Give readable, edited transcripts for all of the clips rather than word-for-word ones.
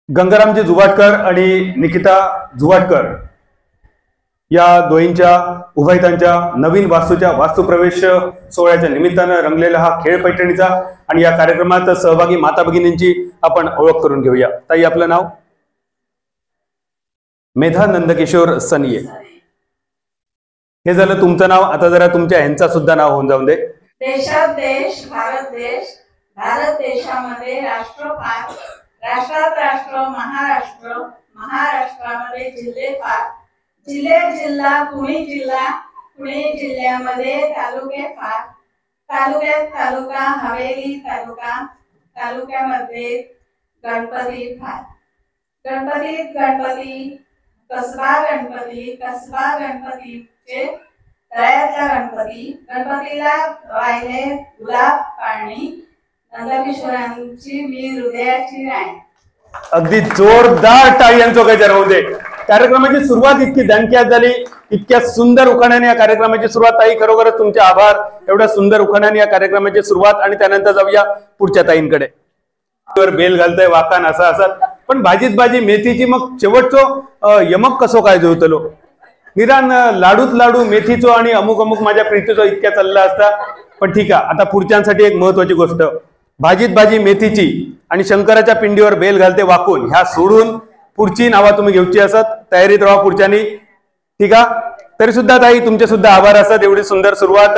गंगारामजी जुवाटकर आणि निकिता जुवाटकर या दोघींच्या उभयतांच्या नवीन वास्तूच्या वास्तुप्रवेश सोहळ्याच्या निमित्तानं रंगलेला हा खेळ पैठणीचा आणि या कार्यक्रमात सहभागी माता भगिनींची आपण ओळख करून घेऊया। ताई, आपलं नाव? मेधा नंदकिशोर सनिये। हे झालं तुमचं नाव। आता जरा तुमच्या ह्यांचा सुद्धा नाव होऊन जाऊन दे। देशात देश, भारत देश, भारत देशामध्ये राष्ट्र फार, राष्ट्रात राष्ट्र, महाराष्ट्र, महाराष्ट्रामध्ये जिल्हे फार, जिल्ह्यात जिल्हा, पुणे जिल्हा, पुणे जिल्ह्यामध्ये तालुके फार, तालुक्यात तालुका, हवेली तालुका, तालुक्यामध्ये गणपती फार, गणपतीत गणपती, कसबा गणपती, कसबा गणपतीचे तळ्यातला गणपती, गणपतीला वाहिले गुलाब पाणी, नंदकिशोरांची मी हृदयाची राणी। अगदी जोरदार टाळ्यांचं गजर होऊ दे। कार्यक्रमाची सुरुवात इतकी दणक्यात झाली, इतक्या सुंदर उखाण्याने या कार्यक्रमाची सुरुवात। ताई, खरोखरच तुमचे आभार। एवढ्या सुंदर उखाण्याने या कार्यक्रमाची सुरुवात आणि त्यानंतर जाऊया पुढच्या ताईंकडे। बेल घालतय वाकान असा असत, पण भाजीत भाजी मेथीची, मग शेवटचो यमक कसो काय जुळतलो निरान लाडूत लाडू मेथीचो आणि अमुक अमुक माझ्या प्रीतीचो इतक्या चालला असता। पण ठीक आहे, आता पुढच्यांसाठी एक महत्वाची गोष्ट, भाजीत भाजी मेथीची आणि शंकराच्या पिंडीवर बेल घालते वाकून, ह्या सोडून पुढची नावा तुम्ही घेऊची असत। तयारीत राहा पुढच्यानी, ठीक आहे? तरी सुद्धा ताई, तुमचे सुद्धा आभार असत। एवढी सुंदर सुरुवात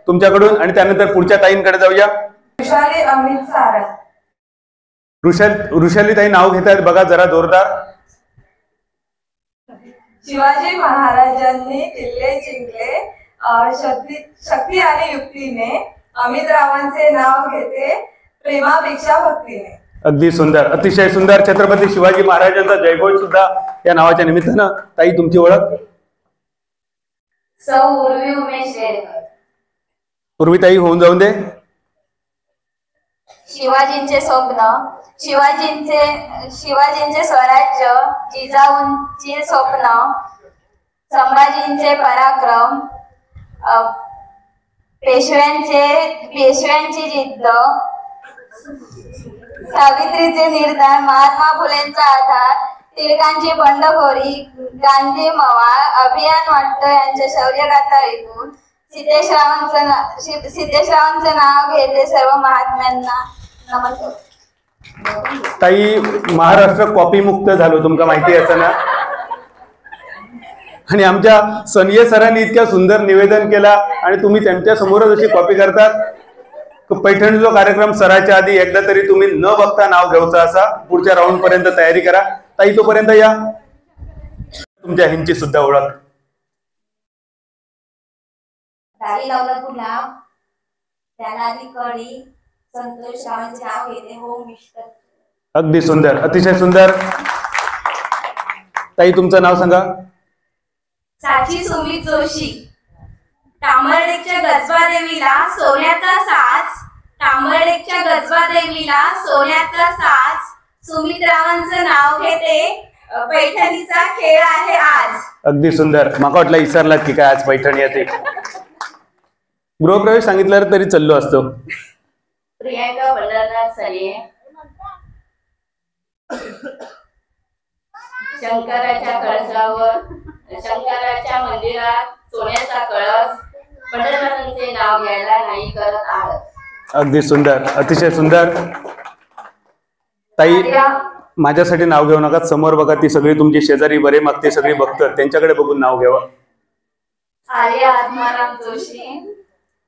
तुमच्याकडून आणि त्यानंतर पुढच्या ताईंकडे जाऊया। वैशाली अमित सारंग। ऋषाली ताई नाव घेत आहेत बघा जरा जोरदार। शिवाजी महाराजांनी किल्ले जिंकले शक्ती आणि युक्तीने, अमित रावांचे नाव घेते प्रेमापेक्षा भक्तीने। अगदी सुंदर, अतिशय सुंदर। छत्रपती शिवाजी महाराजांचा जयघोष सुद्धा या नावाच्या निमित्तानं। ताई, तुमची ओळख? सौ उर्वी उमेश रेडकर। पूर्वी ताई होऊन जाऊन दे। शिवाजींचे स्वप्न, शिवाजींचे स्वराज्य, जिजाऊंचे स्वप्न, संभाजींचे पराक्रम, पेशव्यांची जिद्द, सावित्रीचे निर्धार, महात्मा फुलेंचा आधार, टिळकांची बंडखोरी, गांधी मवाळ, अभियान वाटतं यांच्या शौर्यगाथा ऐकून सिद्धेशरावांचं नाव घेते सर्व महात्म्यांना नमन करतो। ताई, महाराष्ट्र कॉपी मुक्त झालो, तुमका माहिती असं ना? आणि आमच्या सनिये सरांनी इतक्या सुंदर निवेदन केला आणि तुम्ही त्यांच्या समोरच अशी कॉपी करतात। पैठणी जो कार्यक्रम सराच्या आधी एकदा तरी तुम्ही न बघता नाव घ्यायचं असा। पुढच्या राऊंड पर्यंत तयारी करा। ताई, तोपर्यंत या तुमच्या ह्यांची सुद्धा ओळख। दारी लावलं गुलाब, त्याला आधी कडी, संतोष रावांचे नाव घेते होम मिस्टर। अगदी सुंदर, अतिशय सुंदर। ताई, तुमचं नाव सांगा? साची सुमित जोशी। तांबरडेच्या गजबा देवीला सोन्याचा साज, तांबरडेच्या गजबा देवीला सोन्याचा साज, सुमित्रावांचं नाव घेते पैठणीचा खेळ आहे आज। अगदी सुंदर। माका वाटलं विसरलात की काय आज पैठणी येते। गृहप्रवेश सांगितलं तरी चाललो असतो। प्रियांका पंढरनाथ सनिये। शंकराच्या कळसावर, शंकराच्या मंदिरात सोन्याचा कळस, पंढरनाथांचे नाव घ्यायला नाही करत आळस। अगदी सुंदर, अतिशय सुंदर। ताई, माझ्यासाठी नाव घेऊ नका, समोर बघा, ती सगळी तुमची शेजारी बरे मागते सगळी बघतात, त्यांच्याकडे बघून नाव घ्यावं। आर्य आत्माराम जोशी।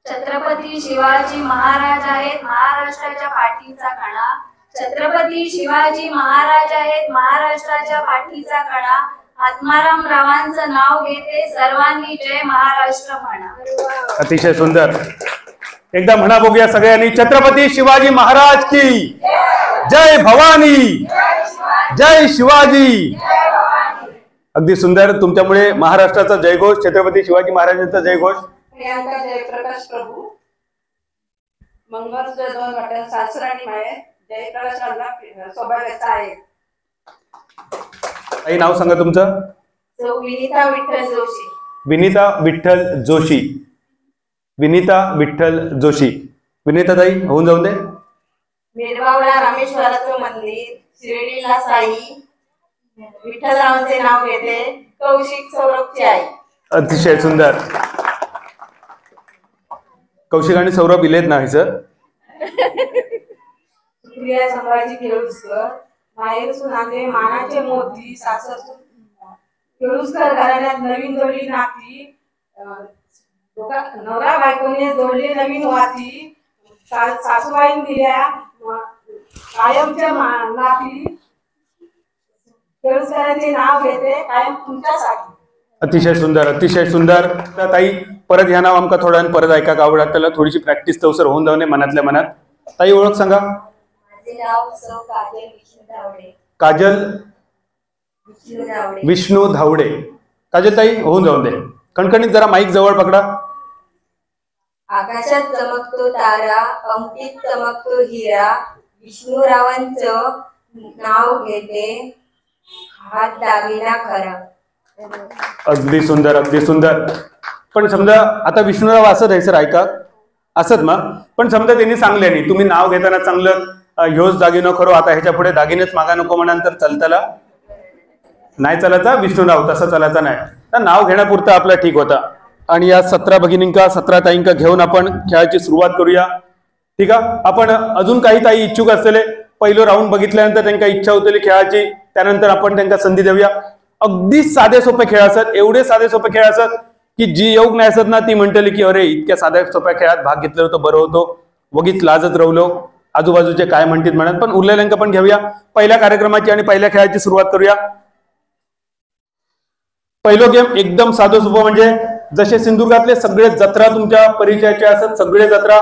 छत्रपती शिवाजी महाराज आहेत महाराष्ट्राच्या पाठीचा कणा, छत्रपती शिवाजी महाराज आहेत महाराष्ट्राच्या पाठीचा कणा, आत्माराम रावांचं नाव घेते सर्वांनी जय महाराष्ट्र म्हणा। अतिशय सुंदर। एकदा म्हणा बघूया सगळ्यांनी, छत्रपती शिवाजी महाराज की जय भवानी, जय शिवाजी। अगदी सुंदर। तुमच्यामुळे महाराष्ट्राचा जयघोष, छत्रपती शिवाजी महाराजांचा जयघोष। प्रियांका जयप्रकाश प्रभू। मंगळ 2 वाट्या सासराणी माये, जयप्रकाश सौभाग्याचा आहे। ताई, नाव सांगा तुमचं? विनीता विठ्ठल जोशी। विनीता विठ्ठल जोशी। विनीता विठ्ठल जोशी। विनीता ताई, होऊन जाऊन दे। मिरवावळा रामेश्वराचं मंदिर, शिर्डीला साई, विठ्ठलरावांचे नाव घेते, कौशिक सौरभची आई. अतिशय सुंदर. कौशिक आणि सौरभ इलेत ना हिचं. सुप्रिया संभाजी केळुसकर, माहेरसून आणले मानाचे मोती, सासरसून केळुसकर घराण्यात नवीन जोडली नाती, नवरा बायकोने जोडले नवीन वाती, सासूबाईन दिल्या कायमच्या नाती, केळुसकरांचे नाव घेते कायम तुमच्यासाठी. अतिशय सुंदर, अतिशय सुंदर. तर ताई परत ह्या नाव आमका थोड्या परत ऐका आवडत, त्याला थोडीशी प्रॅक्टिस तवसर होऊन जाऊ नये मनातल्या मनात. ताई ओळख सांगा. माझे नाव सौ काजल विष्णू धावडे. काजल विष्णू धावडे. विष्णू धावडे. काजल ताई होऊन जाऊन दे. कणकणीत जरा माईक जवळ पकडा. आकाशात चमकतो तारा, अंगठीत चमकतो हिरा, विष्णूरावांचं नाव घेते, हात दागिना खरा. अगदी सुंदर, अगदी सुंदर. पण समजा आता विष्णुराव असत आहे सर ऐका असत मग, पण समजा त्यांनी सांगले नाही तुम्ही नाव घेताना चांगलं ह्योच दागिनो खरो, आता ह्याच्या पुढे दागिनेच मागा नको म्हणानंतर चलताला नाही चालायचा. विष्णुराव तसं चालायचं नाही. तर नाव घेण्यापुरतं आपला ठीक होता. आणि या 17 भगिनींका 17 ताईंका घेऊन आपण खेळाची सुरुवात करूया. ठीक आहे. आपण अजून काही ताई इच्छुक असलेले पहिलं राऊंड बघितल्यानंतर त्यांना इच्छा होतली खेळाची, त्यानंतर आपण त्यांना संधी देऊया. अगदी साधे सोपे खेळ असत, एवढे साधे सोपे खेळ असत की जी योग नाही असत ना ती म्हणतली की अरे इतक्या साध्या सोप्या खेळात भाग घेतला होतो बरं होतो, वगीच लाजत राहिलो, आजूबाजूचे काय म्हणतात म्हणत. पण उरलेल्यांका पण घेऊया. पहिल्या कार्यक्रमाची आणि पहिल्या खेळाची सुरुवात करूया. पहिलो गेम एकदम साधं सोपं, म्हणजे जसे सिंधुदुर्गातले सगळे जत्रा तुमच्या परिचयाचे असत, सगळे जत्रा,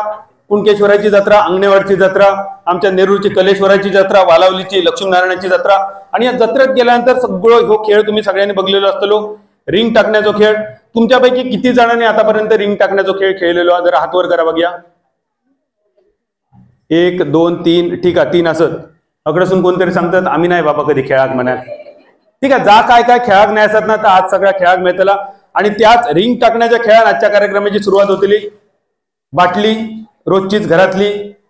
कुणकेश्वराची जत्रा, अंगणेवाडची जत्रा, आमच्या नेरूरची कलेश्वराची जत्रा, वालावलीची लक्ष्मीनारायणाची जत्रा. आणि या जत्रेत गेल्यानंतर सगळं हो खेळ तुम्ही सगळ्यांनी बघलेलो असतो. रिंग टाकण्याचा खेळ. तुमच्यापैकी किती जणांनी आतापर्यंत रिंग टाकण्याचा खेळ खेळलेलो? जरा हात वर करा बघूया. 1 2 3. ठीक आहे, 3 असत. अकडसून कोणतरी सांगतात आम्ही नाही बाबा कधी खेळाक म्हणा. ठीक आहे, जा काय काय खेळाक नाही असत ना तर आज सगळ्या खेळाक मिळतला. आणि त्याच रिंग टाकण्याच्या खेळात आजच्या कार्यक्रमाची सुरुवात होती. बाटली रोजचीच घरातली,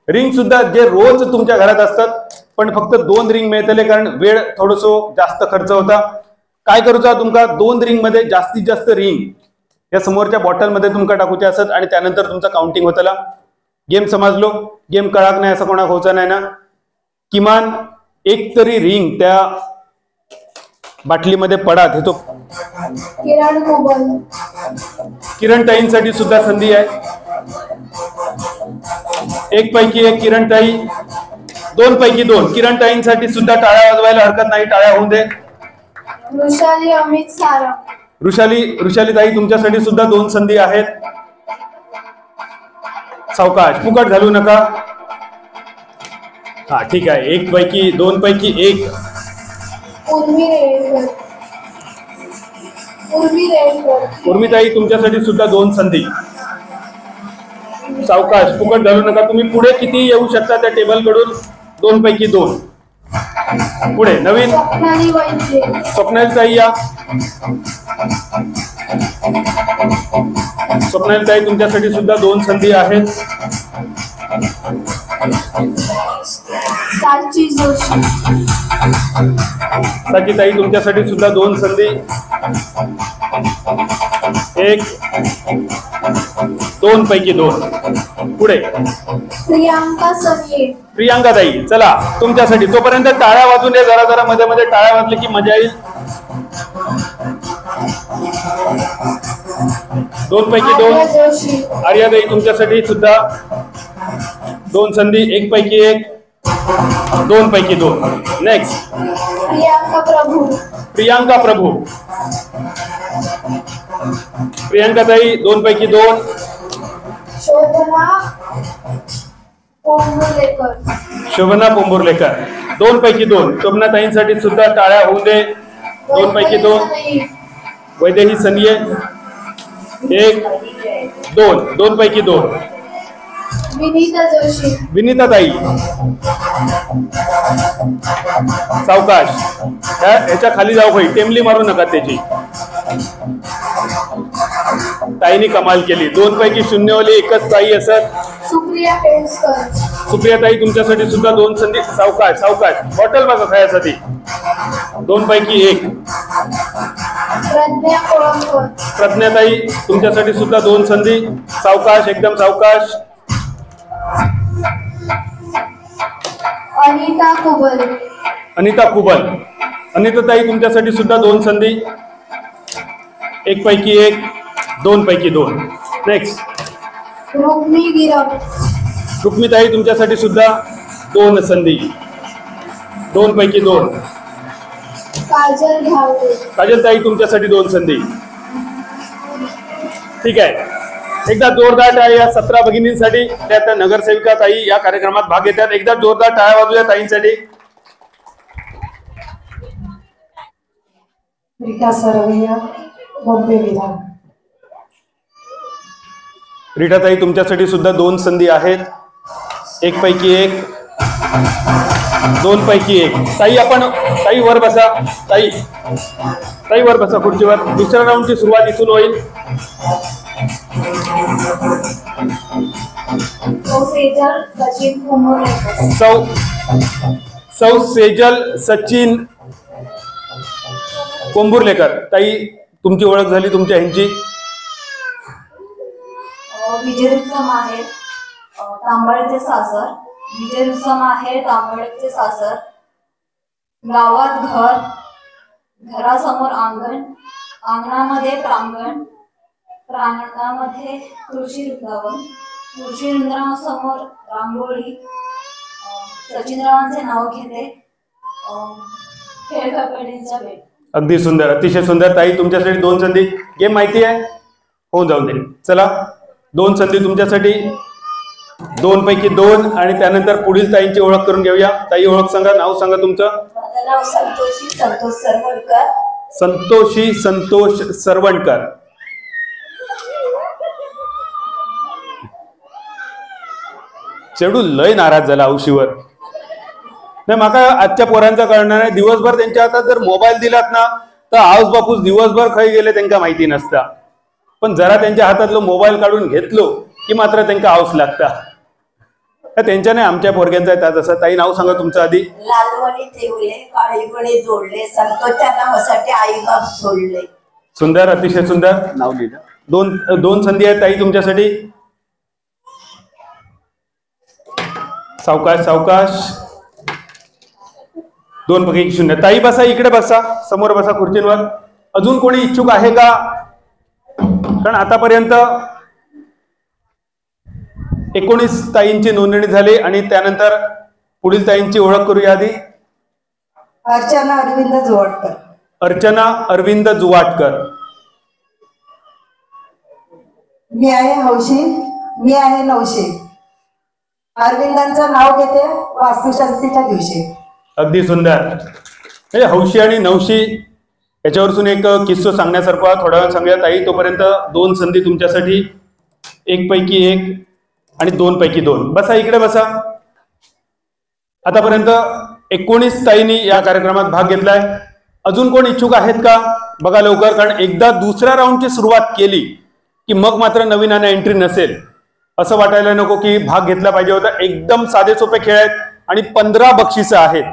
रिंग सुद्धा जे रोज तुमच्या घरात असतात, पण फक्त 2 रिंग मिळतले कारण वेळ थोडसो जास्त खर्च होता. काय करूचा तुमका 2 रिंग मध्ये जास्तीत जास्त रिंग या समोरच्या बॉटल मध्ये तुमका टाकूचे असत आणि त्यानंतर तुमचा काउंटिंग होताला. गेम समजलो? गेम कळाक नाही असं कोणा होचा नाही ना. किमान एक तरी रिंग त्या बाटलीमध्ये पडात हे तो. किरण ताईंसाठी सुद्धा संधी आहे. 1 पैकी 1 किरण ताई, 2 पैकी 2 किरण ताईंसाठी सुद्धा टाळ्या वाजवायला हरकत नाही. टाळ्या होऊन दे. वृषाली अमित सारा. वृषाली ताई तुमच्यासाठी सुद्धा 2 संधी आहेत. सावकाश, फुकट घालू नका. हा ठीक आहे. 1 पैकी 2 पैकी 1. उर्मिताई तुमच्यासाठी सुद्धा 2 संधी. सावकाश, फुकट घालू नका. तुम्ही पुढे किती येऊ शकता त्या टेबल कडून? 2 पैकी 2. पुढे नवीन स्वप्नाली ताई या. स्वप्नाली ताई तुमच्यासाठी सुद्धा 2 संधी आहेत. साची ताई तुमच्यासाठी सुद्धा 2 संधी. 1 2 पैकी 2. पुढे प्रियांका ताई, चला तुमच्यासाठी. तोपर्यंत टाळ्या वाजून दे जरा जरा, मध्ये मध्ये टाळ्या वाजले की मजा येईल. 2 पैकी 2. आर्या ताई तुमच्यासाठी सुद्धा 2 संधी. 1 पैकी 1. 2 पैकी 2. नेक्स्ट प्रियांका प्रभू. प्रियांका ताई 2 पैकी 2. शोभना पोंबुर्लेकर 2 पैकी 2. शोभना ताईंसाठी सुद्धा टाळ्या होऊ दे. 2 पैकी 2. वैदेही सनिये 1 2. 2 पैकी 2. विनीता ताई. सावकाश, ह्याच्या खाली जाऊ भाई, टेमली मारू नका त्याची. ताईनी कमाल केली. 2 पैकी 0 वाली एकच ताई असत. सुप्रियाताई तुमच्यासाठी सुद्धा 2 संधी. सावकाश सावकाश, बॉटल बघा खायासाठी. 2 पैकी 1. प्रज्ञा कोळंबकर. प्रज्ञाताई तुमच्यासाठी सुद्धा 2 संधी. सावकाश, एकदम सावकाश. अनिता कुबल. अनिता कुबल. अनिताताई तुमच्यासाठी सुद्धा 2 संधी. 1 पैकी 1, 2 पैकी 2. नेक्स्ट. रुक्मी गिरम. रुक्मिताई तुमच्यासाठी सुद्धा 2 संधी. 2 पैकी 2. काजल घावले. काजलताई तुमच्यासाठी 2 संधी. ठीक आहे. एकदा जोरदार टाळ्या या 17 भगिनींसाठी. त्यात नगरसेविका ताई या कार्यक्रमात भाग घेतात. एकदा जोरदार टाळ्या वाजूया ताईंसाठी. रीटा सरवैया, बॉम्बे विभाग. रीटाताई तुमच्यासाठी सुद्धा 2 संधी आहेत. 1 पैकी 1, 2 पैकी 1. ताई आपण, ताई वर बसा. ताई वर बसा खुर्चीवर. दुसऱ्या राऊंडची सुरुवात इथून होईल. सेजल सचिन कुंभरेकर. सौ सेजल सचिन कोंबुर्लेकर. ताई तुमची ओळख झाली तुमच्या ह्यांची. विजयरुत्सम आहे तांबळचे सासर. विजयरुत्सम आहे तांबळचे सासर. गावात घर, घरासमोर अंगण, अंगणामध्ये प्रांगण, प्रांगणामध्ये तुळशी वृंदावन, तुळशी वृंदावनासमोर रांगोळी. सचिनरावांचे नाव घेते. खेळकपड्यांच्या भेट. अगदी सुंदर, अतिशय सुंदर. ताई तुमच्यासाठी 2 संधी. गेम माहिती आहे? होऊन जाऊ दे. चला 2 संधी तुमच्यासाठी. 2 पैकी 2 आणि त्यानंतर पुढील ताईंची ओळख करून घेऊया. ताई ओळख सांगा, नाव सांगा तुमचं. माझं नाव संतोषी संतोष सरवणकर. संतोषी संतोष सरवणकर. चेडू लय नाराज झाला औशीवर. नाही माका आजच्या पोरांचा कळणार नाही. दिवसभर त्यांच्या हातात जर मोबाईल दिलात ना तर आऊस बापूस दिवसभर खाई गेले त्यांना माहिती नसता. पण जरा त्यांच्या हातातलं मोबाईल काढून घेतलो की मात्र त्यांना आऊस लागता. त्यांच्याने आमच्या पोरग्यांचा आहे तसं. ताई नाव सांगा तुमचं आधी. लालवणी ठेवले, काळीपणे जोडले, संतोषच्या नावासाठी आई बाप सोडले. सुंदर, अतिशय सुंदर. नाव लिहिलं. 2 संधी आहेत ताई तुमच्यासाठी. सावकाश सावकाश. 2 पैकी 0. ताई बसा, इकडे बसा, समोर बसा खुर्चींवर. अजून कोणी इच्छुक आहे का? कारण आतापर्यंत 19 ताईंची नोंदणी झाली आणि त्यानंतर पुढील ताईंची ओळख करूया आधी. अर्चना अरविंद जोडकर. अर्चना अरविंद जुवाटकर. मी आहे हौशी, मी आहे नवशे. अरविंदांचं नाव घेते वास्तुशांतीच्या दिवशी. अगदी सुंदर. हे हौशी आणि नवशी याच्यावरून एक किस्सा सांगण्यासारखा थोडा वेळ सांगूया ताई. तोपर्यंत 2 संधी तुमच्यासाठी. 1 पैकी 1 आणि 2 पैकी 2. बसा, इकडे बसा. आतापर्यंत 19 ताईंनी या कार्यक्रमात भाग घेतलाय. अजून कोण इच्छुक आहेत का? बघा लवकर, कारण एकदा दुसऱ्या राऊंडची सुरुवात केली की मग मात्र नवीनांना एंट्री नसेल. असं वाटायला नको की भाग घेतला पाहिजे होता. एकदम साधे सोपे खेळ आहेत आणि 15 बक्षिसं आहेत.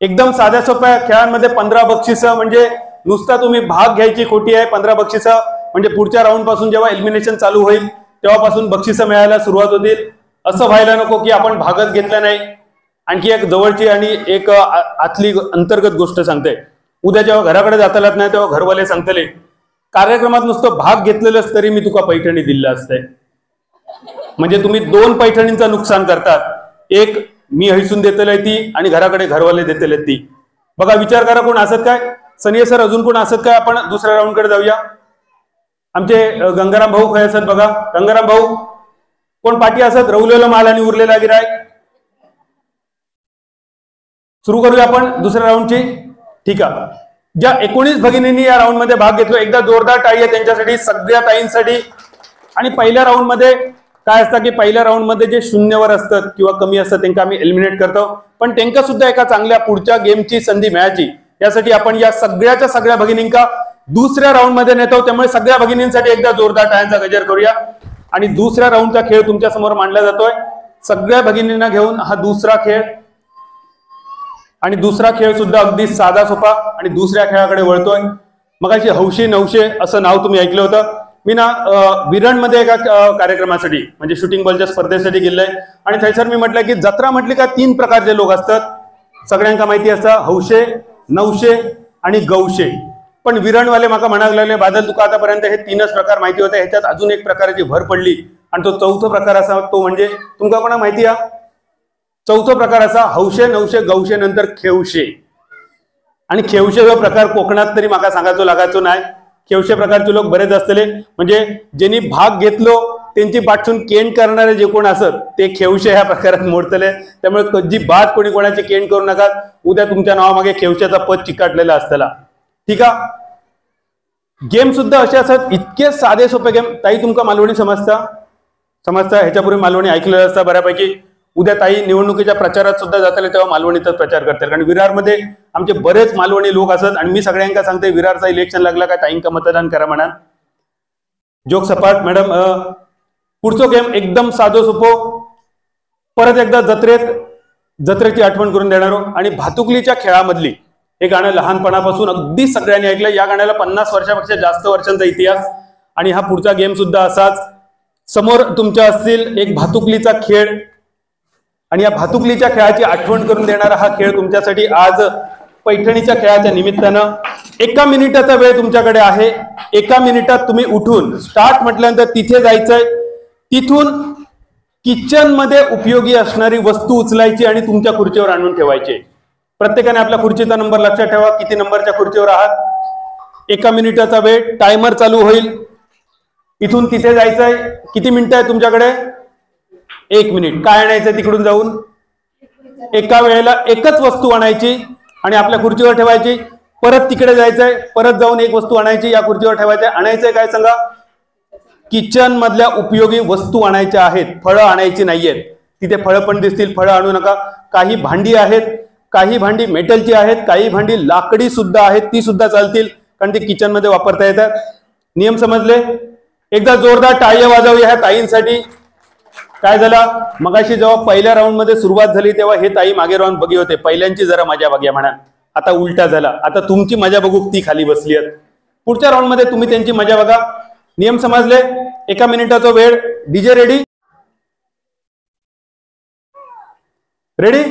एकदम साध्या सोप्या खेळांमध्ये 15 बक्षिसं म्हणजे नुसता तुम्ही भाग घ्यायची खोटी आहे. 15 बक्षिसं म्हणजे पुढच्या राऊंड पासून जेव्हा एलिमिनेशन चालू होईल तेव्हापासून बक्षिसं मिळायला सुरुवात होतील. असं व्हायला नको की आपण भागच घेतला नाही. आणखी एक जवळची आणि एक आतली अंतर्गत गोष्ट सांगते. उद्या जेव्हा घराकडे जातालाच नाही तेव्हा घरवाले सांगतले कार्यक्रमात नुसतं भाग घेतलेलंच तरी मी तुका पैठणी दिलं असतंय. म्हणजे तुम्ही 2 पैठणींचं नुकसान करतात. एक मी हैसून देतले ती आणि घराकडे घरवाले देतले ती. बघा विचार करा कोण असत काय. सनिये सर अजून कोण असत काय? आपण दुसऱ्या राऊंड कडे जाऊया. आमचे गंगाराम भाऊ खय असत बघा. गंगाराम भाऊ कोण पाठी असत? रवलेला माल आणि उरलेला गिरायक. सुरू करूया आपण दुसऱ्या राऊंडची. ठीक आहे. ज्या 19 भगिनींनी या राऊंड मध्ये भाग घेतला एकदा जोरदार टाळी आहे त्यांच्यासाठी, सगळ्या ताईंसाठी. आणि पहिल्या राऊंड मध्ये काय असतं की पहिल्या राऊंड मध्ये जे 0वर असतात किंवा कमी असतात त्यांना आम्ही एलिमिनेट करतो. पण त्यांना सुद्धा एका चांगल्या पुढच्या गेमची संधी मिळायची यासाठी आपण या सगळ्याच्या सगळ्या भगिनींका दुसऱ्या राऊंड मध्ये नेतो. त्यामुळे सगळ्या भगिनींसाठी एकदा जोरदार टाळ्यांचा गजर करूया. आणि दुसऱ्या राऊंडचा खेळ तुमच्या समोर मांडला जातोय. सगळ्या भगिनींना घेऊन हा दुसरा खेळ, आणि दुसरा खेळ सुद्धा अगदी साधा सोपा, आणि दुसऱ्या खेळाकडे वळतोय. मगाशी हौशे नवशे असं नाव तुम्ही ऐकलं होतं. मी ना विरणमध्ये एका कार्यक्रमासाठी म्हणजे शूटिंग बॉलच्या स्पर्धेसाठी गेलोय, आणि थंयसर मी म्हटलं की जत्रा म्हटली का 3 प्रकारचे लोक असतात, सगळ्यांना माहिती असतं, हौशे, नवशे आणि गौशे. पण विरणवाले माका म्हणायला लागले, बादल तुका आतापर्यंत हे 3च प्रकार माहिती होते, ह्याच्यात अजून एक प्रकाराची भर पडली, आणि तो चौथा प्रकार असा, तो म्हणजे तुमका कोणा माहिती आहे? चौथा प्रकार असा, हौशे नवशे गौशे नंतर खेवशे. आणि खेवशे जो प्रकार कोकणात तरी माका सांगायचो लागायचो नाही. खेवशे प्रकारचे लोक बरेच असतले, म्हणजे ज्यांनी भाग घेतलो त्यांची पाठून केंड करणारे जे कोण असत ते खेवशे ह्या प्रकारात मोडतले. त्यामुळे कधी बात कोणी कोणाची केंड करू नका, उद्या तुमच्या नावामागे खेवशाचा पद चिकाटलेला असताना. ठीक आहे. गेम सुद्धा असे असत, इतके साधे सोपे गेम. ताई तुमका मालवणी समजता ह्याच्यापूर्वी मालवणी ऐकलेलं असतं बऱ्यापैकी. उद्या ताई निवडणुकीच्या प्रचारात सुद्धा जाताले तेव्हा मालवणीतच प्रचार करतात, कारण विरारमध्ये आमचे बरेच मालवणी लोक असत. आणि मी सगळ्यांना सांगते, विरारचा इलेक्शन लागला का ताईंका मतदान करा म्हणा. जोक सपाट मॅडम. पुढचं गेम एकदम साधो सोपो, परत एकदा जत्रेची आठवण करून देणारो. आणि भातुकलीच्या खेळामधली हे गाणं लहानपणापासून अगदी सगळ्यांनी ऐकलं. या गाण्याला 50 वर्षापेक्षा जास्त वर्षांचा इतिहास. आणि हा पुढचा गेम सुद्धा असाच. समोर तुमच्या असतील एक भातुकलीचा खेळ, आणि या भातुकलीच्या खेळाची आठवण करून देणारा हा खेळ तुमच्यासाठी आज पैठणीच्या खेळाच्या निमित्तानं 1 मिनिटाचा वेळ तुमच्याकडे आहे. 1 मिनिटात तुम्ही उठून स्टार्ट म्हटल्यानंतर तिथे जायचंय, तिथून किचन मध्ये उपयोगी असणारी वस्तू उचलायची आणि तुमच्या खुर्चीवर आणून ठेवायची. प्रत्येकाने आपल्या खुर्चीचा नंबर लक्षात ठेवा, किती नंबरच्या खुर्चीवर आहात. 1 मिनिटाचा वेळ, टायमर चालू होईल. इथून तिथे जायचंय. किती मिनिटं आहे तुमच्याकडे? 1 मिनिट. काय आणायचं तिकडून जाऊन? एका वेळेला एकच वस्तू आणायची आणि आपल्या खुर्चीवर ठेवायची. परत तिकडे जायचंय, परत जाऊन एक वस्तू आणायची, या खुर्चीवर ठेवायचंय. आणायचंय काय सांगा? किचन मधल्या उपयोगी वस्तू आणायच्या आहेत, फळं आणायची नाहीयेत. तिथे फळं पण दिसतील, फळं आणू नका. काही भांडी आहेत, काही भांडी मेटलची आहेत, काही भांडी लाकडी सुद्धा आहेत, ती सुद्धा चालतील, कारण ती किचन मध्ये वापरता येतात. नियम समजले? एकदा जोरदार टाळ्या वाजवूया ह्या ताईंसाठी. काय झालं मगाशी जेव्हा पहिल्या राऊंड मध्ये सुरुवात झाली तेव्हा हे ताई मागे राहून बघी होते, पहिल्यांची जरा मजा बघ्या म्हणा. आता उलटा झाला, आता तुमची मजा बघू ती खाली बसली आहेत. पुढच्या राऊंड मध्ये तुम्ही त्यांची मजा बघा. नियम समजले? 1 मिनिटाचा वेळ. DJ ready? Ready?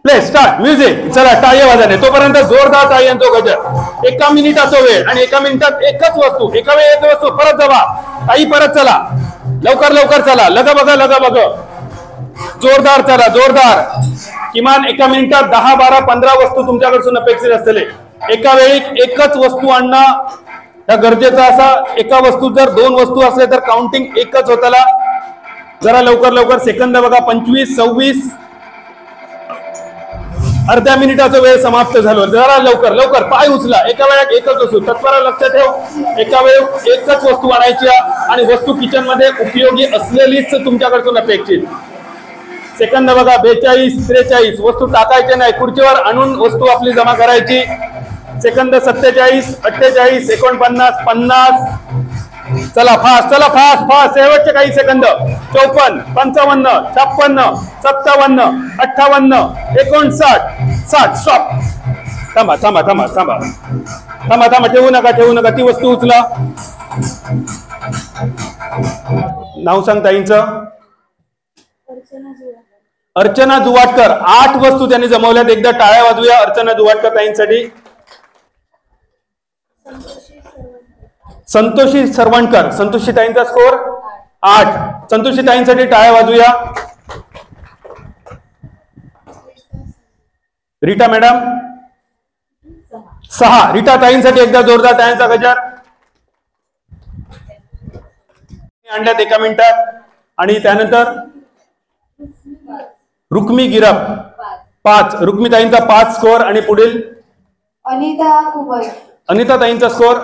Play start music. चला टाळ्या वाजवणे, तोपर्यंत जोरदार टाळ्यांचा गजर. 1 मिनिटाचा वेळ आणि 1 मिनिटात एकच वस्तू, एका वेळी एक वस्तू. परत जावा ताई, परत चला, लवकर लवकर चला. लगा बघा, लगा बघा, जोरदार चला, जोरदार. किमान 1 मिनिटात 10, 12, 15 वस्तू तुमच्याकडून अपेक्षित असलेले. एका वेळी एकच वस्तू आणणं हा गरजेचा असा. एका वस्तू जर 2 वस्तू असले तर काउंटिंग एकच होताला. जरा लवकर लवकर. सेकंद बघा. 25, 26. अर्ध्या मिनिटाचा वेळ समाप्त झालो. जरा लवकर लवकर पाय उचला. एका वेळेत एकच वस्तू. तत्पर लक्षात ठेव, एका वेळेत एकच वस्तू आणायची आणि वस्तू किचन मध्ये उपयोगी असलेलीच तुमच्याकडून अपेक्षित. सेकंद बघा. 42, 43. वस्तू टाकायचे नाही, खुर्चीवर आणून वस्तू आपली जमा करायची. सेकंद 27, 48, 49, 50. चला फास्ट, चला फास्ट फास्ट. शेवटचे काही सेकंद. 54, 55, 56, 57, 58, 59, 60. स्टॉप. थांबा थांबा थांबा थांबा थांबा थांबा. ठेवू नका, ठेवू नका. ती वस्तू उचला. नाव सांग ताईंचं. अर्चना जुवाटकर. 8 वस्तू त्यांनी जमवल्यात. एकदा टाळ्या वाजवूया अर्चना जुवाटकर ताईंसाठी. संतोषी सरवणकर. संतोषी ताईंचा स्कोर 8. संतोषी ताईंसाठी टाळ्या वाजवूया. रीटा मॅडम 6. रीटा ताईंसाठी एकदा जोरदार टाळ्यांचा गजर. आणल्यात 1 मिनिटात. आणि त्यानंतर रुक्मी गिरप 5. रुक्मी ताईंचा 5 स्कोर. आणि पुढील अनिता कुबल. अनिता ताईंचा स्कोर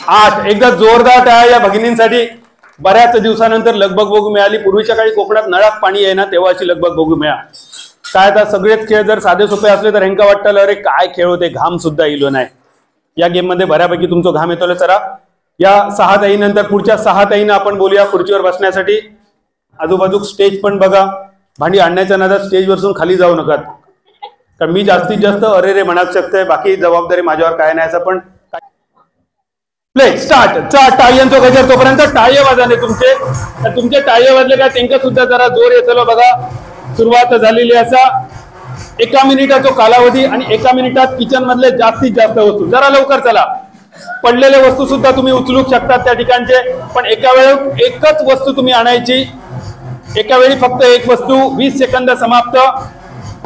8. एकदा जोरदार टाळ्या या भगिनींसाठी. बऱ्याच दिवसानंतर लगबग बघू मिळाली. पूर्वीच्या काळी कोकणात नळात पाणी येईना तेव्हा अशी लगबग बघू मिळा. काय आता सगळेच खेळ जर साधे सोपे असले तर ह्यांका वाटतं अरे काय खेळ होते, घाम सुद्धा इलो नाही. या गेम मध्ये बऱ्यापैकी तुमचा घाम येतो. चला या 6 ताई नंतर पुढच्या 6 ताईंना आपण बोलूया खुर्चीवर बसण्यासाठी. आजूबाजू स्टेज पण बघा. भांडी आणण्याच्या नादात स्टेजवरसून खाली जाऊ नका, कारण मी जास्तीत जास्त अरे रे म्हणू शकते, बाकी जबाबदारी माझ्यावर काय नाही. असं पण प्ले स्टार्ट. टाळ्यांचो गजर तोपर्यंत टाळे वाजले तुमचे टाळे वाजले का त्यांना सुद्धा जरा जोर येतलो बघा. सुरुवात झालेली असा 1 मिनिटाचा कालावधी आणि 1 मिनिटात किचन मधले जास्तीत जास्त वस्तू. जरा लवकर चला. पडलेले वस्तू सुद्धा तुम्ही उचलू शकतात त्या ठिकाणचे, पण एका वेळी एकच वस्तू तुम्ही आणायची. एका वेळी फक्त एक वस्तू. 20 सेकंद समाप्त.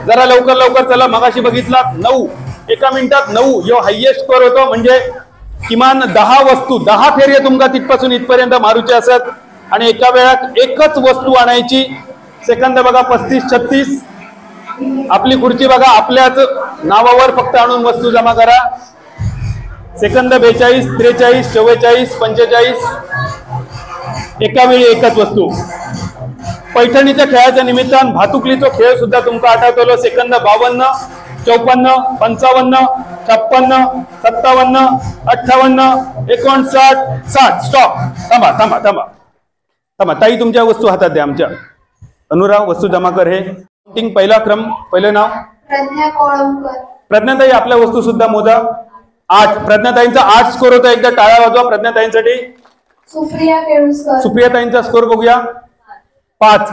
जरा लवकर चला. मगाशी बघितला 9, 1 मिनिटात 9 यो हायएस्ट स्कोर होतो. म्हणजे किमान 10 वस्तू 10 फेऱ्या तुमका तिथपासून इथपर्यंत मारूचे असत आणि एका वेळात एकच वस्तू आणायची. सेकंद बघा 35-36. आपली खुर्ची बघा आपल्याच नावावर फक्त आणून वस्तू जमा करा. सेकंद 42, 43, 44, 45. एका वेळी एकच वस्तू. पैठणीच्या खेळाच्या निमित्तानं भातुकलीचा खेळ सुद्धा तुमका आठवतलो. सेकंद 52, 54, 55, 56, 57, 58, 59, 60. स्टॉप. थांबा. ताई तुमच्या वस्तू हातात द्या. आमच्या अनुराव वस्तू जमा कर. हे पहिला क्रम, पहिलं नाव प्रज्ञा कोळंबकर. प्रज्ञाताई आपल्या वस्तू सुद्धा मोजा. 8. प्रज्ञाताईंचा 8 स्कोर होता. एकदा टाळ्या वाजवा प्रज्ञाताईंसाठी. सुप्रिया केळुसकर. सुप्रियाताईंचा स्कोर बघूया. 5.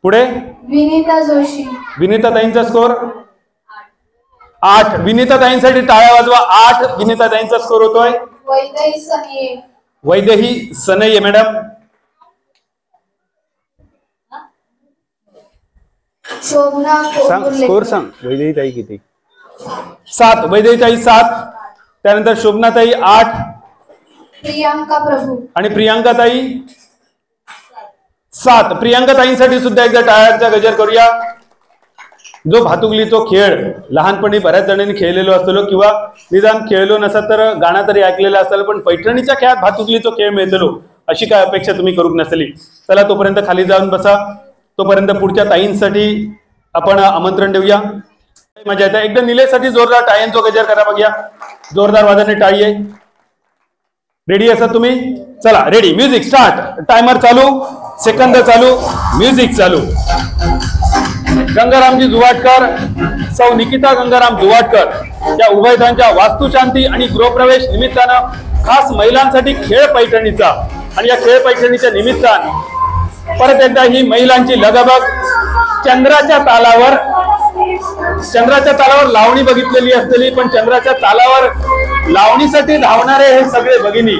पुढे विनीता जोशी. विनीताताईंचा स्कोर 8. विनीताताईंसाठी टाळ्या वाजवा. 8 विनीताताईंचा स्कोर होतोय. वैदेही सनिये. वैदेही सनये मॅडम. शोभना स्कोर सांग. वैदेहीताई किती? 7. वैदेहीताई 7. त्यानंतर शोभनाताई 8. प्रियांका प्रभू आणि प्रियांकाताई 7. प्रियांकाताईंसाठी सुद्धा एकदा टाळ्यांचा गजर करूया. जो भातुकलीचो खेळ लहानपणी बऱ्याच जणांनी खेळलेलो असतो किंवा निदान खेळलो नसत तर गाणं तरी ऐकलेलं असतं, पण पैठणीच्या खेळात भातुकलीचो खेळ मिळतलो अशी काय अपेक्षा तुम्ही करूक नसली. चला तोपर्यंत खाली जाऊन बसा. तोपर्यंत पुढच्या ताईंसाठी आपण आमंत्रण देऊया. मजा येते. एकदा निलेसाठी जोरदार टाळ्यांचा गजर करा बघूया. जोरदार वाजवणे टाळी आहे. रेडी असा तुम्ही? चला रेडी. Music start. टायमर चालू. सेकंद चालू. म्युझिक चालू. गंगारामजी जुवाटकर, सौ निकिता गंगाराम जुवाटकर या उभयतांच्या वास्तुशांती आणि गृहप्रवेश निमित्तानं खास महिलांसाठी खेळ पैठणीचा आणि या खेळ पैठणीच्या निमित्तानं परत एकदा ही महिलांची लगबग. चंद्राच्या तालावर लावणी बघितलेली असलेली, पण चंद्राच्या तालावर लावणीसाठी धावणारे हे सगळे भगिनी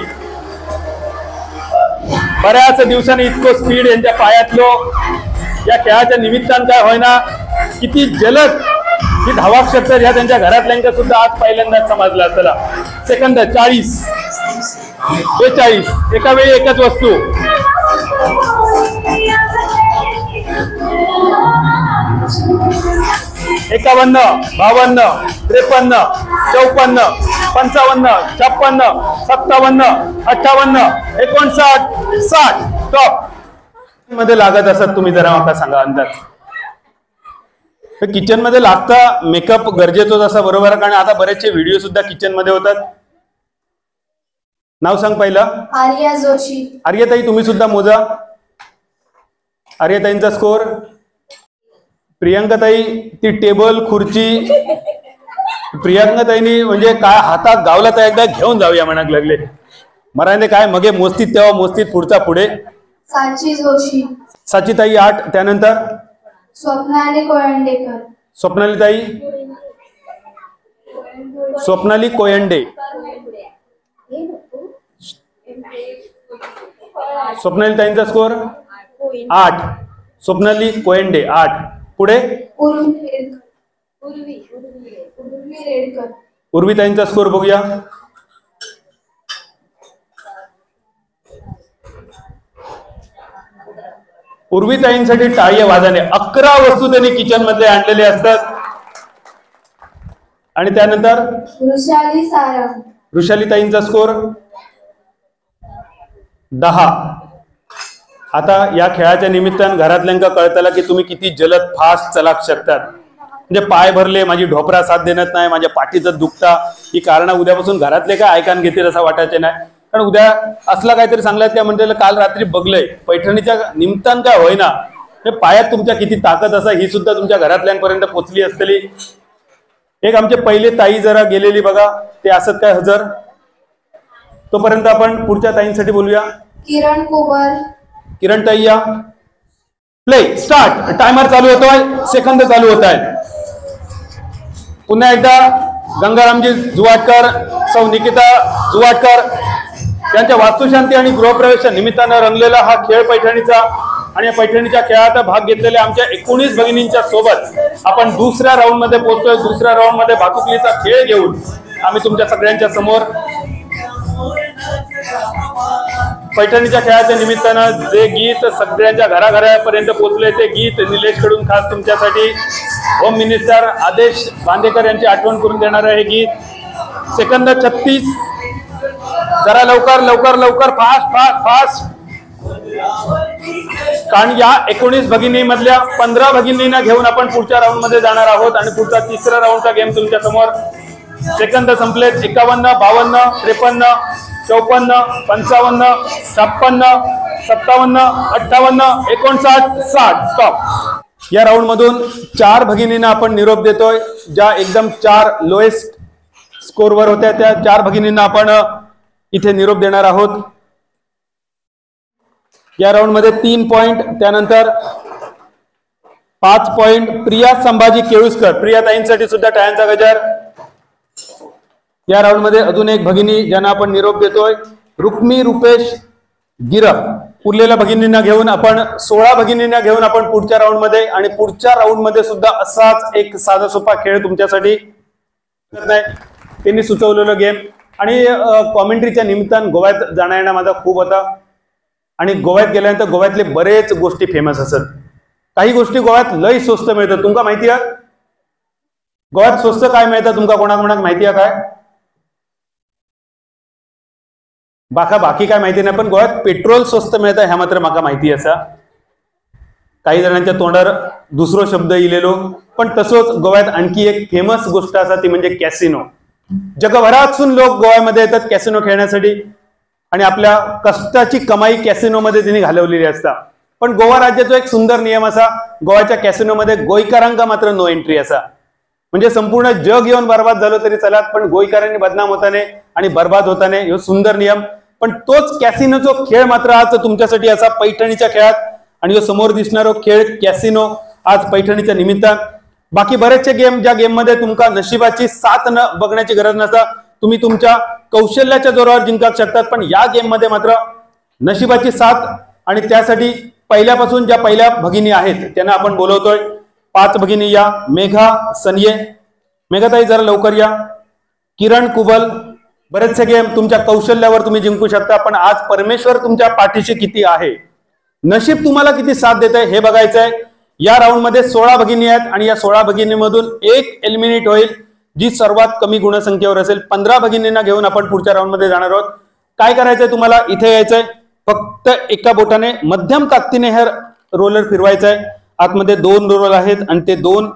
बऱ्याच दिवसांनी इतकं स्पीड यांच्या पायातलो या खेळाच्या निमित्तानं काय होईना किती जलद ही धावा क्षेत्र ह्या त्यांच्या घरातल्यांच्या सुद्धा आज पहिल्यांदाच समजला असला. सेकंद 40, 42. एका वेळी एकच वस्तू. 51, 52, 53, 54, 55, 56, 57, 58, 59, 60. स्टॉप. मध्ये लागत असत तुम्ही जरा मला सांगा अंदाज. किचन मध्ये लागता मेकअप गरजेचंच असा बरोबर आहे, कारण आता बरेचसे व्हिडिओ सुद्धा किचन मध्ये होतात. नाव सांग पहिलं. आर्या जोशी. आर्यताई तुम्ही सुद्धा मोजा. आर्यताईंचा स्कोर. प्रियांकाताई ती टेबल खुर्ची प्रियांकाताईनी म्हणजे काय हातात गावला तर एकदा घेऊन जाऊया म्हणाक लागले. मराने काय मगे मोस्तीत तेव्हा मोस्तीत पुढचा पुढे. साची जोशी. साचीताई 8. त्यानंतर स्वप्नाली कोयंडेकर. स्वप्नालीताई. स्वप्नाली कोयंडे. स्वप्नालीताईंचा स्कोर 8. स्वप्नाली कोयंडे 8. पुढे उर्वी रेडकर. उर्वीताईंचा स्कोर बघूया. उर्वीताईंसाठी टाळ्या वाजवणे. 11 वस्तू त्यांनी किचन मध्ये आणलेले असतात. आणि त्यानंतर वृषाली सारंग. वृषालीताईंचा स्कोर 10. आता या खेळाच्या निमित्तानं घरातल्यांका कळतला की तुम्ही किती जलद फास्ट चलाक शकतात. म्हणजे पाय भरले, माझी ढोपरा साथ देण्यात नाही, माझ्या पाठीचं दुखता, ही कारण उद्यापासून घरातले काय ऐकान घेतील असं वाटायचे नाही. कारण उद्या असला काहीतरी सांगलाय त्या मंडळीला काल रात्री बघलंय पैठणीच्या निमित्तान काय होईना हे पायात तुमच्या किती ताकद असा ही सुद्धा तुमच्या घरातल्यांपर्यंत पोचली असलेली. एक आमचे पहिले ताई जरा गेलेली बघा ते असत काय हजर. तोपर्यंत आपण पुढच्या ताईंसाठी बोलूया. किरण कुबर. किरण ताई या. Play start. टायमर चालू होतोय, सेकंद चालू होत आहे. पुन्हा एकदा गंगारामजी जुवाटकर, सौ निकिता जुवाटकर यांच्या वास्तुशांती आणि गृहप्रवेशा निमित्तानं रंगलेला हा खेळ पैठणीचा. आणि या पैठणीच्या खेळात भाग घेतलेल्या आमच्या 19 भगिनींच्या सोबत आपण दुसऱ्या राऊंड मध्ये पोहोचतोय. दुसऱ्या राऊंड मध्ये भातुकलीचा खेळ घेऊन आम्ही तुमच्या सगळ्यांच्या समोर पैठणीच्या खेळाच्या निमित्तानं जे गीत सगळ्यांच्या घराघरापर्यंत पोहोचले ते गीत निलेश कडून खास तुमच्यासाठी होम मिनिस्टर आदेश बांदेकर यांची आठवण करून देणार आहे हे गीत. सेकंद 36. जरा लवकर लवकर लवकर फास्ट फास्ट फास्ट. कारण या 19 भगिनीमधल्या 15 भगिनींना घेऊन आपण पुढच्या राऊंड मध्ये जाणार आहोत आणि पुढचा तिसरा राऊंडचा गेम तुमच्या समोर. सेकंद संपलेत. 51, 52, 53, 54, 55, 56, 57, 58, 59, 60. स्टॉप. या राऊंड मधून 4 भगिनींना आपण निरोप देतोय ज्या एकदम 4 लोएस्ट स्कोरवर होत्या. त्या 4 भगिनींना आपण इथे निरोप देणार आहोत. या राऊंड मध्ये 3 पॉइंट, त्यानंतर 5 पॉइंट प्रिया संभाजी केळुसकर. प्रिया ताईंसाठी सुद्धा टाळ्यांचा गजर. या राऊंड मध्ये अजून एक भगिनी ज्यांना आपण निरोप देतोय रुक्मी रुपेश गिरप. उरलेल्या भगिनींना घेऊन आपण 16 भगिनींना घेऊन आपण पुढच्या राऊंड मध्ये आणि पुढच्या राऊंड मध्ये सुद्धा असाच एक साधा सोपा खेळ तुमच्यासाठी त्यांनी सुचवलेलं गेम. आणि कॉमेंट्रीच्या निमित्तानं गोव्यात जाणं येणं माझा खूप होता आणि गोव्यात गेल्यानंतर गोव्यातले बरेच गोष्टी फेमस असत. काही गोष्टी गोव्यात लय स्वस्त मिळतात. तुमका माहिती आहे गोव्यात स्वस्त काय मिळतं? तुमका कोणाकोणाक माहिती आहे काय? बाकी काय माहिती नाही, पण गोव्यात पेट्रोल स्वस्त मिळतं ह्या मात्र माका माहिती असा. काही जणांच्या तोंडावर दुसरो शब्द इलेलो. पण तसंच गोव्यात आणखी एक फेमस गोष्ट असा ती म्हणजे कॅसिनो. जगभरातून लोक गोव्यामध्ये येतात कॅसिनो खेळण्यासाठी आणि आपल्या कष्टाची कमाई कॅसिनोमध्ये त्यांनी घालवलेली असता. पण गोवा राज्याचा एक सुंदर नियम असा, गोव्याच्या कॅसिनोमध्ये गोयकारांका मात्र नो एंट्री असा. म्हणजे संपूर्ण जग येऊन बर्बाद झालं तरी चलात, पण गोयकारांनी बदनाम होताने आणि बर्बाद होताने हे सुंदर नियम. पण तोच कॅसिनोचा खेळ मात्र आज तुमच्यासाठी असा पैठणीच्या खेळात. आणि समोर दिसणारा खेळ कॅसिनो आज पैठणीच्या निमित्तानं. बाकी बरेचसे गेम ज्या गेम मध्ये तुमका नशिबाची साथ न बघण्याची गरज नसता, तुम्ही तुमच्या कौशल्याच्या जोरावर जिंकू शकतात. पण या गेम मध्ये मात्र नशिबाची साथ आणि त्यासाठी पहिल्यापासून ज्या पहिल्या भगिनी आहेत त्यांना आपण बोलवतोय. 5 भगिनी या. मेघा सनये. मेघाताई जरा लवकर या. किरण कुबल. बरेचसे गेम तुमच्या कौशल्यावर तुम्ही जिंकू शकता, पण आज परमेश्वर तुमच्या पाठीशी किती आहे, नशीब तुम्हाला किती साथ देत आहे हे बघायचं आहे. या राऊंड मध्ये 16 भगिनी आहेत आणि या 16 भगिनीमधून एक एलिमिनेट होईल जी सर्वात कमी गुणसंख्येवर असेल. 15 भगिनींना घेऊन आपण पुढच्या राऊंड मध्ये जाणार आहोत. काय करायचंय तुम्हाला? इथे यायचंय, फक्त एका बोटाने मध्यम ताकदीने हे रोलर फिरवायचा आहे. आतमध्ये 2 रोलर आहेत आणि ते 2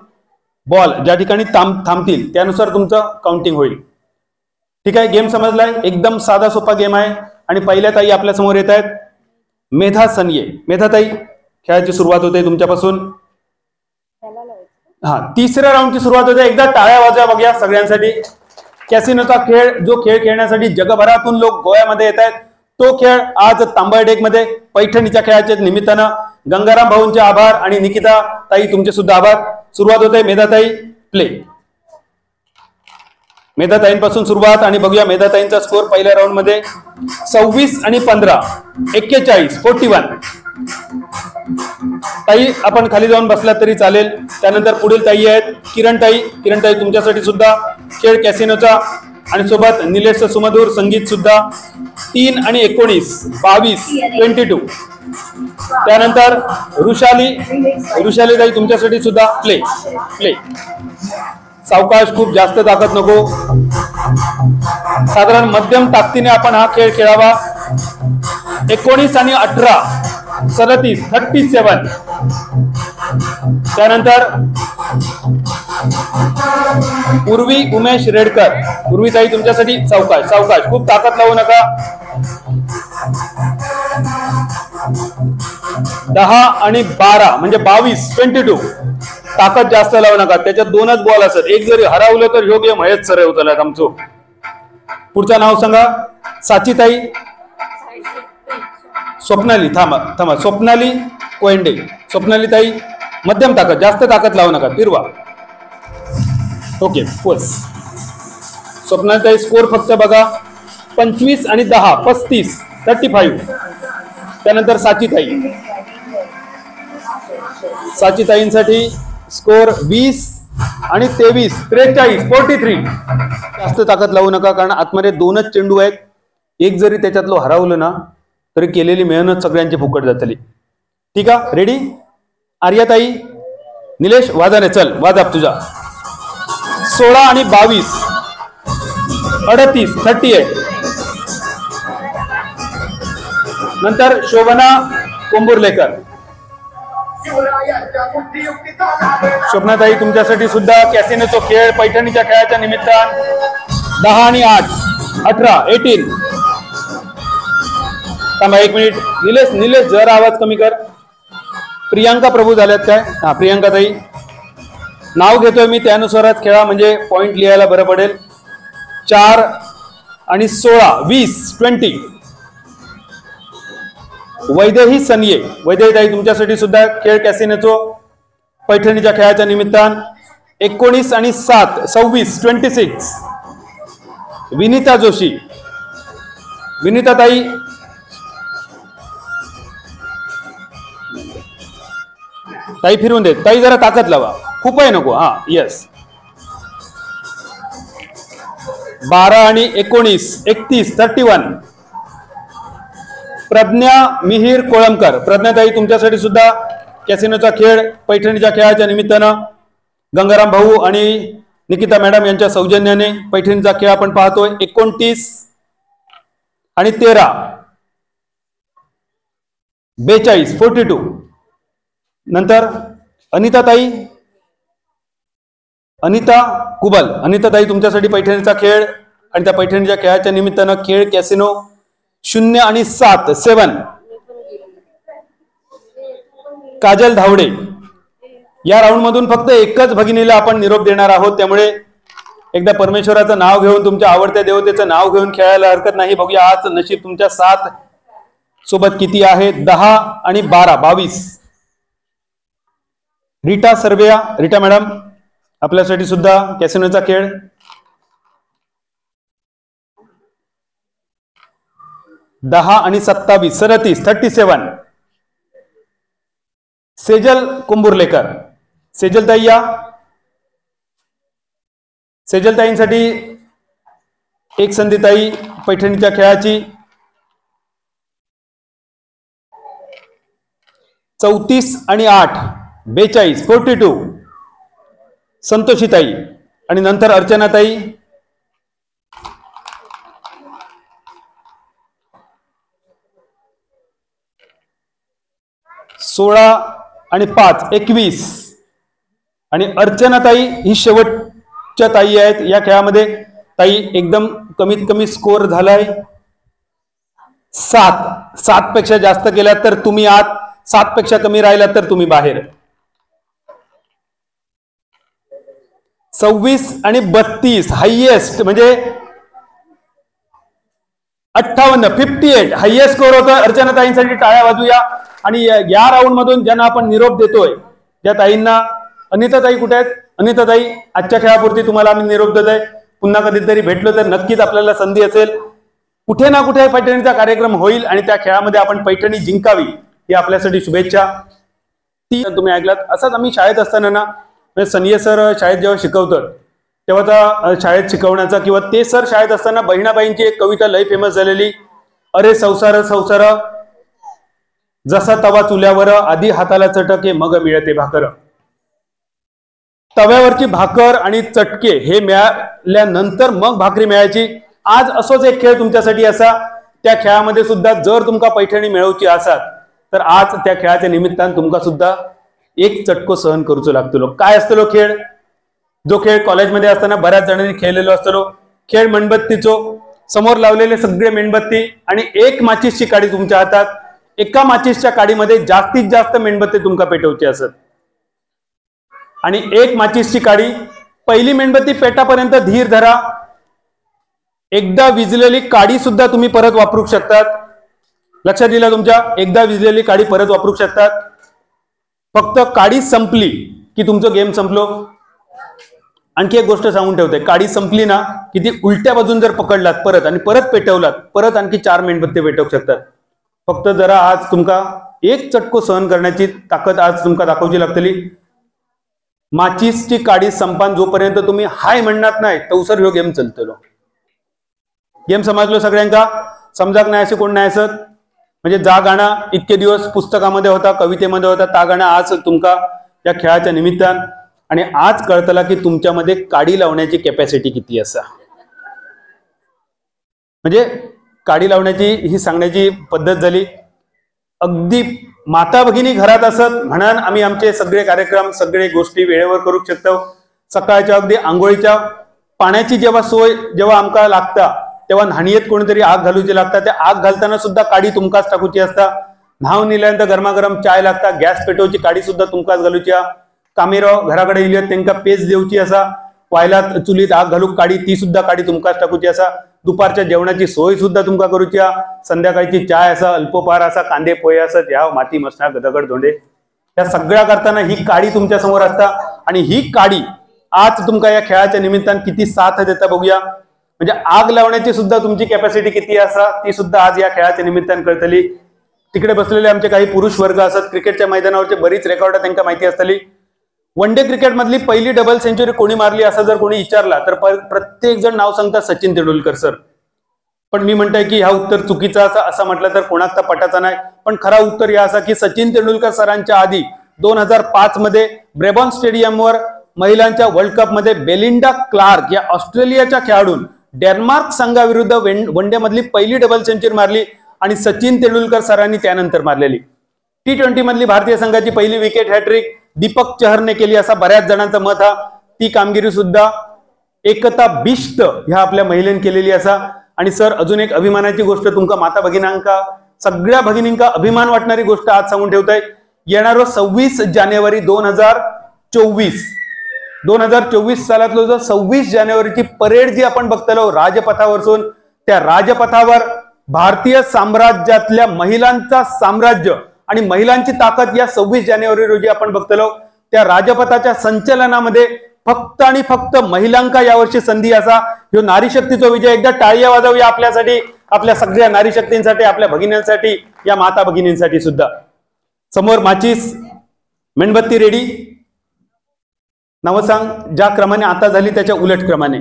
बॉल ज्या ठिकाणी थांबतील त्यानुसार तुमचं काउंटिंग होईल. ठीक आहे, गेम समजलाय? एकदम साधा सोपा गेम आहे. आणि पहिल्या ताई आपल्या समोर येत आहेत मेधा सनये. मेधा ताई, खेळाची सुरुवात होते तुमच्यापासून. हा, तिसऱ्या राऊंडची सुरुवात होते. एकदा टाळ्या वाजवा बघूया सगळ्यांसाठी. कॅसिनोचा खेळ, जो खेळ खेळण्यासाठी जगभरातून लोक गोव्यामध्ये येत आहेत, तो खेळ आज तांबळडेक मध्ये पैठणीच्या खेळाच्या निमित्तानं गंगाराम भाऊंचे आभार आणि निकिता ताई तुमचे सुद्धा आभार. सुरुवात होते. मेधाताई प्ले. मेधाताईंपासून सुरुवात आणि बघूया मेधाताईंचा स्कोर पहिल्या राऊंड मध्ये 26 आणि 15 41 41. ताई आपण खाली जाऊन बसलात तरी चालेल. त्यानंतर पुढील ताई आहेत किरण ताई. किरण ताई तुमच्यासाठी सुद्धा खेळ कॅसिनोचा आणि सोबत निलेश सुमधूर संगीत सुद्धा. 3 आणि 19 22 22. त्यानंतर ऋषाली ताई तुमच्यासाठी सुद्धा प्ले. सावकाश, खूप जास्त ताकद नको, साधारण मध्यम ताकदीने आपण हा खेळ खेळावा. 19 आणि 18 37 37. त्यानंतर उर्वी उमेश रेडकर. उर्वी ताई तुमच्यासाठी सावकाश, खूप ताकद लावू नका. 10 आणि 12 म्हणजे 22, 22. ताकद जास्त लावू नका, त्याच्यात 2च बॉल असत. एक जरी हरवलं तर योग्य महेश सर होतं आमचं. पुढचं नाव सांगा. साचीताई, स्वप्नाली, थांबा, स्वप्नाली कोयंडे. स्वप्नाली ताई, मध्यम ताकद, जास्त ताकद लावू नका, फिरवा. ओके, बस. स्वप्नाली ताई स्कोर फक्त बघा, 25 आणि 10, 35, 35. त्यानंतर साचीताईंसाठी स्कोर 20 आणि 23, 43, 43. जास्त ताकद लावू नका, कारण आतमध्ये 2च चेंडू आहेत. एक जरी त्याच्यातलं हरवलं ना तरी केलेली मेहनत सगळ्यांची फुकट जातली. ठीक आहे, रेडी? आर्याताई, निलेश वाजाने, चल वाजाप तुझा. 16 आणि 22, 38, 38. नंतर शोभना कोंबुर्लेकर. शोभनाताई, तुमच्यासाठी सुद्धा कॅसिनोचा खेळ, पैठणीच्या खेळाच्या निमित्तान 10 आणि 8, 18, 18. थांबा 1 मिनिट. निलेश जरा आवाज कमी कर. प्रियांका प्रभू झाल्यात काय? हा, प्रियांका ताई नाव घेतोय मी, त्यानुसारच खेळा, म्हणजे पॉइंट लिहायला बरं पडेल. 4 आणि 16, 20, 20. वैदेही सनिये. वैदेही ताई, तुमच्यासाठी सुद्धा खेळ कॅसिनोचो पैठणीच्या खेळाच्या निमित्तान 19 आणि 7, 26, 26. विनीता जोशी. विनीता ताई, ताई फिरवून दे. ताई जरा ताकद लावा, खूप आहे नको. हा, येस. 12 आणि 19, 31, 31. प्रज्ञा मिहीर कोळंबकर. प्रज्ञाताई, तुमच्यासाठी सुद्धा कॅसिनोचा खेळ पैठणीच्या खेळाच्या निमित्तानं गंगाराम भाऊ आणि निकिता मॅडम यांच्या सौजन्याने पैठणीचा खेळ आपण पाहतोय. 29 आणि 13, 42, 42. नंतर अनिताताई, अनिता कुबल. अनिताताई, तुमच्यासाठी पैठणीचा खेळ आणि त्या पैठणीच्या खेळाच्या निमित्तानं खेळ कॅसिनो 0 आणि 7, 7. काजल धावडे. या राऊंड मधून फक्त एकच भगिनीला आपण निरोप देणार आहोत, त्यामुळे एकदा परमेश्वराचं नाव घेऊन, तुमच्या आवडत्या देवतेचं नाव घेऊन खेळायला हरकत नाही. बघूया आज नशीब तुमच्या 7 सोबत किती आहे. 10 आणि 12, 22. रीटा सर्वेया. रीटा मॅडम, आपल्यासाठी सुद्धा कॅसिनोचा खेळ. 10 आणि 27, 37, 37. सेजल कुंबुर्लेकर. सेजल ताई या. सेजल ताईंसाठी एक संधी ताई पैठणीच्या खेळाची. 34 आणि 8, 42, 42. संतोषीताई. आणि नंतर अर्चनाताई. 16 आणि 5, 21. आणि अर्चनाताई ही शेवटच्या ताई आहेत या खेळामध्ये. ताई, एकदम कमीत कमी स्कोर झालाय 7 पेक्षा जास्त केला तर तुम्ही आत, 7 पेक्षा कमी राहिला तर तुम्ही बाहेर. 26 आणि 32 हायएस्ट, म्हणजे 58, 58 हायएस्ट स्कोर होता. अर्चनाताईंसाठी टाळ्या वाजूया. आणि या राऊंड मधून ज्यांना आपण निरोप देतोय, ज्या ताईंना, अनिताताई कुठे आहेत? अनिताताई, आजच्या खेळापुरती तुम्हाला आम्ही निरोप देतोय. पुन्हा कधीतरी भेटलो तर नक्कीच आपल्याला संधी असेल. कुठे ना कुठे पैठणीचा कार्यक्रम होईल आणि त्या खेळामध्ये आपण पैठणी जिंकावी ही आपल्यासाठी शुभेच्छा. ती तुम्ही ऐकलात. असंच आम्ही शाळेत असताना ना, सनिये सर शाळेत जेव्हा शिकवतात तेव्हा शाळेत शिकवण्याचा, किंवा ते सर शाळेत असताना बहिणाबाईंची एक कविता लय फेमस झालेली, अरे संसार संसार जसा तवा चुल्यावर, आधी हाताला चटके मग मिळते भाकर. तव्यावरची भाकर आणि चटके हे मिळाल्यानंतर मग भाकरी मिळायची. आज असोच एक खेळ तुमच्यासाठी असा. त्या खेळामध्ये सुद्धा जर तुमका पैठणी मिळवची असाल तर आज त्या खेळाच्या निमित्तानं तुमका सुद्धा एक चटको सहन करूचो लागतो. काय असतो खेळ? जो खेळ कॉलेजमध्ये असताना बऱ्याच जणांनी खेळलेलो असतो. खेळ मेणबत्तीचो. समोर लावलेले सगळे मेणबत्ती आणि एक माचीसची काडी तुमच्या हातात. एका माचीसच्या काडीमध्ये जास्तीत जास्त मेणबत्ती तुमका पेटवची असत आणि एक माचीसची काडी पहिली मेणबत्ती पेटापर्यंत धीर धरा. एकदा विजलेली काडी सुद्धा तुम्ही परत वापरू शकतात. लक्षात दिलं तुमच्या? एकदा विजलेली काडी परत वापरू शकतात. फक्त काडी संपली की तुमचं गेम संपलो. आणखी एक गोष्ट सांगून ठेवते, काडी संपली ना की ती उलट्या बाजून जर पकडलात परत आणि परत पेटवलात, परत आणखी 4 मेणबत्ती पेटवू शकतात. फक्त जरा आज तुमका एक चटको सहन करण्याची ताकद आज तुमका दाखवची लागतली. माचीसची काडी संपान जोपर्यंत तुम्ही हाय म्हणणार नाही तवसर ह्यो गेम चलतलो. गेम समजलो सगळ्यांका? समजाक नाही असे कोण नाही असत? म्हणजे जा गाणं इतके दिवस पुस्तकामध्ये होता, कवितेमध्ये होता, ता गाणं आज तुमका या खेळाच्या निमित्तान आणि आज कळतला की तुमच्यामध्ये काडी लावण्याची कॅपॅसिटी किती असा. म्हणजे काडी लावण्याची ही सांगण्याची पद्धत झाली. अगदी माता भगिनी घरात असत म्हणून आम्ही आमचे सगळे कार्यक्रम सगळे गोष्टी वेळेवर करू शकतो. सकाळच्या अगदी आंघोळीच्या पाण्याची जेव्हा आमका लागता तेव्हा न्हाणीयेत कोणीतरी आग घालूची लागता. त्या आग घालताना सुद्धा काडी तुमकाच टाकूची असता. न्हाव निल्यानंतर गरमागरम चाय लागता, गॅस पेटवची काडी सुद्धा तुमकाच घालूची. कामेरो घराकडे येयले त्यांना पेज देऊची असा. वायला चुलीत आग घालूक काडी ती सुद्धा काडी तुमकाच टाकूची असा. दुपारच्या जेवणाची सोय सुद्धा तुमका करूची. संध्याकाळची चाय असा, अल्पोपहार असा, कांदे पोहे असत, ह्या माती मसना दगड धोंडे या सगळ्या करताना ही काडी तुमच्या समोर असता. आणि ही काडी आज तुमका या खेळाच्या निमित्तानं किती साथ देता बघूया. म्हणजे आग लावण्याची सुद्धा तुमची कॅपॅसिटी किती असा ती सुद्धा आज या खेळाच्या निमित्तानं कळतली. तिकडे बसलेले आमचे काही पुरुष वर्ग असत, क्रिकेटच्या मैदानावरचे बरीच रेकॉर्ड त्यांना माहिती असतली. वन डे क्रिकेट मधली पहिली डबल सेंचुरी कोणी मारली असं जर कोणी विचारला तर प्रत्येक जण नाव सांगतात सचिन तेंडुलकर सर. पण मी म्हणतोय की हा उत्तर चुकीचा असं म्हटलं तर कोणाचा पटाचा नाही. पण खरा उत्तर या असा की सचिन तेंडुलकर सरांच्या आधी 2005 मध्ये ब्रेबॉर्न स्टेडियमवर महिलांच्या वर्ल्ड कप मध्ये बेलिंडा क्लार्क या ऑस्ट्रेलियाच्या खेळाडून डेन्मार्क संघाविरुद्ध वन डे मधली पहिली डबल सेंचुरी मारली आणि सचिन तेंडुलकर सरांनी त्यानंतर मारलेली. T20 मधली भारतीय संघाची पहिली विकेट हॅट्रिक दीपक चहरने केली असा बऱ्याच जणांचा मत हा. ती कामगिरी सुद्धा एकता बिष्ट ह्या आपल्या महिलेने केलेली असा. आणि सर अजून एक अभिमानाची गोष्ट तुमका माता भगिनींका सगळ्या भगिनींका अभिमान वाटणारी गोष्ट आज सांगून ठेवताय. येणारो 26 जानेवारी 2024 सालातलो जो 26 जानेवारीची परेड जी आपण बघतलो राजपथावरसून, त्या राजपथावर भारतीय साम्राज्यातल्या महिलांचा साम्राज्य आणि महिलांची ताकद या 26 जानेवारी रोजी आपण बघतलो. त्या राजपथाच्या संचलनामध्ये फक्त आणि फक्त महिलांका यावर्षी संधी असा. ह्यो नारी शक्तीचा विजय. एकदा टाळ्या वाजवूया आपल्यासाठी, आपल्या सगळ्या नारी शक्तींसाठी, आपल्या भगिनींसाठी, या माता भगिनींसाठी सुद्धा. समोर माचीस मेणबत्ती रेडी. नाव सांग ज्या क्रमाने आता झाली त्याच्या उलट क्रमाने.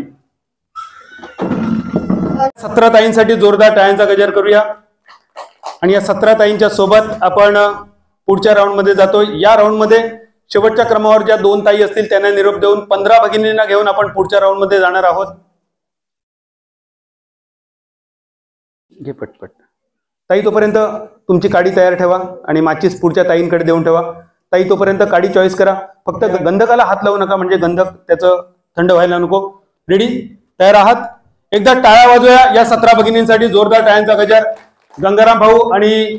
17 ताईंसाठी जोरदार टाळ्यांचा गजर करूया. आणि या 17 ताईंच्या सोबत आपण पुढच्या राऊंड मध्ये जातो. या राऊंड मध्ये शेवटच्या क्रमावर ज्या 2 ताई असतील त्यांना निरोप देऊन 15 भगिनींना घेऊन आपण पुढच्या राऊंड मध्ये जाणार आहोत. घे पटपट ताई. तोपर्यंत तुमची काडी तयार ठेवा आणि माचीस पुढच्या ताईंकडे देऊन ठेवा. ताई तोपर्यंत काडी चॉईस करा. फक्त गंधकाला हात लावू नका, म्हणजे गंधक त्याचं थंड व्हायला नको. रेडी? तयार आहात? एकदा टाळ्या वाजवूया या 17 भगिनींसाठी. जोरदार टाळ्यांचा गजर. गंगाराम भाऊ आणि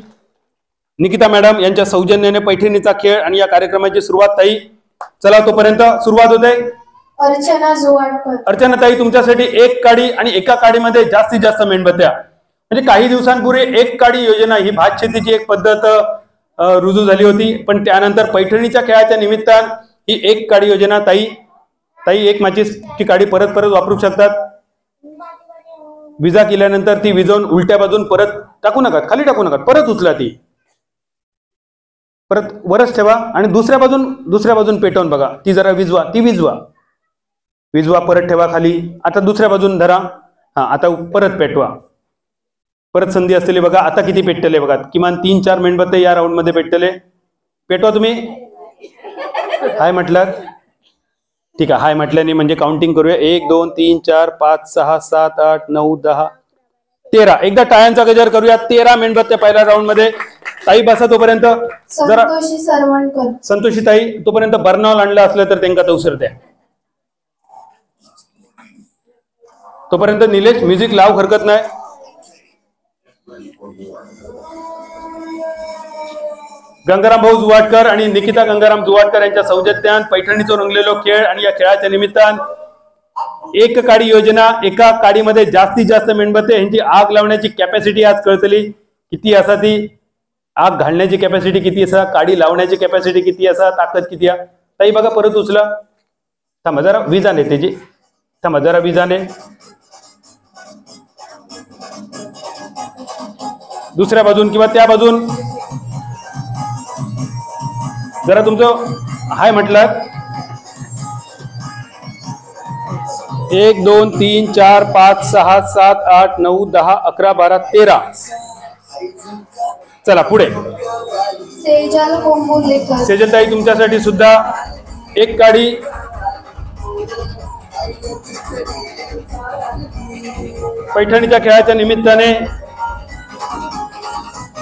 निकिता मॅडम यांच्या सौजन्याने पैठणीचा खेळ आणि या कार्यक्रमाची सुरुवात. ताई चला तोपर्यंत सुरुवात होते. अर्चना जोवाडकर. अर्चना ताई तुमच्यासाठी एक काडी आणि एका काडीमध्ये जास्तीत जास्त मेणबत्त्या. म्हणजे काही दिवसांपूर्वी एक काडी योजना ही भात शेतीची एक पद्धत रुजू झाली होती, पण त्यानंतर पैठणीच्या खेळाच्या निमित्तानं ही एक काडी योजना ताई एक माचीसची काडी परत वापरू शकतात. विजा केल्यानंतर ती विजवून उलट्या बाजून परत टाकू नका, खाली टाकू नका, परत उचला. ती परत वरच ठेवा आणि दुसऱ्या बाजून पेटवून बघा. ती जरा विजवा परत ठेवा खाली. आता दुसऱ्या बाजून धरा. हा आता परत पेटवा. परत संधी असलेली बघा. आता किती पेटले बघा. किमान 3-4 मेणबत्ते या राऊंड मध्ये पेटले. पेटवा तुम्ही. हाय म्हटलं? ठीक आहे. हाय म्हटल्याने म्हणजे काउंटिंग करूया. 1 2 3 4 5 6 7 8 9 10 13. एकदा टाळ्यांचा गजर करूया. 13 मेणबत्त्या पहिल्या राऊंड मध्ये. ताई बसा तोपर्यंत. जरा संतोषी सरवणकर. संतोषी ताई तोपर्यंत बर्नावल आणलं असलं तर त्यांना तवसर द्या. तोपर्यंत निलेश म्युझिक लाव, हरकत नाही. गंगाराम भाऊ जुवाटकर आणि निकिता गंगाराम जुवाटकर यांच्या सौजन्यात पैठणीचो रंगलेलो खेळ आणि या खेळाच्या निमित्तान एक काडी योजना, एका काडीमध्ये जास्तीत जास्त मेणबत्ते यांची आग लावण्याची कॅपॅसिटी आज कळतली किती असा, ती आग घालण्याची कॅपॅसिटी किती असा, काडी लावण्याची कॅपॅसिटी किती असा, ताकद किती आहे. ताई बघा परत उचला, थांबा जरा विजाने त्याची, थांबा जरा विजाने. दुसऱ्या बाजून किंवा त्या बाजून जरा तुमचं हाय म्हटलं. 1 2 3 4 5 6 7 8 9 10 11 12 13. चला पुढे. सेजल कोंबुलेकर. सेजल ताई तुमच्यासाठी सुद्धा एक काडी. पैठणीच्या खेळाच्या निमित्ताने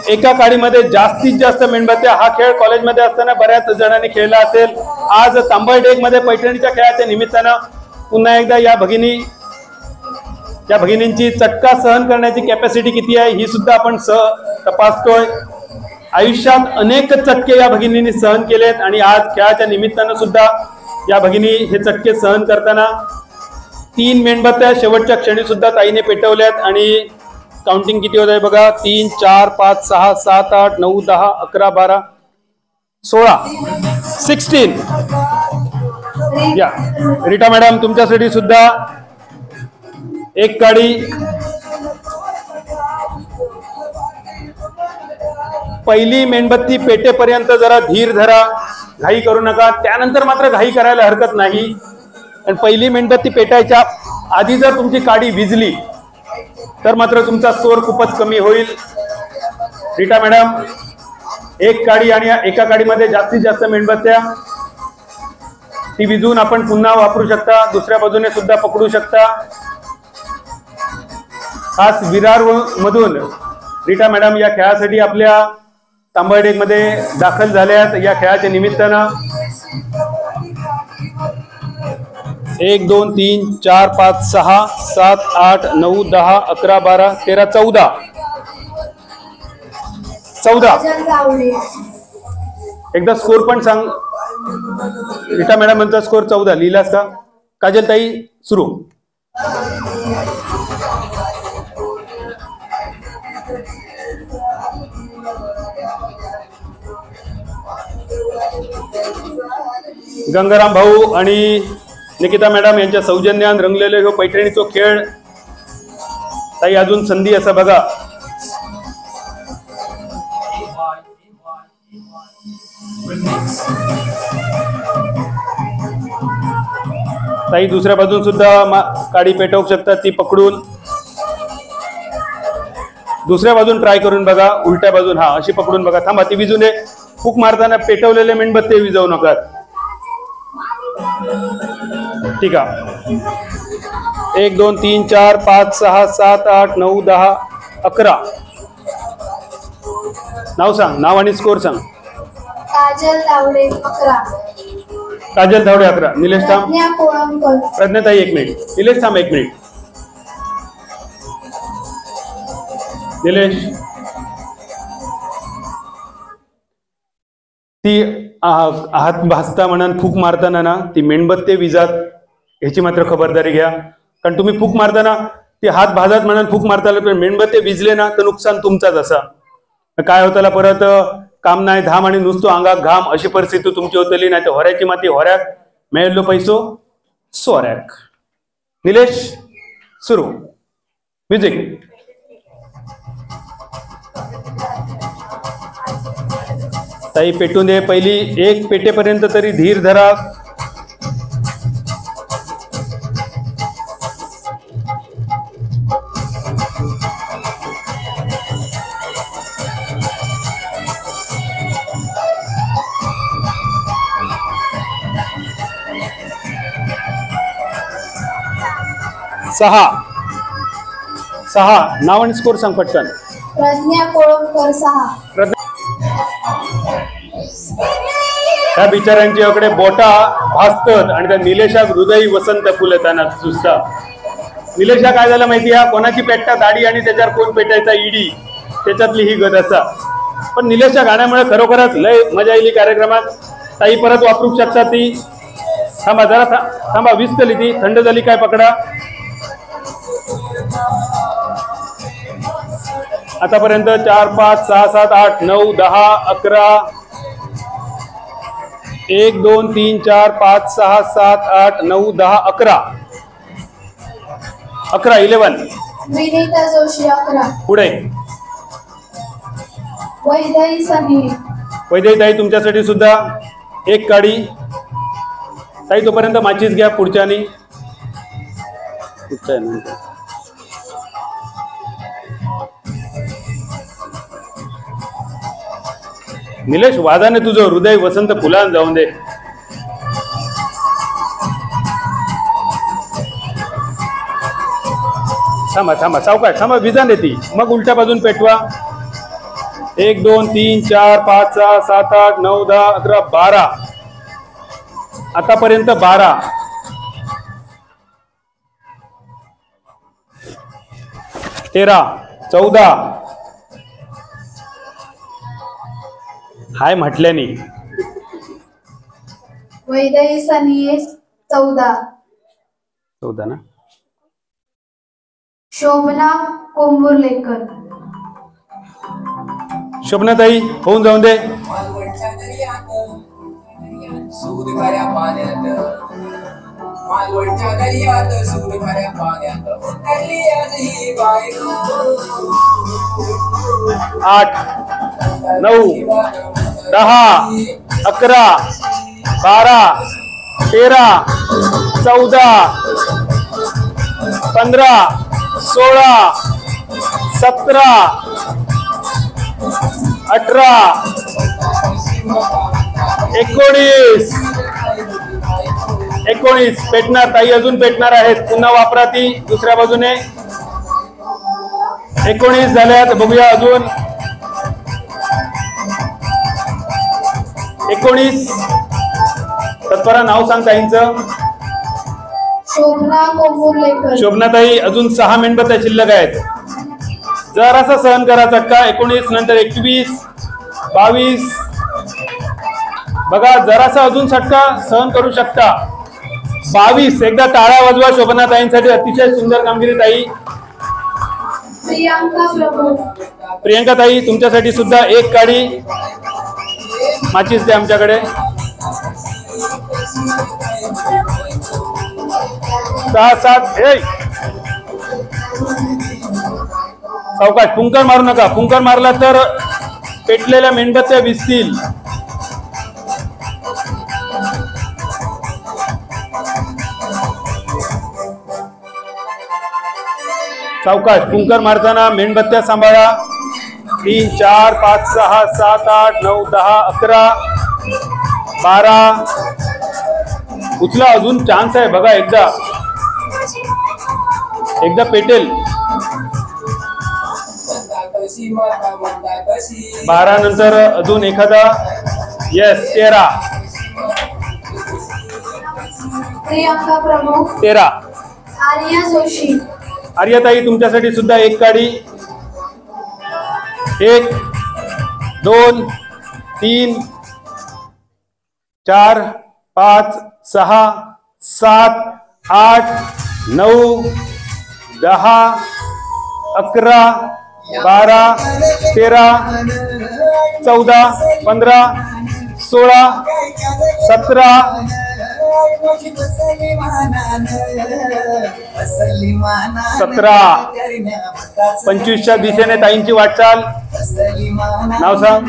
एका काडीमध्ये जास्तीत जास्त मेणबत्त्या, हा खेळ कॉलेजमध्ये असताना बऱ्याच जणांनी खेळला असेल. आज तांबळडेग मध्ये पैठणीच्या खेळाच्या निमित्तानं पुन्हा एकदा या भगिनींची चटका सहन करण्याची कॅपॅसिटी किती आहे ही सुद्धा आपण तपासतोय. आयुष्यात अनेक चटके या भगिनींनी सहन केलेत आणि आज खेळाच्या निमित्तानं सुद्धा या भगिनी हे चटके सहन करताना 3 मेणबत्त्या शेवटच्या क्षणी सुद्धा ताईने पेटवल्यात. आणि काउंटिंग किती होत आहे बघा, 3 4 5 6 7 8 9 10 11 12 16 16. या रीटा मॅडम तुमच्यासाठी सुद्धा एक काडी. पहिली मेणबत्ती पेटेपर्यंत जरा धीर धरा, घाई करू नका. त्यानंतर मात्र घाई करायला हरकत नाही. आणि पहिली मेणबत्ती पेटायच्या आधी जर तुमची काडी विजली तर मात्र तुमचा स्कोर खूपच कमी होईल. रीटा मॅडम एक काडी आणि एका काडीमध्ये जास्तीत जास्त मेणबत्त्या, ती विजवून आपण पुन्हा वापरू शकता, दुसऱ्या बाजूने सुद्धा पकडू शकता. खास विरार मधून रीटा मॅडम या खेळासाठी आपल्या तांबळडेग मध्ये दाखल झाल्यात. या खेळाच्या निमित्तानं 1 2 3 4 5 6 7 8 9 10 11 12 13 14 14. एकदा स्कोर पण सांग रीटा मॅडम यांचा स्कोर 14 लिहिलास का? काजल ताई सुरू. गंगाराम भाऊ आणि निकिता मॅडम यांच्या सौजन्यान रंगलेले हो पैठणीचो खेळ. ताई अजून संधी असा बघा. ताई दुसऱ्या बाजून सुद्धा काडी पेटवू शकतात, ती पकडून दुसऱ्या बाजून ट्राय करून बघा. उलट्या बाजून हा अशी पकडून बघा. थांबा ती विजू नये. फूक मारताना पेटवलेले मेणबत्ते विजवू नका. ठीक आहे. 1 2 3 4 5 6 7 8 9 10 11. नाव सांग, नाव आणि स्कोर सांग. काजल तावडे 11. काजल तावडे 11. निलेश थांब. प्रज्ञा कोळंबकर. प्रज्ञाताई 1 मिनिट. निलेश थांब 1 मिनिट. निलेश ती हात भासता म्हणून फूक मारताना ना ती मेणबत्ते विजात ह्याची मात्र खबरदारी घ्या. कारण तुम्ही फूक मारताना ती हात भाजत म्हणून फूक मारताना पण मेणबत्ते विजले ना तर नुकसान तुमचाच असा. काय होताला परत काम नाही धाम आणि नुसतो अंगात घाम अशी परिस्थिती तुमची होतली. नाही तर होऱ्याची माती होऱ्याक, मेळलो पैसो सोऱ्याक. निलेश सुरू. म्युझिक. ताई पेटून दे. पहिली एक पेटेपर्यंत तरी धीर धरा. सहा. नाव आणि स्कोर सांग पटकन. प्रज्ञा कोळंबकर 6. त्या बिचाऱ्यांच्याकडे बोटा भासतात आणि त्या निलेशा हृदयी वसंत फुलताना सुचता. निलेशा काय झालं माहिती आहे? कोणाची पेटता दाढी आणि त्याच्यावर कोण पेटायचा ईडी, त्याच्यातली ही गत असा. पण निलेशच्या गाण्यामुळे खरोखरच लय मजा येईल कार्यक्रमात. ताई परत वापरू शकता ती. थांबा जरा थांबा, विस्तली ती, थंड झाली काय पकडा. आतापर्यंत 4 5 6 7 8 9 10 11 1 2 3 4 5 6 7 8 9 10 11 11 विनीता जोशी 11. पुढे वैदाई सनी. वैदेही ताई तुमच्यासाठी सुद्धा एक काडी. ताई तोपर्यंत माचीस घ्या पुढच्यानी. निलेश वादाने तुझं हृदय वसंत फुलान जाऊन दे. थांबा थांबा सावकाश थांबा, विजान येते मग उलट्या बाजून पेटवा. 1 2 3 4 5 6 7 8 9 10 11 12. आतापर्यंत 12. तेरा 14. हाय म्हटल्याने. वैदाई सनी 14. 14 ना. शोभना कोंबुर्लेकर. शोभनाताई होऊन जाऊन दे. मालवणच्या दर्यात सूद खऱ्या पाण्यात, मालवणच्या दर्यात सूद खऱ्या पाण्यात उतरली आज ही बायको. 8 9 10 11 12 13 14 15 16 17 18 19 पेटणार. ताई अजून पेटणार आहेत. पुन्हा वापरा ती दुसऱ्या बाजूने. 19 झाल्यात. बघूया अजून. 19 तत्परा नाव सांग ताईंचं. शोभना कोंबुर्लेकर. शोभनाताई अजून 6 मेणबत्त्या शिल्लक आहेत. जरासा सहन करा चटका. 19 नंतर 21 22. बघा जरासा अजून चटका सहन करू शकता. 22. एकदा टाळ्या वाजवा शोभनाताईंसाठी. अतिशय सुंदर कामगिरी ताई. प्रियांका प्रभू. प्रियंका ताई तुमच्यासाठी सुद्धा एक काडी. माचीस दे आमच्याकडे. 6 7. सावकाश पुंकर मारू नका. पुंकर मारला तर पेटलेल्या मेणबत्त्या विजतील. सावकाश पुंकर मारताना मेणबत्त्या सांभाळा. 3 4 5 6 7 8 9 10 11 12. उचला अजून चान्स आहे. बघा एकदा पेटेल. 12 नंतर अजून एखादा. येस 13. प्रियांका प्रमुख. 13. आर्या जोशी. आर्याताई तुमच्यासाठी सुद्धा एक काडी. 1 2 3 4 5 6 7 8 9 10 11 12 13 14 15 16 17 17. 25च्या दिशेने ताईंची वाटचाल. नाव सांग.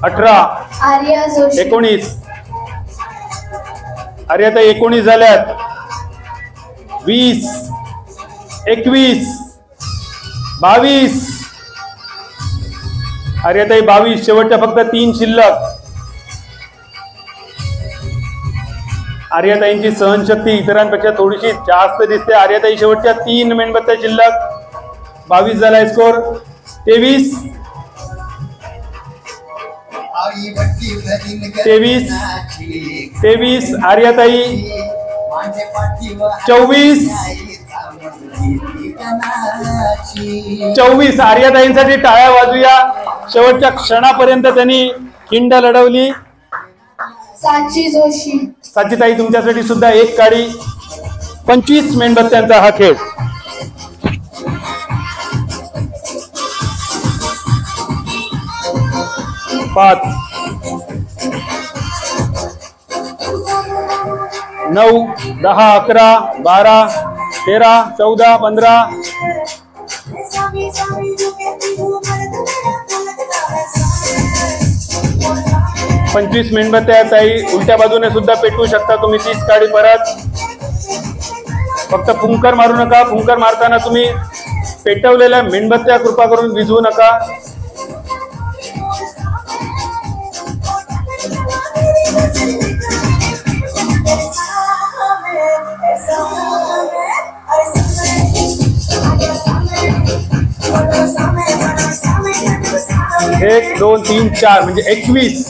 18 आर्या जोशी. 19. अरे आता 19 झाल्यात. 20 21 22. अरे आता 22. शेवटच्या फक्त 3 शिल्लक. आर्याताईंची सहनशक्ती इतरांपेक्षा थोडीशी जास्त दिसते. आर्याताई शेवटच्या 3 मेणबत्त्या शिल्लक. 22 झालाय स्कोर. 23 23 आर्याताई. 24 वचनाची. 24 आर्याताईंसाठी टाळ्या वाजूया. शेवटच्या क्षणापर्यंत त्यांनी खिंड लढवली. साची जोशी. साचीताई तुमच्यासाठी सुद्धा एक काडी. 25 मेणबत्त्यांचा हा खेळ. पाच 9 10 11 12 13 14 15 25 मेणबत्त्या ताई उलट्या बाजूने सुद्धा पेटवू शकता तुम्ही. 30 काडी परत. फक्त फुंकर मारू नका. फुंकर मारताना तुम्ही पेटवलेल्या मेणबत्त्या कृपा करून विझवू नका. एक 2 3 4 म्हणजे 21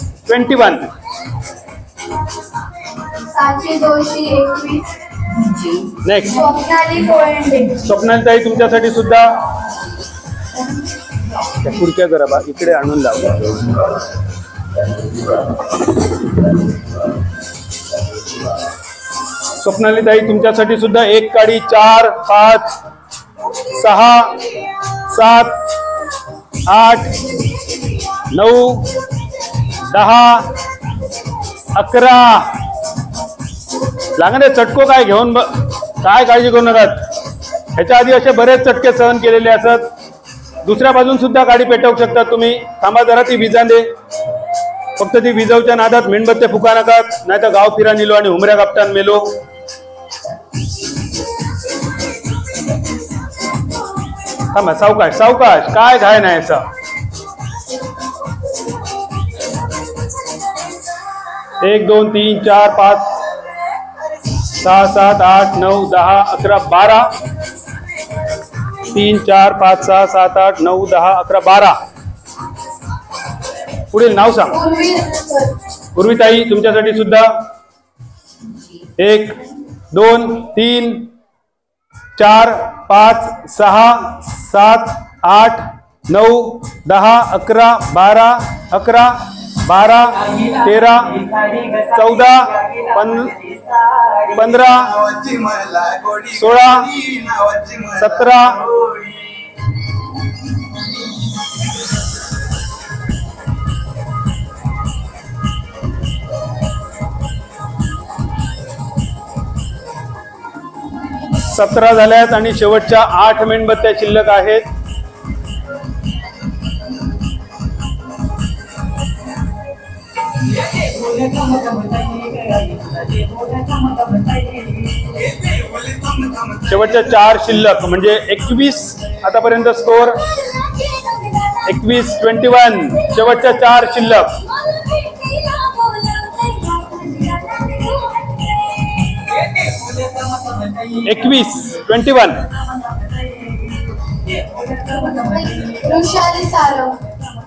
साची जोशी 21. नेक्स्ट स्वप्नाली कोळंबे. स्वप्नालीताई तुमच्यासाठी सुद्धा त्या खुर्च्या जरा बा इकडे आणून लाव. स्वप्नालीताई तुमच्यासाठी सुद्धा एक काडी. 4 5 6 7 8 9 10 11 लागणे चटको काय घेऊन काय काळजी करू नका. ह्याच्या आधी असे बरेच चटके सहन केलेले असत. दुसऱ्या बाजून सुद्धा गाडी पेटवू शकता तुम्ही. थांबा जरा ती विजा दे. फक्त ती विजावच्या नादात मेणबत्ते फुका नका, नाही तर गाव फिरा निलो आणि उमऱ्या कापटान मेलो. थांबा सावकाश सावकाश काय घाय नाही असा. 1 2 3 4 5 6 7 8 9 10 11 12 3 4 5 6 7 8 9 10 11 12. पुढील नाव सांग. पूर्वीताई तुमच्यासाठी सुद्धा 1 2 3 4 5 6 7 8 9 10 11 12 11 12 13 14 15 16 17 17 झाल्यात आणि शेवटच्या 8 मेणबत्त्या शिल्लक आहेत. शेवटच्या 4 शिल्लक म्हणजे 21 आतापर्यंत स्कोर. 21 21 शेवटच्या 4 शिल्लक. 21 21. वृषाली सारव.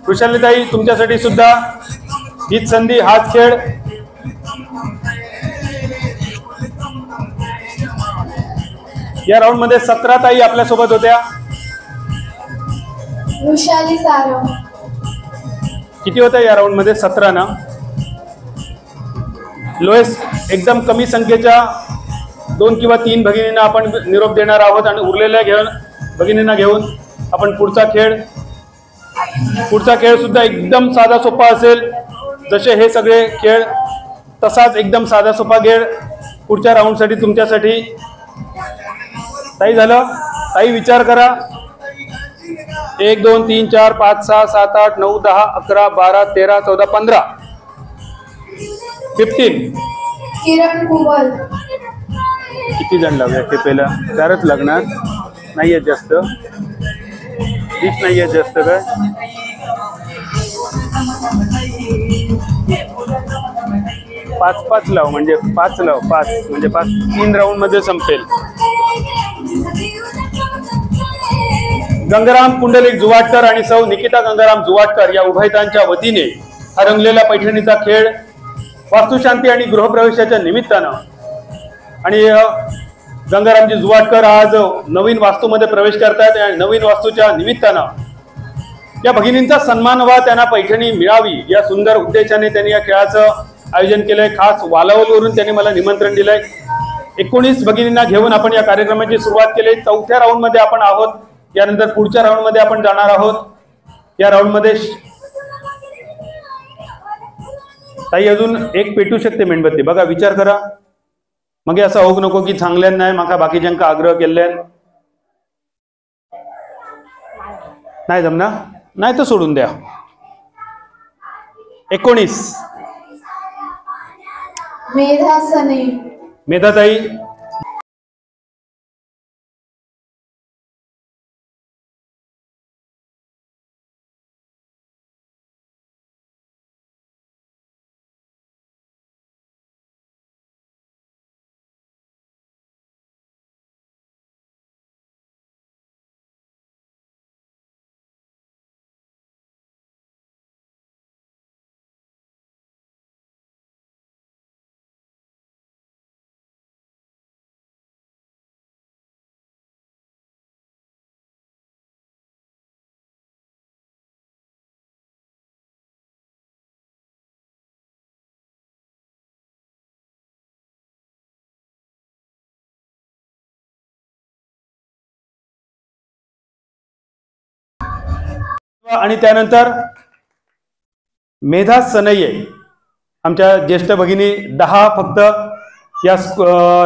वृषालीताई तुमच्यासाठी सुद्धा हीच संधी, हाच खेळ. या राऊंड मध्ये 17 ताई आपल्या सोबत होत्या. वृषाली सारव. किती होत्या या राऊंड मध्ये? 17 ना. लोएस्ट एकदम कमी संख्येच्या 2 किंवा 3 भगिनींना आपण निरोप देणार आहोत आणि उरलेल्या भगिनींना घेऊन आपण पुढचा खेळ सुद्धा एकदम साधा सोपा असेल. जसे हे सगळे खेळ तसाच एकदम साधा सोपा खेळ पुढच्या राऊंडसाठी तुमच्यासाठी. ताई झालं? ताई विचार करा. 1 2 3 4 5 6 7 8 9 10 11 12 13 14 15 15. किरण कुबल. किती जण लावूया खेपेला? 4च लागणार. नाही आहेत जास्त. 20 नाही आहेत जास्त. काय 5 लाव म्हणजे 5 लाव. 5 म्हणजे 5 3 राऊंड मध्ये संपेल. गंगाराम पुंडलिक जुवाटकर आणि सौ निकिता गंगाराम जुवाटकर या उभयतांच्या वतीने हा रंगलेला पैठणीचा खेळ वास्तुशांती आणि गृहप्रवेशाच्या निमित्तानं आणि गंगारामजी जुवाटकर आज नवीन वास्तूमध्ये प्रवेश करतात आणि नवीन वास्तूच्या निमित्तानं या भगिनींचा सन्मान व्हा, त्यांना पैठणी मिळावी या सुंदर उद्देशाने त्यांनी या खेळाचं आयोजन केलंय. खास वालावलवरून त्यांनी मला निमंत्रण दिलंय. 19 भगिनींना घेऊन आपण या कार्यक्रमाची सुरुवात केली. 4थ्या राऊंड मध्ये आपण आहोत. यानंतर पुढच्या राऊंड मध्ये आपण जाणार आहोत. या राऊंड मध्ये ताई अजून एक पेटू शकते मेणबत्ती, बघा विचार करा. मग असं होऊ नको की चांगल्यान नाही माका बाकीच्यांका आग्रह केल्यान नाही जमना, नाही तर सोडून द्या. 19 मेधा सने. मेधाताई, आणि त्यानंतर मेधा सनये आमच्या ज्येष्ठ भगिनी 10 फक्त या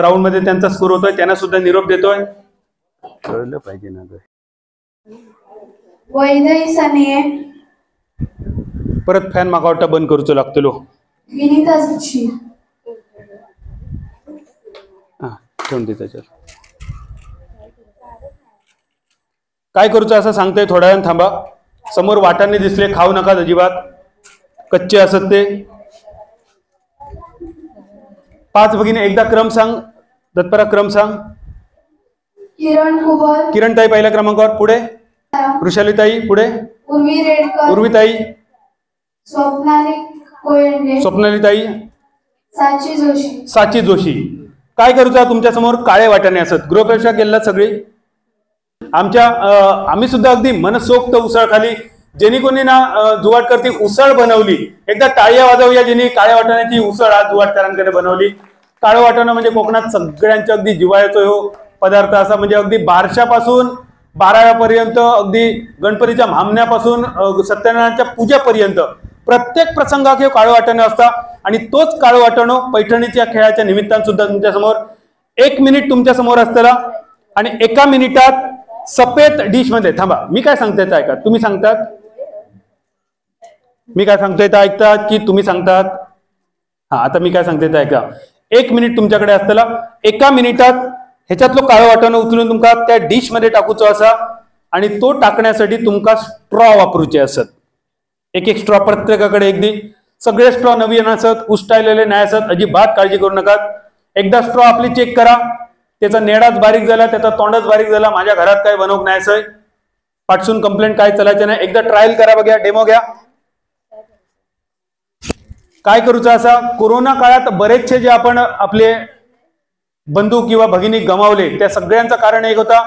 राऊंड मध्ये त्यांचा स्कोर होतोय. त्यांना सुद्धा निरोप देतोय. कळलं पाहिजे ना. वैदई सने. परत फॅन माका वाटतं बंद करूचो लागतलो. विनीता जोशी. हा ठेवून दे त्याच्यावर. काय करूचं असं सांगतोय, थोड्या वेळ थांबा. समोर वाटाणे दिसले, खाऊ नका अजिबात, कच्चे असत ते. 5 भगिनी एकदा क्रम सांग दत्परा, क्रम सांग. किरण कुबल. किरण ताई पहिल्या क्रमांकावर, पुढे वृषाली ताई, पुढे उर्वी रेडकर. उर्वी ताई, स्वप्नाली कोयंडे. स्वप्नाली ताई, साची जोशी. साची जोशी. काय करूचा तुमच्या समोर काळे वाटाणे असत. गृहप्रवेश केला सगळी. आम्ही सुद्धा अगदी मनसोक्त उसळ खाली. ज्यांनी कोणी ना जुवाटकर ती उसळ बनवली, एकदा टाळ्या वाजवूया ज्यांनी काळ्या वाटाण्याची उसळ आज जुवाटकरांकडे बनवली. काळं वाटाणं म्हणजे कोकणात सगळ्यांच्या अगदी जिव्हाळ्याचा हो पदार्थ असा, म्हणजे अगदी बारशापासून 12व्यापर्यंत, अगदी गणपतीच्या मामण्यापासून सत्यनारायणच्या पूजेपर्यंत प्रत्येक प्रसंगात हे काळं वाटाणं असतं. आणि तोच काळं वाटाणं पैठणीच्या खेळाच्या निमित्तानं सुद्धा तुमच्या समोर 1 मिनिट तुमच्या समोर असताना आणि 1 मिनिटात सफेद डिश मध्ये. थांबा, मी काय सांगतोय ते ऐका. तुम्ही सांगतात, मी काय सांगतोय ते ऐकतात की तुम्ही सांगतात? हा, आता मी काय सांगतोय ते ऐका. 1 मिनिट तुमच्याकडे असताना 1 मिनिटात ह्याच्यातलं काळं वाटाणं उचलून तुमका त्या डिश मध्ये टाकूचं असा आणि तो टाकण्यासाठी तुमका स्ट्रॉ वापरूचे असत. एक स्ट्रॉ प्रत्येकाकडे एकदी. सगळे स्ट्रॉ नवीन असत, उष्टायलेले नाही असत. अजिबात काळजी करू नका. एकदा स्ट्रॉ आपली चेक करा. त्याचा नेडाच बारीक झाला, त्याचा तोंडच बारीक झाला, माझ्या घरात काय बनवूक नाही असं पाठसून कंप्लेंट काय चालायचं नाही. एकदा ट्रायल करा, बघा, डेमो घ्या. काय करूचं असा, कोरोना काळात बरेचसे जे आपण आपले बंधू किंवा भगिनी गमावले, त्या सगळ्यांचं कारण एक होता,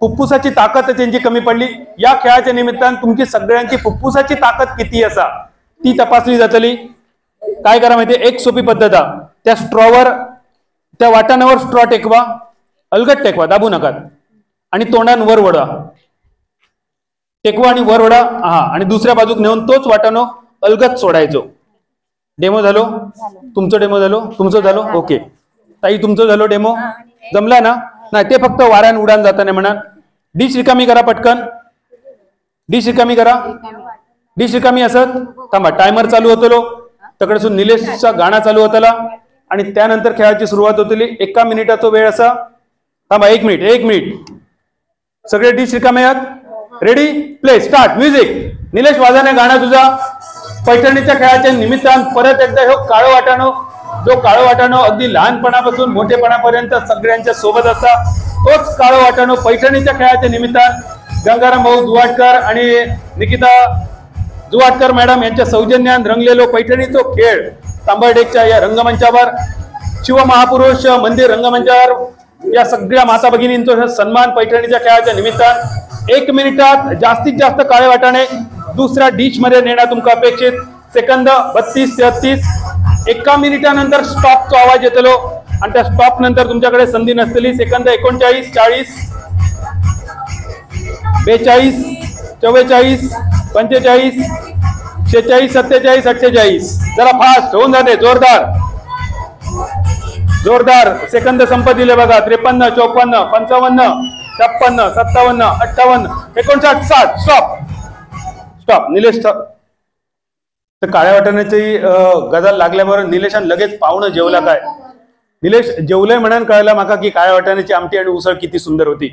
फुफ्फुसाची ताकद त्यांची कमी पडली. या खेळाच्या निमित्तानं तुमची सगळ्यांची फुफ्फुसाची ताकद किती असा ती तपासली जातली. काय करा माहितीये, एक सोपी पद्धत आहे. त्या स्ट्रॉवर, त्या वाटाण्यावर स्ट्रॉ टेकवा, अलगट टेकवा, दाबू नका, आणि तोंडान वर वडा. टेकवा आणि वर वडा. हा, आणि दुसऱ्या बाजूक नेऊन तोच वाटाणो अलगत सोडायचो. डेमो झालो तुमचं? डेमो झालो तुमचं? झालो. ओके ताई, तुमचं झालो डेमो? जमला ना? नाही, ते फक्त वाऱ्यान उडान जाताना म्हणा. डिश रिकामी करा पटकन. डिश रिकामी करा. डिश रिकामी असत. थांबा, टायमर चालू होतो. तकडेसून निलेशचा गाणं चालू होताला आणि त्यानंतर खेळाची सुरुवात होतली. 1 मिनिटाचा वेळ असा. थांबा, 1 मिनिट, 1 मिनिट. सगळे डिश रिकामे आहेत. Ready, play, start, music. Nilesh, वाजाने गाणं तुझा. पैठणीच्या खेळाच्या निमित्तानं परत एकदा हे काळं वाटाणं, जो काळं वाटाणं अगदी लहानपणापासून मोठेपणापर्यंत सगळ्यांच्या सोबत असता, तोच काळं वाटाणं पैठणीच्या खेळाच्या निमित्तानं गंगाराम भाऊ जुवाटकर आणि निकिता जुवाटकर मॅडम यांच्या सौजन्यानं रंगलेलो पैठणीचो खेळ तांबर्डेच्या या रंगमंचावर, शिवमहापुरुष मंदिर रंगमंचावर या सगळ्या माता भगिनींचा सन्मान पैठणीच्या खेळाच्या निमित्तान 1 मिनिटात जास्तीत जास्त काळे वाटाणे दुसऱ्या डिश मध्ये नेणं तुमका अपेक्षित. सेकंद 32-33. 1 मिनिटानंतर स्टॉपचा आवाज येतलो आणि त्या स्टॉप नंतर तुमच्याकडे संधी नसलेली. सेकंद 39, 40, 42, 44, 45, 46, 47, 48. जरा फास्ट होऊन जाते. जोरदार सेकंद संपत दिले बघा. 53, 54, 55, 56, 57, 58, 59, 60. स्टॉप. निलेश तर काळ्या वाटाण्याची गजाल लागल्यावर निलेशान लगेच पाहुणं जेवला काय. निलेश जेवलंय म्हणून कळलं माका की काळ्या वाटाण्याची आमटी आणि उसळ किती सुंदर होती.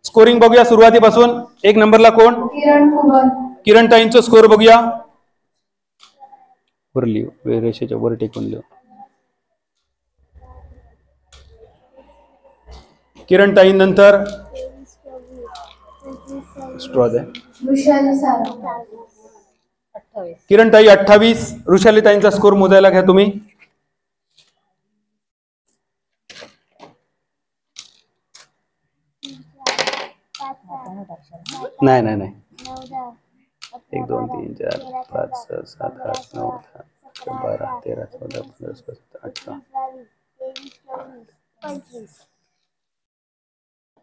स्कोरिंग बघूया सुरुवातीपासून. 1 नंबरला कोण? किरण कुबल. किरण ताईंचं स्कोर बघूया. वर लिहू, रेषेच्या वर टेकून लिहू. किरण ताई नंतर वृषाली सारा. किरण ताई 28. ऋषाली ताईंचा स्कोर मोजायला घ्या तुम्ही. नाही 1 2 3 4 5 6 7 8 9 10 12 13 14 15 16 17 18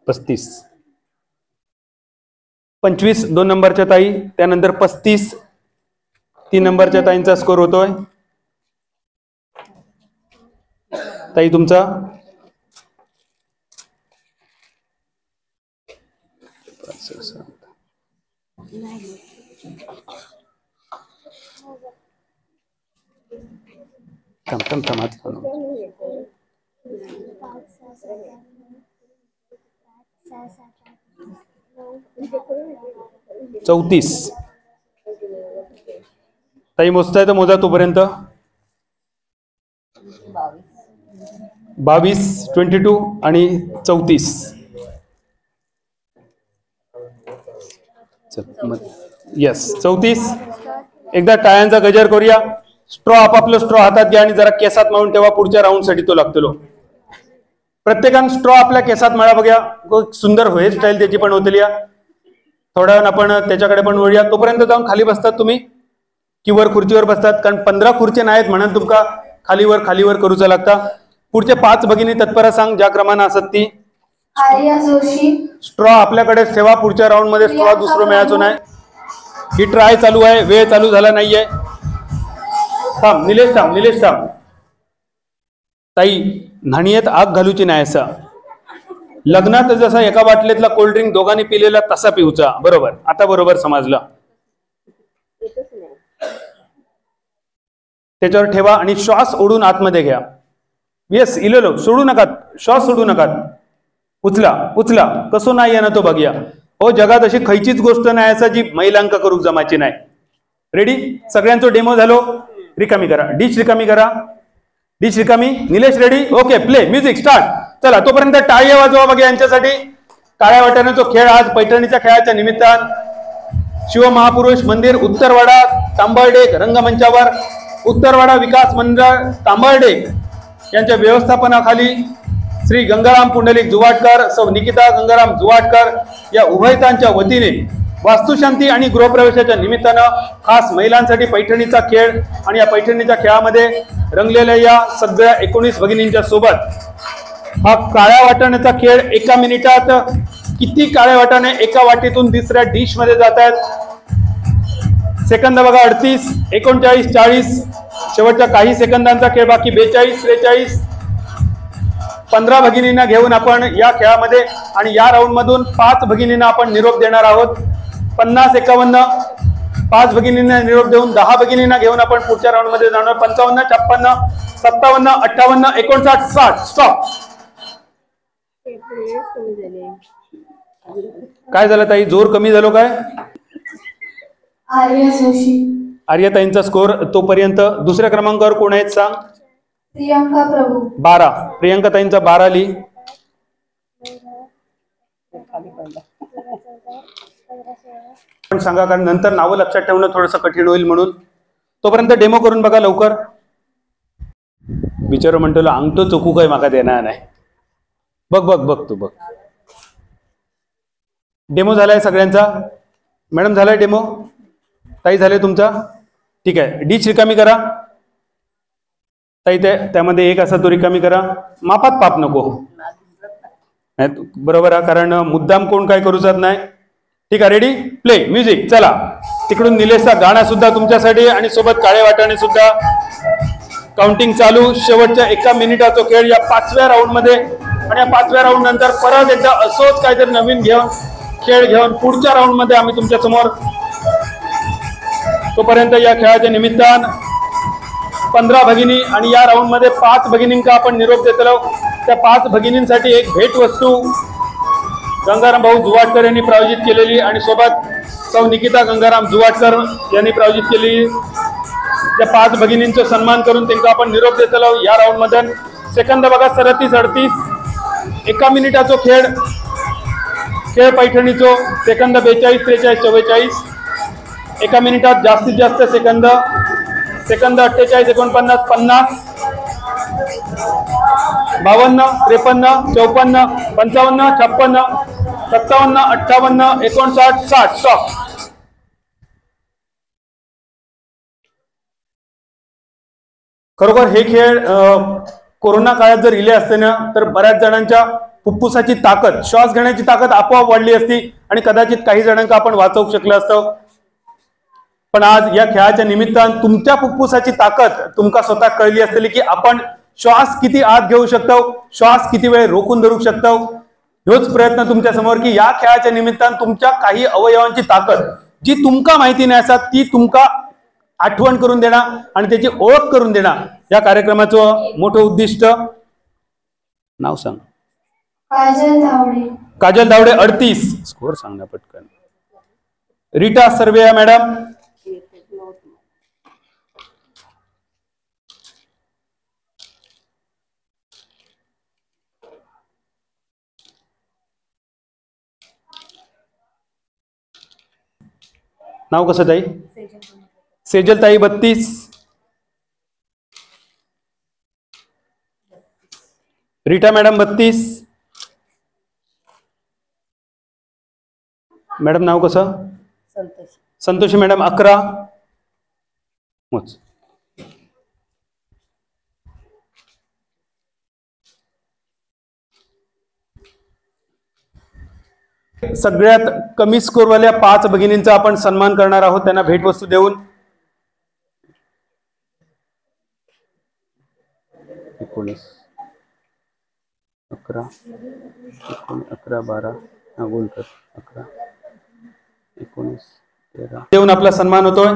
35. 25 2 नंबरच्या ताई. त्यानंतर 35 3 नंबरच्या ताईंचा स्कोर होतोय. ताई तुमचा थांब 34. ताई मोजताय तर मोजा तोपर्यंत. 22, 22 आणि 34. येस 34. एकदा टाळ्यांचा गजर करूया. स्ट्रॉ आपापलं स्ट्रॉ हातात घ्या आणि जरा केसात मारून ठेवा. पुढच्या राऊंड साठी तो लागतो. प्रत्येकानं स्ट्रॉ आपल्या केसात माळा बघ्या. सुंदर हेअरस्टाईल त्याची पण होतली. थोड्या वेळ आपण त्याच्याकडे पण वळूया. तोपर्यंत जाऊन खाली बसतात तुम्ही की वर खुर्चीवर बसतात. कारण 15 खुर्ची नाहीत म्हणून तुमका खालीवर करूचा लागता. पुढचे 5 भगिनी तत्पर सांग ज्या क्रमानं असत ती. आर्या जोशी. स्ट्रॉ आपल्याकडेच ठेवा. पुढच्या राऊंड मध्ये स्ट्रॉ दुसरं मिळायचो नाही. ही ट्राय चालू आहे. वेळ चालू झाला नाहीये. थांब निलेश थांब. ताई न्हाणीयेत आग घालूची नाही. असा लग्नात जसा एका बाटलीतला कोल्ड्रिंक दोघांनी पिलेला तसा पिऊचा. बरोबर. आता बरोबर समजलं. त्याच्यावर ठेवा आणि श्वास ओढून आतमध्ये घ्या. येस इलेलो सोडू नका. श्वास सोडू नका. उचला कसो नाही ना तो बघूया. हो जगात अशी खैचीच गोष्ट नाही असा जी महिलांका करू जमाची नाही. रेडी. सगळ्यांचं डेमो झालो. रिकामी करा. डिश रिकामी. Nilesh ready. Okay play. Music start. चला तोपर्यंत टाळी वाजवा बघा यांच्यासाठी. काळ्या वाटाण्याचा खेळ आज पैठणीच्या खेळाच्या निमित्तान शिवमहापुरुष मंदिर उत्तरवाडा तांबर्डेक रंगमंचावर उत्तरवाडा विकास मंडळ तांबर्डेक यांच्या व्यवस्थापनाखाली श्री गंगाराम पुंडलिक जुवाटकर, सौ निकिता गंगाराम जुवाटकर या उभयतांच्या वतीने वास्तुशांती आणि गृहप्रवेशाच्या निमित्तानं खास महिलांसाठी पैठणीचा खेळ आणि या पैठणीच्या खेळामध्ये रंगलेल्या या सगळ्या 19 भगिनींच्या सोबत हा काळ्या वाटाण्याचा खेळ 1 मिनिटात किती काळे वाटाणे एका वाटीतून दुसऱ्या डिश मध्ये जात आहेत. सेकंद बघा 38, 39, 40. शेवटच्या काही सेकंदांचा खेळ बाकी. 42, 43. 15 भगिनींना घेऊन आपण या खेळामध्ये आणि या राऊंड मधून 5 भगिनींना आपण निरोप देणार आहोत. 50, 51. 5 भगिनींना निरोप देऊन 10 भगिनींना घेऊन आपण पुढच्या राऊंड मध्ये जाणार. 55, 56, 57, 58, 59, 60. स्टॉप. काय झालं ताई? जोर कमी झालो काय? आर्या जोशी. आर्यताईंचा स्कोर तोपर्यंत. दुसऱ्या क्रमांकावर कोण आहेत सांग? प्रियंका प्रभू. 12. प्रियंका ताईंचा 12 ली. पण सांगा कारण नंतर नावं लक्षात ठेवणं थोडंसं कठीण होईल म्हणून. तोपर्यंत डेमो करून बघा लवकर. बिचारो म्हणतो अंगठो चुकू काय माका देणार नाही. बघ तू बघ. डेमो झालाय सगळ्यांचा? मॅडम झालाय डेमो? ताई झाले तुमचा? ठीक आहे. डिश रिकामी करा ताई. त्यामध्ये एक असा तो रिकामी करा. मापात पाप नको. बरोबर आहे, कारण मुद्दाम कोण काय करू जात नाही. ठीक आहे. रेडी? Play music. चला. तिकडून निलेशचा गाणं सुद्धा तुमच्यासाठी आणि सोबत काळे वाटाणे सुद्धा. काउंटिंग चालू. शेवटच्या 1 मिनिटाचा खेळ या 5व्या राऊंड मध्ये. आणि या 5व्या राऊंड नंतर परत एकदा असोच काहीतरी नवीन खेळ घेऊन पुढच्या राऊंड मध्ये आम्ही तुमच्या समोर. तोपर्यंत या खेळाच्या निमित्तानं 15 भगिनी आणि या राऊंड मध्ये 5 भगिनींका आपण निरोप देतो. त्या 5 भगिनींसाठी एक भेटवस्तू गंगाराम भाऊ जुवाटकर यांनी प्रायोजित केलेली आणि सोबत सौ निकिता गंगाराम जुवाटकर यांनी प्रायोजित केलेली. त्या 5 भगिनींचा सन्मान करून त्यांना आपण निरोप देतो. या राऊंड मध्ये सेकंद बघा 37-38. 1 मिनिटाचा खेळ पैठणीचो. सेकंद 42, 43, 44. 1 मिनिटात जास्तीत जास्त सेकंद 48, 49, 50, 52, 53, 54, 55, 56, 57, 58, 59, 60. स्टॉप. खरोखर हे खेळ कोरोना काळात जर इले असते ना तर बऱ्याच जणांच्या फुफ्फुसाची ताकद, श्वास घेण्याची ताकद आपोआप वाढली असती आणि कदाचित काही जणांना आपण वाचवू शकलं असतं. पण आज या खेळाच्या निमित्तानं तुमच्या फुफ्फुसाची ताकद तुमका स्वतः कळली असलेली की आपण श्वास किती आत घेऊ शकतो, श्वास किती वेळ रोखून धरू शकतो. ह्योच प्रयत्न तुमच्या समोर की या खेळाच्या निमित्तानं तुमच्या काही अवयवांची ताकद जी तुमका माहिती नाही असतात ती तुमका आठवण करून देणार आणि त्याची ओळख करून देणार. या कार्यक्रमाचं मोठं उद्दिष्ट. नाव सांग. काजल धावडे 38. स्कोर सांग ना पटकन. रीटा सर्वे मॅडम. नाव कसं ताई? सेजल ताई 32. Rita madam 32. मॅडम नाव कसं? संतोषी मॅडम 11. सगळ्यात कमी स्कोरवाल्या 5 भगिनींचा आपण सन्मान करणार आहोत त्यांना भेटवस्तू देऊन. 19, 11, 11, 12 बोलतात 11, 19, 13 देऊन आपला सन्मान होतोय.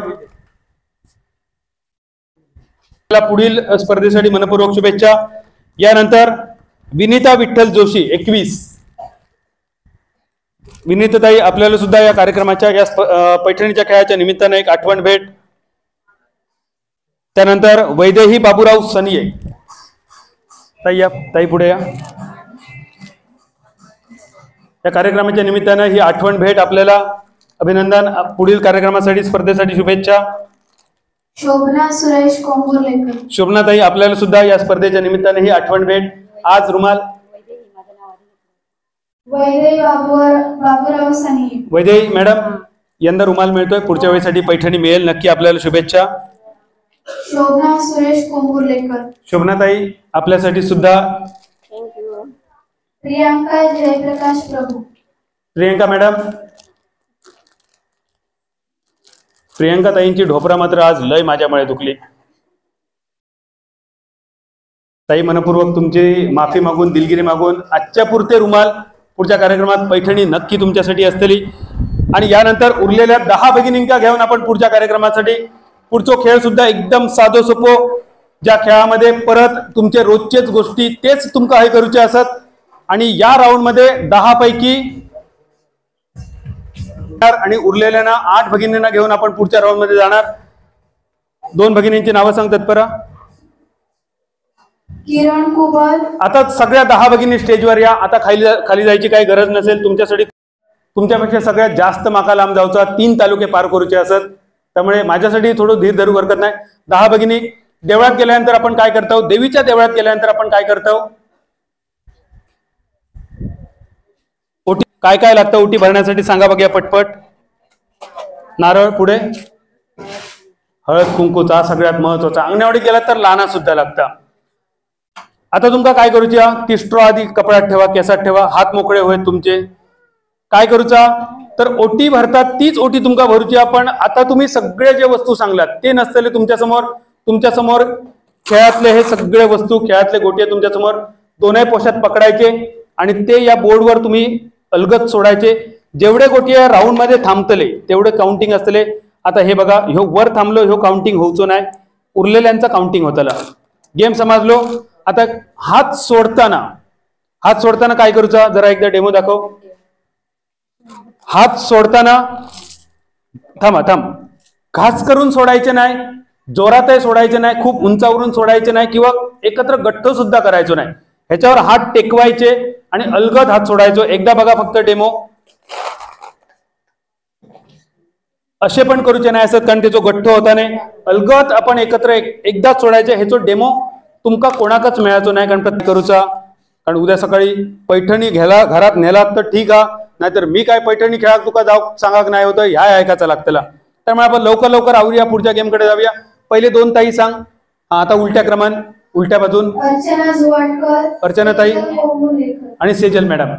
पुढील स्पर्धेसाठी मनपूर्वक शुभेच्छा. यानंतर विनीता विठ्ठल जोशी 21. विनीताताई आपल्याला सुद्धा या कार्यक्रमाच्या या पैठणीच्या खेळाच्या निमित्ताने एक आठवण भेट. त्यानंतर वैदेही बाबूराव सनिये. ताई या, ताई पुढे या. या कार्यक्रमाच्या निमित्ताने ही आठवण भेट आपल्याला. अभिनंदन. पुढील कार्यक्रमासाठी स्पर्धेसाठी शुभेच्छा. शोभना सुरेश कोंबुर्लेकर. शोभनाताई आपल्याला सुद्धा या स्पर्धेच्या निमित्ताने ही आठवण भेट. आज रुमाल. वैदेही बाबूराव सनिये. वैदेही मॅडम यंदा रुमाल मिळतोय, पुढच्या वेळेसाठी पैठणी मिळेल. नक्की आपल्याला शुभेच्छा. शोभना सुरेश कोंबुर्लेकर. शोभनाताई आपल्यासाठी सुद्धा. प्रियांका जयप्रकाश प्रभू. प्रियंका मॅडम. प्रियंका ताईंची ढोपरा मात्र आज लय माझ्यामुळे दुखली. ताई मनपूर्वक तुमची माफी मागून, दिलगिरी मागून आजच्या पुरते रुमाल, पुढच्या कार्यक्रमात पैठणी नक्की तुमच्यासाठी असतेली. आणि यानंतर उरलेल्या 10 भगिनींका घेऊन आपण पुढच्या कार्यक्रमासाठी. पुढचा खेळ सुद्धा एकदम साधो सोपो, ज्या खेळामध्ये परत तुमचे रोजचेच गोष्टी तेच तुमका हे करूचे असत. आणि या राऊंड मध्ये 10 पैकी आणि उरलेल्या 8 भगिनींना घेऊन आपण पुढच्या राऊंड मध्ये जाणार. 2 भगिनींची नावं सांग तत्परा. किरण कुबल. आता सगळ्या 10 भगिनी स्टेजवर या. आता खाली जायची काही गरज नसेल. तुमच्यासाठी तुमच्यापेक्षा सगळ्यात जास्त माका लांब जाऊचा 3 तालुके पार करूचे असत. त्यामुळे माझ्यासाठी थोडं धीर धरू हरकत नाही. 10 भगिनी. देवळात गेल्यानंतर आपण काय करतो? देवीच्या देवळात गेल्यानंतर आपण काय करतो? काय काय लागतं ओटी भरण्यासाठी सांगा बघूया पटपट. नारळ, पुढे हळद कुंकूचा सगळ्यात महत्वाचा. अंगणवाडी गेला तर लाना सुद्धा लागता. आता तुमका काय करूचा ती स्ट्रॉ आधी कपड्यात ठेवा, केसात ठेवा, हात मोकळे होय तुमचे. काय करूचा तर ओटी भरतात तीच ओटी तुमका भरूची. पण आता तुम्ही सगळे जे वस्तू सांगलात ते नसतले तुमच्या समोर खेळातले हे सगळे वस्तू, खेळातले गोटे तुमच्या समोर दोनही पोशात पकडायचे आणि ते या बोर्डवर तुम्ही अलगद सोडायचे. जेवढे गोटे राऊंड मध्ये थांबतले तेवढे काउंटिंग असतले. आता हे बघा, ह्यो वर थांबलो ह्यो काउंटिंग होऊचो नाही, उरलेल्यांचा काउंटिंग होतला. गेम समजलो. आता हात सोडताना काय करूचा जरा एकदा डेमो दाखव. हात सोडताना थांब, घास करून सोडायचे नाही, जोरातही सोडायचे नाही, खूप उंचावरून सोडायचे नाही किंवा एकत्र गठ्ठ सुद्धा करायचो नाही. ह्याच्यावर हात टेकवायचे आणि अलगद हात सोडायचो. एकदा बघा फक्त डेमो. असे पण करूचे नाही असत कारण त्याचा गठ्ठ होता नाही. अलगद आपण एकत्र एकदाच सोडायचे. ह्याचो डेमो तुमका कोणाकच मिळायचो नाही कारण प्रत्येक करूचा. कारण उद्या सकाळी पैठणी घ्यायला घरात नेलात तर ठीक आहे, नाहीतर मी काय पैठणी खेळाक तुका जाऊ सांगाक नाही होतं, ह्या ऐकायचं लागतं. त्यामुळे आपण लवकर आवरूया, पुढच्या गेमकडे जाऊया. पहिले दोन ताई सांग. आता उलट्या क्रमान, उलट्या बाजून अर्चना जुवाडकर, अर्चना ताई कोंबुलेकर आणि सेजल मॅडम.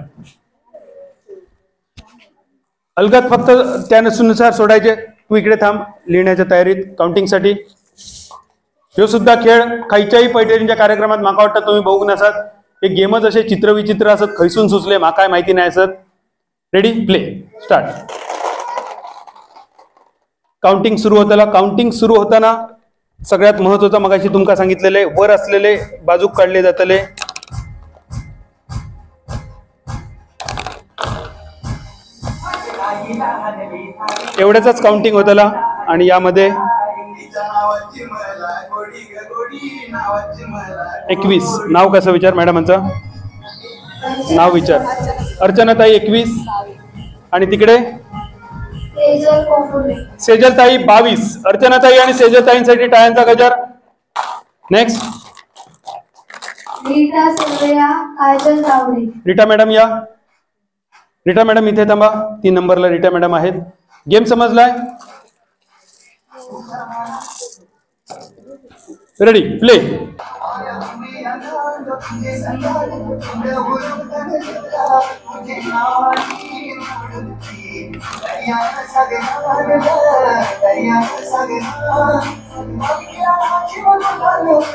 अलगद फक्त त्यानुसार सोडायचे. तू इकडे थांब लिहिण्याच्या तयारीत काउंटिंगसाठी. हे सुद्धा खेळ खायच्याही पैठणीच्या कार्यक्रमात माका वाटतं तुम्ही बघू नसात. हे गेमच असे चित्रविचित्र असत, खैसून सुचले माका माहिती नाही असत. Ready, play, start. काउंटिंग सुरू होताना सगळ्यात महत्वाचं मगाशी तुमका सांगितलेले वर असलेले बाजूक काढले जातले. एवढ्याच काउंटिंग होतला आणि यामध्ये 21 नाव कसं विचार मॅडमांचं नाव विचार. अर्चनाताई 21 आणि तिकडे सेजलताई 22. अर्चनाताई आणि सेजलताईंसाठी टाळ्यांचा गजर. नेक्स्ट रीटा मॅडम या. रीटा मॅडम इथे थांबा, 3 नंबरला रीटा मॅडम आहेत. गेम समजलाय? Ready, play.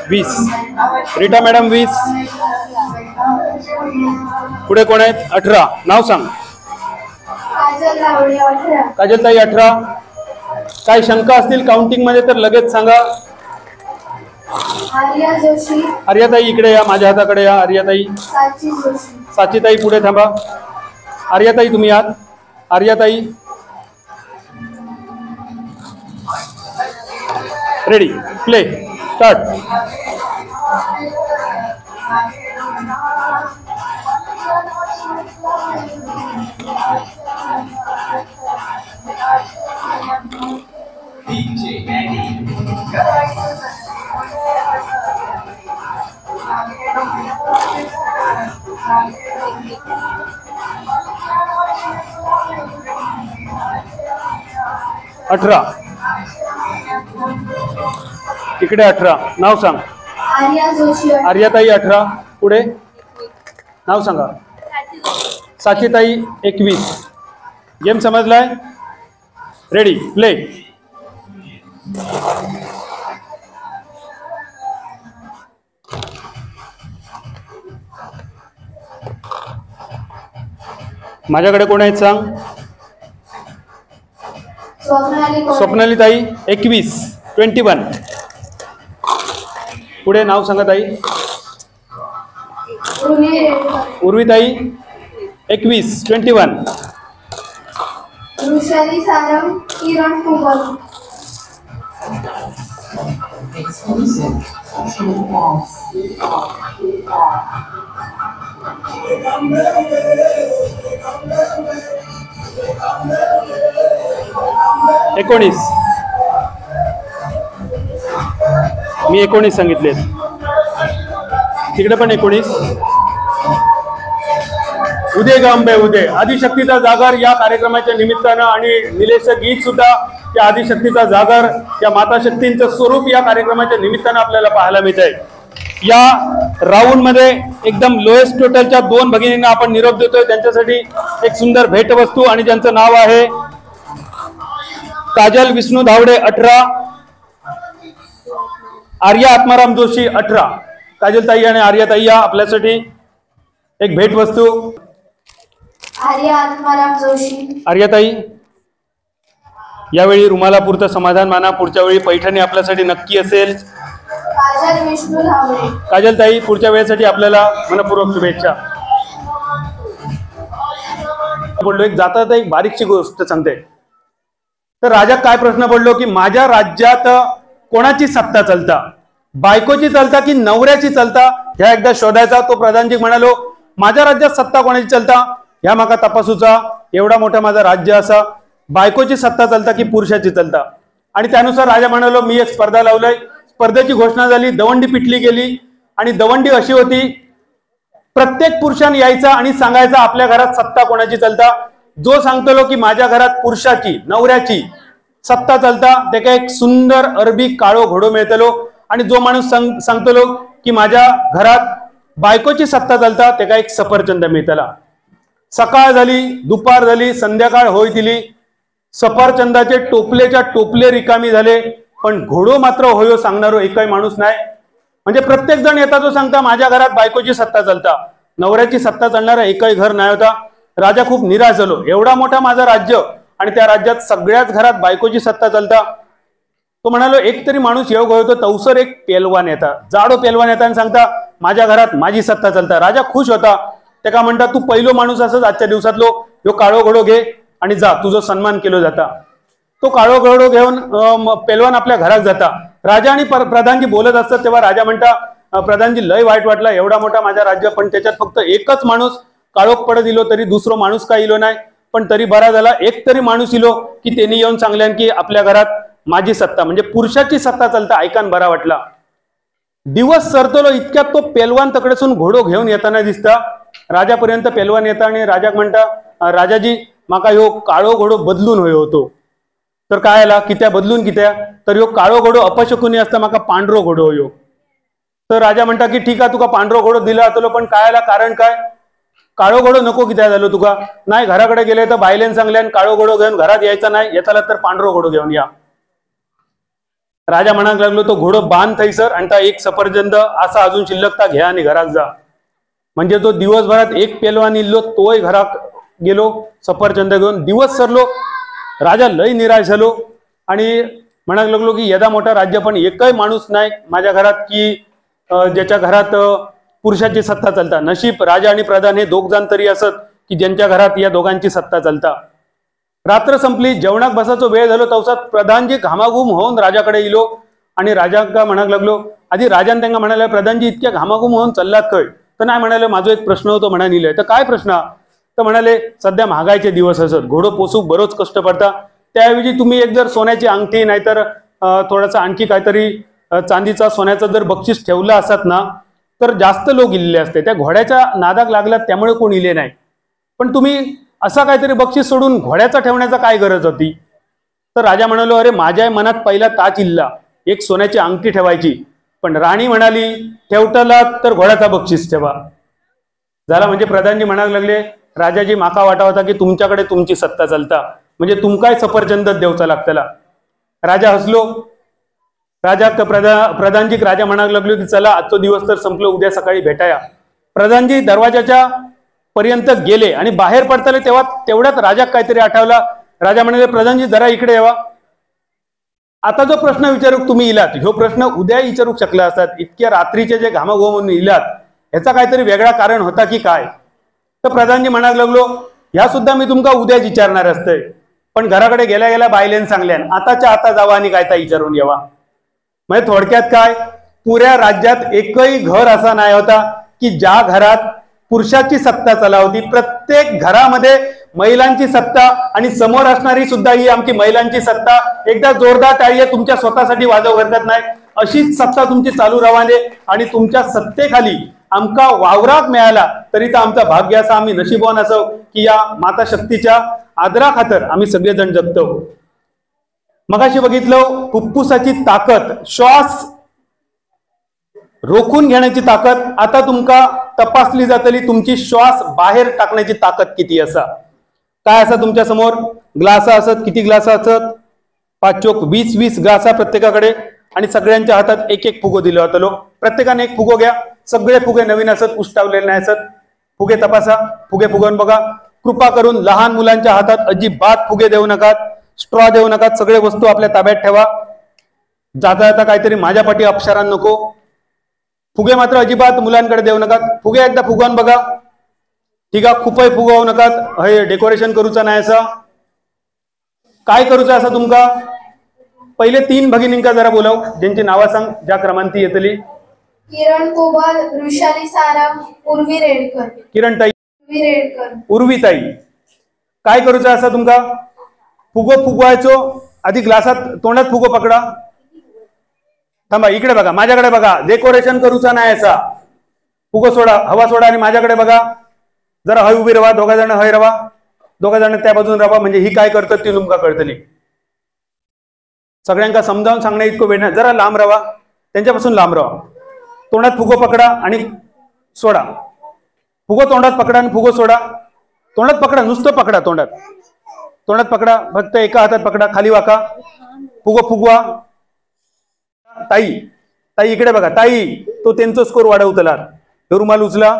वीस. रीटा मॅडम 20. पुढे कोण आहेत? 18. नाव सांग. काजलताई 18. काय शंका असतील काउंटिंग मध्ये तर लगेच सांगा. आर्याताई इकडे या, माझ्या हाताकडे या. आर्याताई. साचीताई पुढे थांबा. आर्याताई तुम्ही आहात. आर्याताई रेडी, प्ले, स्टार्ट. अठरा. इकडे 18. नाव सांग. आर्याताई 18. पुढे नाव सांगा. साचीताई 21. गेम समजलाय? Ready, play. माझ्याकडे कोण आहेत सांग. स्वप्नाली ताई 21. 21. पुढे नाव सांगा ताई. उर्वीताई 21. 21. वृषाली सारंग, किरण कुबल. एकोणीस. मी 19 सांगितले. तिकडे पण 19. उदय ग अंबे उदय. आदिशक्तीचा जागर या कार्यक्रमाच्या निमित्तानं आणि निलेश गीत सुद्धा त्या आदिशक्तीचा जागर या माता शक्तींचं स्वरूप या कार्यक्रमाच्या निमित्तानं आपल्याला पाहायला मिळत आहे. या राऊंड मध्ये एकदम लोएस्ट टोटलच्या 2 भगिनींना आपण निरोप देतोय. त्यांच्यासाठी एक सुंदर भेटवस्तू आणि ज्यांचं नाव आहे काजल विष्णू धावडे 18, आर्या आत्माराम जोशी 18. काजलताई आणि आर्याताई या आपल्यासाठी एक भेटवस्तू. आर्या आत्माराम जोशी. आर्याताई यावेळी रुमालापुरतं समाधान माना. पुढच्या वेळी पैठणी आपल्यासाठी नक्की असेल. काजल विष्णू धावडे. काजलताई पुढच्या वेळेसाठी आपल्याला मनपूर्वक शुभेच्छा. बोललो एक जातात एक बारीकशी गोष्ट सांगते. तर राजा काय प्रश्न पडलो की माझ्या राज्यात कोणाची सत्ता चालता, बायकोची चालता की नवऱ्याची चालता, ह्या एकदा शोधायचा. तो प्रधानजी म्हणालो माझ्या राज्यात सत्ता कोणाची चालता ह्या माका तपासूचा. एवढा मोठा माझा राज्य असा, बायकोची सत्ता चालता की पुरुषाची चालता. आणि त्यानुसार राजा म्हणालो मी एक स्पर्धा लावलंय. स्पर्धेची घोषणा झाली, दवंडी पिटली गेली. आणि दवंडी अशी होती, प्रत्येक पुरुषाने यायचा आणि सांगायचा आपल्या घरात सत्ता कोणाची चालता. जो सांगतलो की माझ्या घरात पुरुषाची नवऱ्याची सत्ता चालता ते काय एक सुंदर अरबी काळो घोडो मिळतलो. आणि जो माणूस सांगतलो की माझ्या घरात बायकोची सत्ता चालता ते काय एक सफरचंद मिळतला. सकाळ झाली, दुपार झाली, संध्याकाळ होई दिली. सफरचंदाचे टोपलेच्या टोपले रिकामी झाले, पण घोडो मात्र होयो सांगणारो एकही माणूस नाही. म्हणजे प्रत्येक जण येता जो सांगता माझ्या घरात बायकोची सत्ता चालता, नवऱ्याची सत्ता चालणारा एकही घर नाही होता. राजा खूप निराश झालो. एवढा मोठा माझा राज्य आणि त्या राज्यात सगळ्याच घरात बायकोची सत्ता चालता. तो म्हणालो एक तरी माणूस योग होतो. तवसर एक पेलवान येता, जाडो पेलवान येता आणि सांगता माझ्या घरात माझी सत्ता चालता. राजा खुश होता. ते का म्हणता तू पहिलो माणूस असच आजच्या दिवसातलो ह्यो काळो घोडो घे आणि जा, तुझं सन्मान केलो जाता. तो काळो घोडो घेऊन पेलवान आपल्या घरात जाता. राजा आणि प्रधानजी बोलत असतात तेव्हा राजा म्हणता प्रधानजी लय वाईट वाटला, एवढा मोठा माझा राज्य पण त्याच्यात फक्त एकच माणूस काळोख पडत इलो, तरी दुसरो माणूस काय इलो नाही. पण तरी बरा झाला एक तरी माणूस इलो की त्यांनी येऊन सांगल्यान की आपल्या घरात माझी सत्ता म्हणजे पुरुषाची सत्ता चालता. ऐकान बरा वाटला. दिवस सरतलो इतक्यात तो पेलवान तकडेसून घोडो घेऊन येताना दिसता. राजापर्यंत पेलवान येता आणि राजा म्हणता राजाजी माका ह्यो काळो घोडो बदलून होय होतो. तर काय आला कित्या बदलून कित्या, तर ह्यो काळो घोडो अपशकुनी असता माका पांढरो घोडो होयो. तर राजा म्हणता की ठीक आहे तुका पांढरो घोडो दिला होतो, पण काय आला कारण काय, काळो घोडो नको कित्या झालो तुका. नाही घराकडे गेले तर बायलेन सांगल्यान काळो घोडो घेऊन घरात यायचा नाही, येताला तर पांढरो घोडो घेऊन या. राजा म्हणायला लागलो तो घोडो बांध थैसर आणि त्या एक सफरचंद असा अजून शिल्लकता घ्या आणि घरात जा. म्हणजे तो दिवसभरात एक पेलवान इल्लो तोय घरात गेलो सफरचंद घेऊन. दिवस सरलो. राजा लय निराश झालो आणि म्हणायला लागलो की यदा मोठा राज्य पण एकही माणूस नाही माझ्या घरात की ज्याच्या घरात पुरुषाची सत्ता चालता. नशीब राजा आणि प्रधान हे दोघ जण तरी असत की ज्यांच्या घरात या दोघांची सत्ता चालता. रात्र संपली, जेवणाक बसायचो वेळ झालो. तवसात प्रधानजी घामाघूम होऊन राजाकडे इलो आणि राजा म्हणायला लागलो. आधी राजाने त्यांना म्हणाले प्रधानजी इतक्या घामाघूम होऊन चाललात खय. तर नाही म्हणाले माझा एक प्रश्न होतो म्हणा निलय. तर काय प्रश्न, तर म्हणाले सध्या महागाईचे दिवस असत, घोडो पोसूक बरोच कष्ट पडता. त्याऐवजी तुम्ही एक जर सोन्याची अंगठी नाहीतर थोडासा आणखी काहीतरी चांदीचा सोन्याचा जर बक्षीस ठेवला असत ना तर जास्त लोक इल्ले असते. त्या घोड्याच्या नादाक लागल्यात त्यामुळे कोण इले नाही. पण तुम्ही असा काहीतरी बक्षीस सोडून घोड्याचा ठेवण्याचा काय गरज होती. तर राजा म्हणालो अरे माझ्या मनात पहिला ताच इल्ला, एक सोन्याची अंगठी ठेवायची. पण राणी म्हणाली ठेवताला तर घोड्याचा बक्षीस ठेवा. झाला. म्हणजे प्रधानजी म्हणायला लागले राजाजी माका वाटा होता की तुमच्याकडे तुमची सत्ता चालता म्हणजे तुमकाय सफरचंद देवचा लागतला. राजा हसलो. राजा प्रधानजी राजा म्हणायला लागलो की चला आजचा दिवस तर संपलो, उद्या सकाळी भेटाया. प्रधानजी दरवाजाच्या पर्यंत गेले आणि बाहेर पडताले तेव्हा तेवढ्यात राजा काहीतरी आठवला. राजा म्हणाले प्रधानजी जरा इकडे यावा. आता जो प्रश्न विचारू तुम्ही इलात ह्यो प्रश्न उद्या विचारू शकला असतात. इतक्या रात्रीचे जे घामाघूम इलात ह्याचा काहीतरी वेगळा कारण होता की काय. तर प्रधानजी म्हणायला लागलो ह्या सुद्धा मी तुमका उद्याच विचारणार असते, पण घराकडे गेल्या गेल्या बायलेन सांगल्यान आताच्या आता जावा आणि काय विचारून येवा. म्हणजे थोडक्यात काय, पुऱ्या राज्यात एकही घर असा नाही होता की ज्या घरात पुरुषाची सत्ता चालवती. प्रत्येक घरामध्ये महिलांची सत्ता आणि समोर असणारी सुद्धा ही आमची महिलांची सत्ता. एकदा जोरदार टाळी तुमच्या स्वतःसाठी वाजव करतात नाही, अशीच सत्ता तुमची चालू राहवाने आणि तुमच्या सत्तेखाली आमका वावरात मिळाला तरी तर आमचा भाग्य असा, आम्ही नशीबवान असो की या माता शक्तीच्या आदरा खातर आम्ही सगळेजण जगतो. मगाशी बघितलं फुफ्फुसाची ताकद, श्वास रोखून घेण्याची ताकद. आता तुमका तपासली जातली तुमची श्वास बाहेर टाकण्याची ताकद किती असा. काय असा तुमच्या समोर ग्लास असत, किती ग्लास असत, 5 चोक 20 ग्लासा प्रत्येकाकडे, आणि सगळ्यांच्या हातात एक एक फुगो दिलो होतो. प्रत्येकाने एक फुगो घ्या. सगळे फुगे नवीन असत, उष्टावलेले नाही असत. फुगे तपासा, फुगे फुगवून बघा. कृपा करून लहान मुलांच्या हातात अजिबात फुगे देऊ नका, स्ट्रॉ देऊ नका. सगळे वस्तू आपल्या ताब्यात ठेवा. जाता जाता काहीतरी माझ्या पाठी अपशारा नको. फुगे मात्र अजिबात मुलांकडे देऊ नका. फुगे एकदा फुगवून बघा. ठीक आहे, खूपही फुगवू नका. हे डेकोरेशन करूचा नाही असं. काय करूचं असं तुमका. पहिले 3 भगिनींका जरा बोलाव, ज्यांची नावं सांग, ज्या क्रमांती येतली. किरण कोबाल, वृषाली सारंग, उर्वी रेडकर. किरण ताई, उर्वी रेडकर. उर्वी ताई. काय करूचं असं तुमका. फुगो फुगवायचो. आधी ग्लासात तोंडात फुगो पकडा. थांबा, इकडे बघा, माझ्याकडे बघा. डेकोरेशन करूचा नाही असा. फुगो सोडा, हवा सोडा आणि माझ्याकडे बघा. जरा हय उभी रवा. 2 जण हय रवा, 2 जण त्या बाजून रवा. म्हणजे ही काय करतात ती तुमका कळतली. सगळ्यांका समजावून सांगण्या इतकं वेळ नाही. जरा लांब रवा, त्यांच्यापासून लांब रवा. तोंडात फुगो पकडा आणि सोडा. फुगो तोंडात पकडा आणि फुगो सोडा. तोंडात पकडा, नुसतं पकडा. तोंडात पकडा, फक्त एका हातात पकडा. खाली वाका. फुगो फुगवा. ताई, ताई इकडे बघा. ताई, तो त्यांचा स्कोर वाढवतला. हे रुमाल उचला.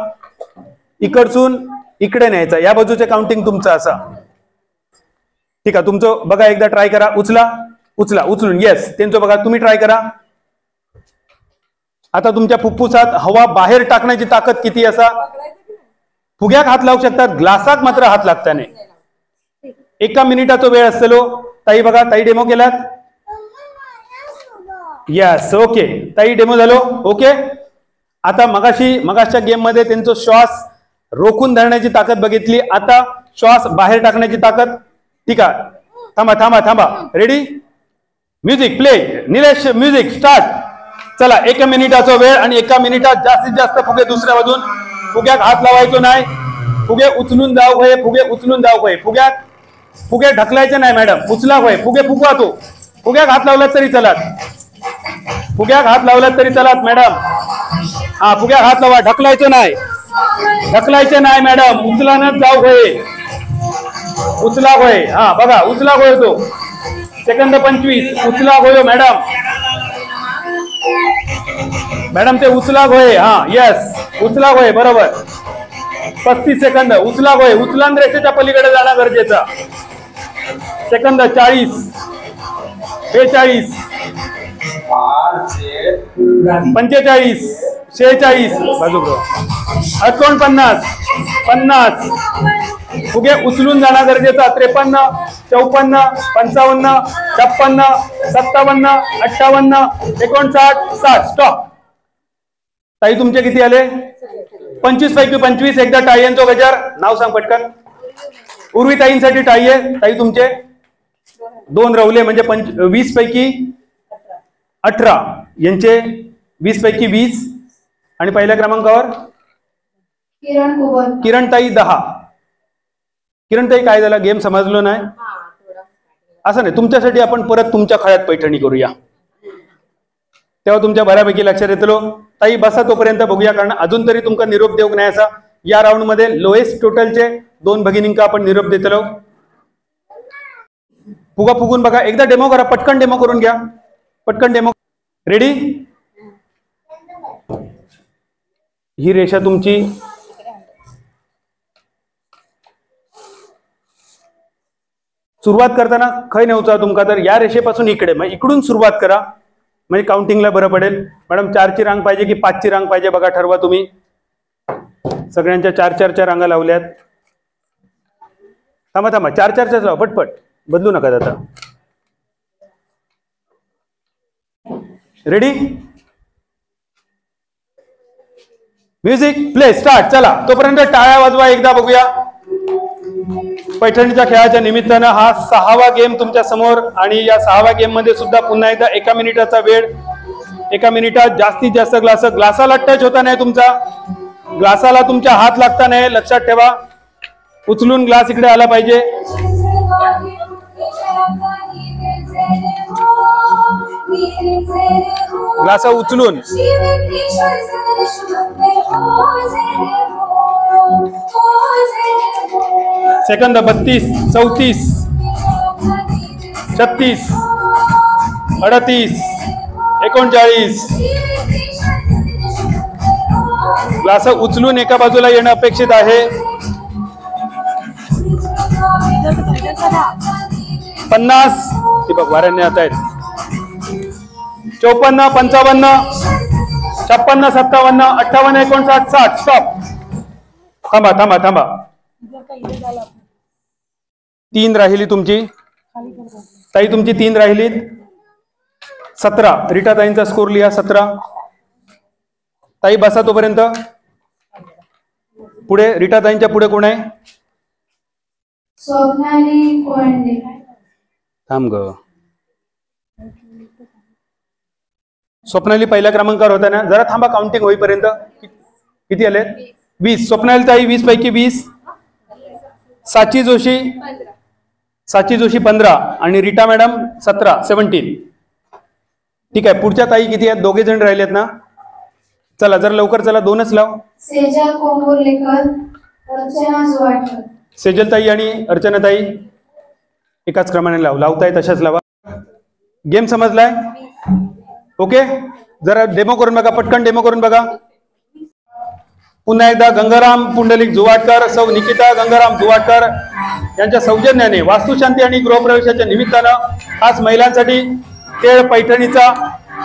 इकडसून इकडे न्यायचा. या बाजूचे काउंटिंग तुमचं असा. ठीक आहे, तुमचं बघा, एकदा ट्राय करा. उचला उचला, उचलून. येस, त्यांचं बघा. तुम्ही ट्राय करा. आता तुमच्या फुफ्फुसात हवा बाहेर टाकण्याची ताकद किती असा. फुग्याक हात लावू शकतात, ग्लासात मात्र हात लागता नाही. 1 मिनिटाचा वेळ असतो. ताई बघा, ताई डेमो केलात. Yes, okay. ताई डेमो झालो. ओके. आता मगाच्या गेम मध्ये त्यांचा श्वास रोखून धरण्याची ताकद बघितली. आता श्वास बाहेर टाकण्याची ताकद. ठीक आहे, थांबा थांबा थांबा. Ready, music play. Nilesh, music start. चला, 1 मिनिटाचा वेळ आणि 1 मिनिटात जास्तीत जास्त फुगे दुसऱ्या बाजून. फुग्यात हात लावायचो नाही. फुगे उचलून जाऊ होय, फुगे उचलून जाऊ होय. फुगे ढकलायचे नाही मॅडम, उचला होय. फुगे फुगवा तो. फुग्यात हात लावलात तरी चलात. फुग्यात हात लावलात तरी चलात मॅडम. हा, फुग्यात हात लावा. ढकलायचं नाही, ढकलायचे नाही मॅडम. उचलानच जाऊ होय. उचला होय. हा बघा, उचला होय तो. सेकंद 25. उचला होय मॅडम. मॅडम ते उचला होय. हा, येस, उचला होय. बरोबर. 35 सेकंद. उचला होय. उचलान रेषेच्या पलीकडे जाणं गरजेचं. सेकंद 40, 42, 45, 46, बाजू 49, 50. फुगे उचलून जाणं गरजेचा. 53, 54, 55, 56, 57, 58, 59, 60. स्टॉप. ताई तुमचे किती आले. 25 पैकी 25. एकदा टाळ्यांचा गजर. नाव सांग पटकन. उर्वी ताईंसाठी टाळी आहे. ताई तुमचे 2 रवले, म्हणजे 20 पैकी 18. यांचे 20 पैकी 20. आणि पहिल्या क्रमांकावर किरण कोबाल. किरण ताई 10. किरण ताई, काय झालं, गेम समजलो नाही असं नाही. तुमच्यासाठी आपण परत तुमच्या खळ्यात पैठणी करूया, तेव्हा तुमच्या बऱ्यापैकी लक्षात येतलो. ताई बसा तोपर्यंत बघूया, कारण अजून तरी तुमका निरोप देऊ नाही असा. या राऊंड मध्ये लोएस्ट टोटलचे 2 भगिनींका आपण निरोप देतलो. फुगा फुगून बघा. एकदा डेमो करा, पटकन डेमो करून घ्या. पटकन डेमो. रेडी. ही रेषा तुमची सुरुवात करताना खय नेऊचा तुमका, तर या रेषेपासून इकडे, म्हणजे इकडून सुरुवात करा, म्हणजे काउंटिंगला बरं पडेल. मॅडम 4ची रांग पाहिजे की 5ची रांग पाहिजे बघा, ठरवा तुम्ही. सगळ्यांच्या 4-4च्या रांगा लावल्यात. थांबा थांबा, 4-4च्याच लावा पटपट, बदलू नका आता. रेडी. Music play start. चला, तोपर्यंत टाळ्या वाजवा एकदा बघूया. पैठणीच्या खेळाच्या निमित्तानं हा 6वा गेम तुमच्या समोर, आणि या 6व्या गेम मध्ये सुद्धा पुन्हा एकदा 1 मिनिटाचा वेळ. 1 मिनिटात जास्तीत जास्त ग्लासाला टच होता नाही तुमचा. ग्लासाला तुमच्या हात लागता नाही, लक्षात ठेवा. उचलून ग्लास इकडे आला पाहिजे. ग्लास उचलून. सेकंद 32, 34, 36, 38, 39. ग्लास उचलून एका बाजूला येणं अपेक्षित आहे. 50. ती बघ वाऱ्याने आता आहेत. 54, 55, 56, 57, 58, 59, 60. स्टॉप. थांबा थांबा थांबा. 3 राहिली तुमची ताई, तुमची 3 राहिलीत. 17. रीटा ताईंचा स्कोर लिहा 17. ताई बसा तोपर्यंत. पुढे रीटा ताईंच्या पुढे कोण आहे? स्वप्नाली कोंडे. थांब ग. स्वप्नाली पहिल्या क्रमांकावर होता ना, जरा थांबा काउंटिंग होईपर्यंत. किती आले? 20. स्वप्नाली ताई 20 पैकी 20. साची जोशी 15 आणि रीटा मॅडम 17, 17. ठीक आहे. पुढच्या ताई किती आहेत? 2 जण राहिलेत ना. चला जरा लवकर चला, 2च लाव. सेजल कोंबुर्लेकर, अर्चना जुवाडकर. सेजल ताई आणि अर्चना ताई एकाच क्रमाने लावताय, तशाच लावा. गेम समजलाय? ओके. जरा डेमो करून बघा, पटकन डेमो करून बघा. पुन्हा एकदा गंगाराम पुंडलिक जुवाडकर, सौ निकिता गंगाराम जुवाडकर यांच्या सौजन्याने वास्तुशांती आणि गृहप्रवेशाच्या निमित्तानं खास महिलांसाठी खेळ पैठणीचा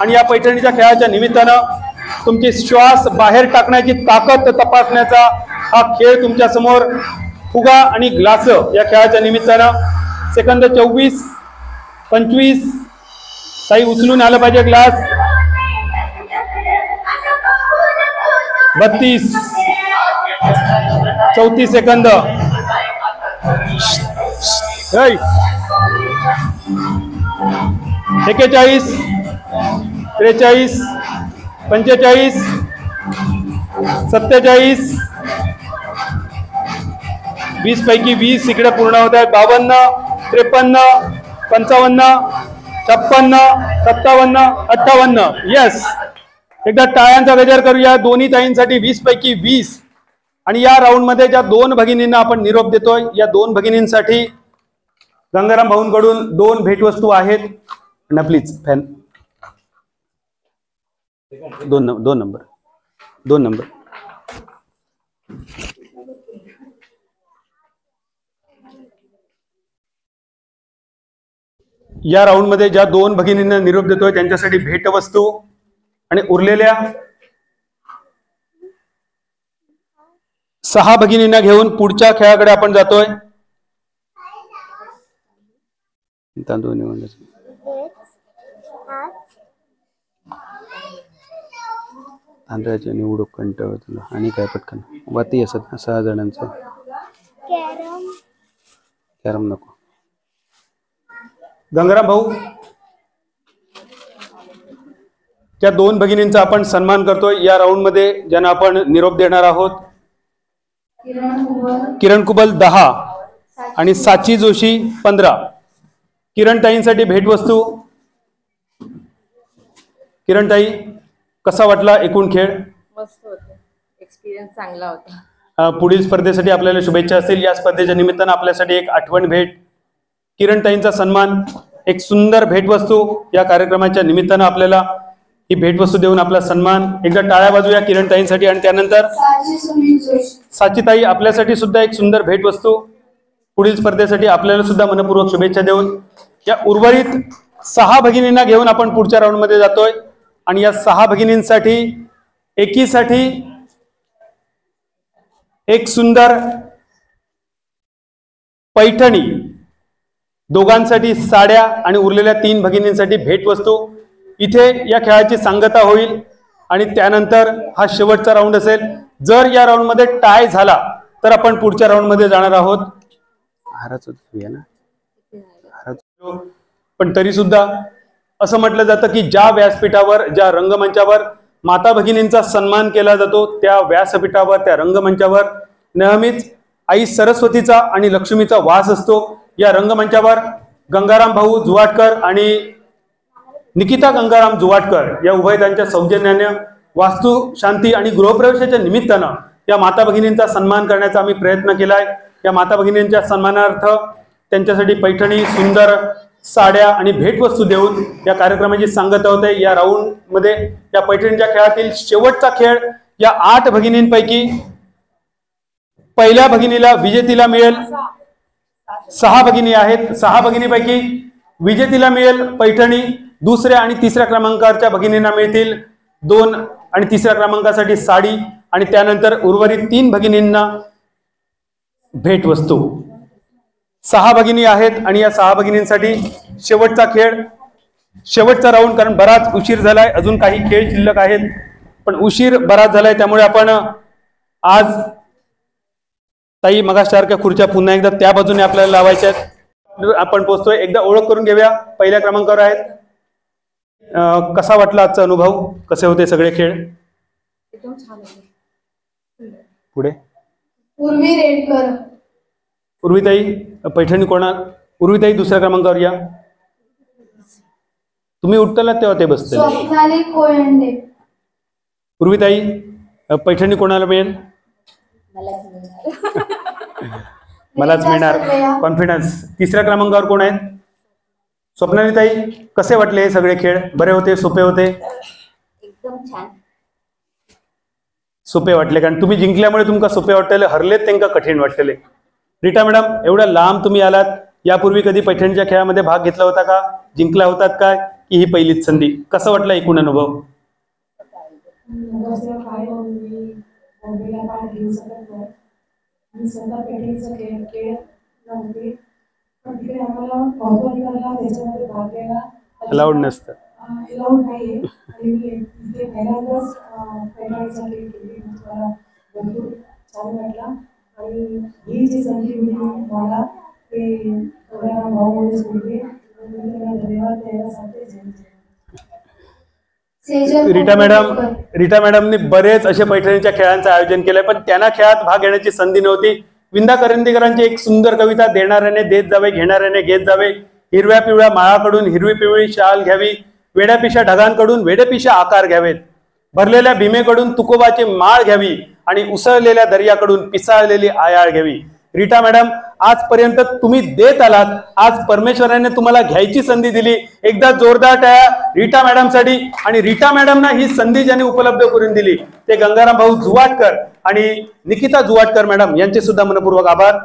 आणि या पैठणीच्या खेळाच्या निमित्तानं तुमची श्वास बाहेर टाकण्याची ताकद तपासण्याचा हा खेळ तुमच्या समोर. फुगा आणि ग्लास या खेळाच्या निमित्तानं. सेकंद 24, 25. ताई उचलून आलं पाहिजे ग्लास. 32, 34 सेकंद. 41, 43, 45, 47. 20 पैकी 20 इकडे पूर्ण होत आहेत. 52, 53, 55, 56, 57, 58. यस. एकदा टाळ्यांचा गजर करूया दोन्ही ताईंसाठी. 20 पैकी 20. आणि या राऊंड मध्ये ज्या 2 भगिनींना आपण निरोप देतोय, या 2 भगिनींसाठी गंगाराम भाऊंकडून 2 भेटवस्तू आहेत. ना प्लीज फॅन 2 नंबर. या राऊंड मध्ये ज्या 2 भगिनींना निरोप देतोय त्यांच्यासाठी भेटवस्तू. आणि उरलेल्या 6 भगिनींना घेऊन पुढच्या खेळाकडे आपण जातोय. तांदळाचे निवडू कंटाळ तुला आणि काय पटकन वाती असत 6 जणांचं. कॅरम नको. गंगाराम भाऊ त्या 2 भगिनींचा आपण सन्मान करतोय या राऊंड मध्ये, ज्यांना आपण निरोप देणार आहोत. किरण कुबल 10 आणि साची जोशी 15. किरण ताईंसाठी भेटवस्तू. किरण ताई, कसा वाटला एकूण खेळ? मस्त होता. एक्सपिरियन्स चांगला होता. पुढील स्पर्धेसाठी आपल्याला शुभेच्छा असतील. या स्पर्धेच्या निमित्तानं आपल्यासाठी एक आठवण भेट. किरण ताईंचा सन्मान, एक सुंदर भेटवस्तू या कार्यक्रमाच्या निमित्तानं आपल्याला ही भेटवस्तू देऊन आपला सन्मान. एकदा टाळ्या वाजूया किरण ताईंसाठी. आणि त्यानंतर साची ताई आपल्यासाठी सुद्धा एक सुंदर भेटवस्तू. पुढील स्पर्धेसाठी आपल्याला सुद्धा मनपूर्वक शुभेच्छा देऊन या उर्वरित 6 भगिनींना घेऊन आपण पुढच्या राऊंड मध्ये जातोय. आणि या 6 भगिनींसाठी एकीसाठी एक सुंदर पैठणी, दोघांसाठी साड्या आणि उरलेल्या 3 भगिनींसाठी भेटवस्तू. इथे या खेळाची सांगता होईल आणि त्यानंतर हा शेवटचा राऊंड असेल. जर या राऊंड मध्ये टाय झाला तर आपण पुढच्या राऊंड मध्ये जाणार आहोत. पण तरी सुद्धा असं म्हटलं जातं की ज्या व्यासपीठावर, ज्या रंगमंचावर माता भगिनींचा सन्मान केला जातो त्या व्यासपीठावर, त्या रंगमंचावर नेहमीच आई सरस्वतीचा आणि लक्ष्मीचा वास असतो. या रंगमंचावर गंगाराम भाऊ जुवाटकर आणि निकिता गंगाराम जुवाटकर या उभयतांच्या सौजन्याने वास्तू शांती आणि गृहप्रवेशाच्या निमित्तानं या माता भगिनींचा सन्मान करण्याचा आम्ही प्रयत्न केलाय. या माता भगिनींच्या सन्मानार्थ त्यांच्यासाठी पैठणी, सुंदर साड्या आणि भेटवस्तू देऊन या कार्यक्रमाची सांगता होते. या राऊंड मध्ये या पैठणीच्या खेळातील शेवटचा खेळ या 8 भगिनींपैकी पहिल्या भगिनीला विजेतीला मिळेल. 6 भगिनी आहेत. 6 भगिनीपैकी विजेतीला मिळेल पैठणी. दुसऱ्या आणि तिसऱ्या क्रमांकाच्या भगिनींना मिळतील 2 आणि तिसऱ्या क्रमांकासाठी साडी आणि त्यानंतर उर्वरित 3 भगिनींना भेटवस्तू. 6 भगिनी आहेत आणि या 6 भगिनींसाठी शेवटचा खेळ, शेवटचा राऊंड. कारण बराच उशीर झालाय, अजून काही खेळ शिल्लक आहेत पण उशीर बराच झालाय त्यामुळे आपण आज ताई मगासारख्या खुर्च्या पुन्हा एकदा त्या बाजूने आपल्याला लावायच्या आहेत. आपण पोहोचतोय. एकदा ओळख करून घेऊया. पहिल्या क्रमांकावर आहेत. कसा वाटला आजचा अनुभव? कसे होते सगळे खेळ? एकदम छान होते. पुढे उर्वी रेडकर. उर्वीताई पैठणी कोणा? उर्वीताई दुसऱ्या क्रमांकावर या. तुम्ही उठतालात तेव्हा ते बसते. स्वप्नाली कोयंडे. उर्वीताई पैठणी कोणाला मिळेल? मलाच मिळणार. कॉन्फिडन्स. तिसऱ्या क्रमांकावर कोण आहेत? स्वप्नालीताई, कसे वाटले हे सगळे खेळ? बरे होते? सोपे होते? एकदम छान. सोपे वाटले कारण तुम्ही जिंकल्यामुळे तुमका सोपे वाटले, हरलेत त्यांना कठीण वाटले. रीटा मॅडम, एवढ्या लांब तुम्ही आलात, यापूर्वी कधी पैठणीच्या खेळामध्ये भाग घेतला होता का? जिंकला होतात काय की ही पहिलीच संधी? कसा वाटला एकूण अनुभव? अलाउड नसतं. रीटा मॅडमने बरेच असे पैठणीच्या खेळांचं आयोजन केलंय पण त्यांना खेळात भाग घेण्याची संधी नव्हती. विंदा करंदीकरांची एक सुंदर कविता, देणाऱ्याने देत जावे, घेणाऱ्याने घेत जावे, हिरव्या पिवळ्या माळाकडून हिरवी पिवळी शाल घ्यावी, वेड्यापिशा ढगांकडून वेडेपिशा आकार घ्यावेत, भरलेल्या भीमेकडून तुकोबाची माळ घ्यावी आणि उसळलेल्या दर्याकडून पिसाळलेली आयाळ घ्यावी. रीटा मॅडम, आजपर्यंत तुम्ही देत आलात, आज परमेश्वराने तुम्हाला घ्यायची संधी दिली. एकदा जोरदार टाळ्या रीटा मॅडम साठी. आणि रीटा मॅडमना ही संधी ज्यांनी उपलब्ध करून दिली ते गंगाराम भाऊ जुवाटकर आणि निकिता जुवाटकर मॅडम यांचे सुद्धा मनपूर्वक आभार.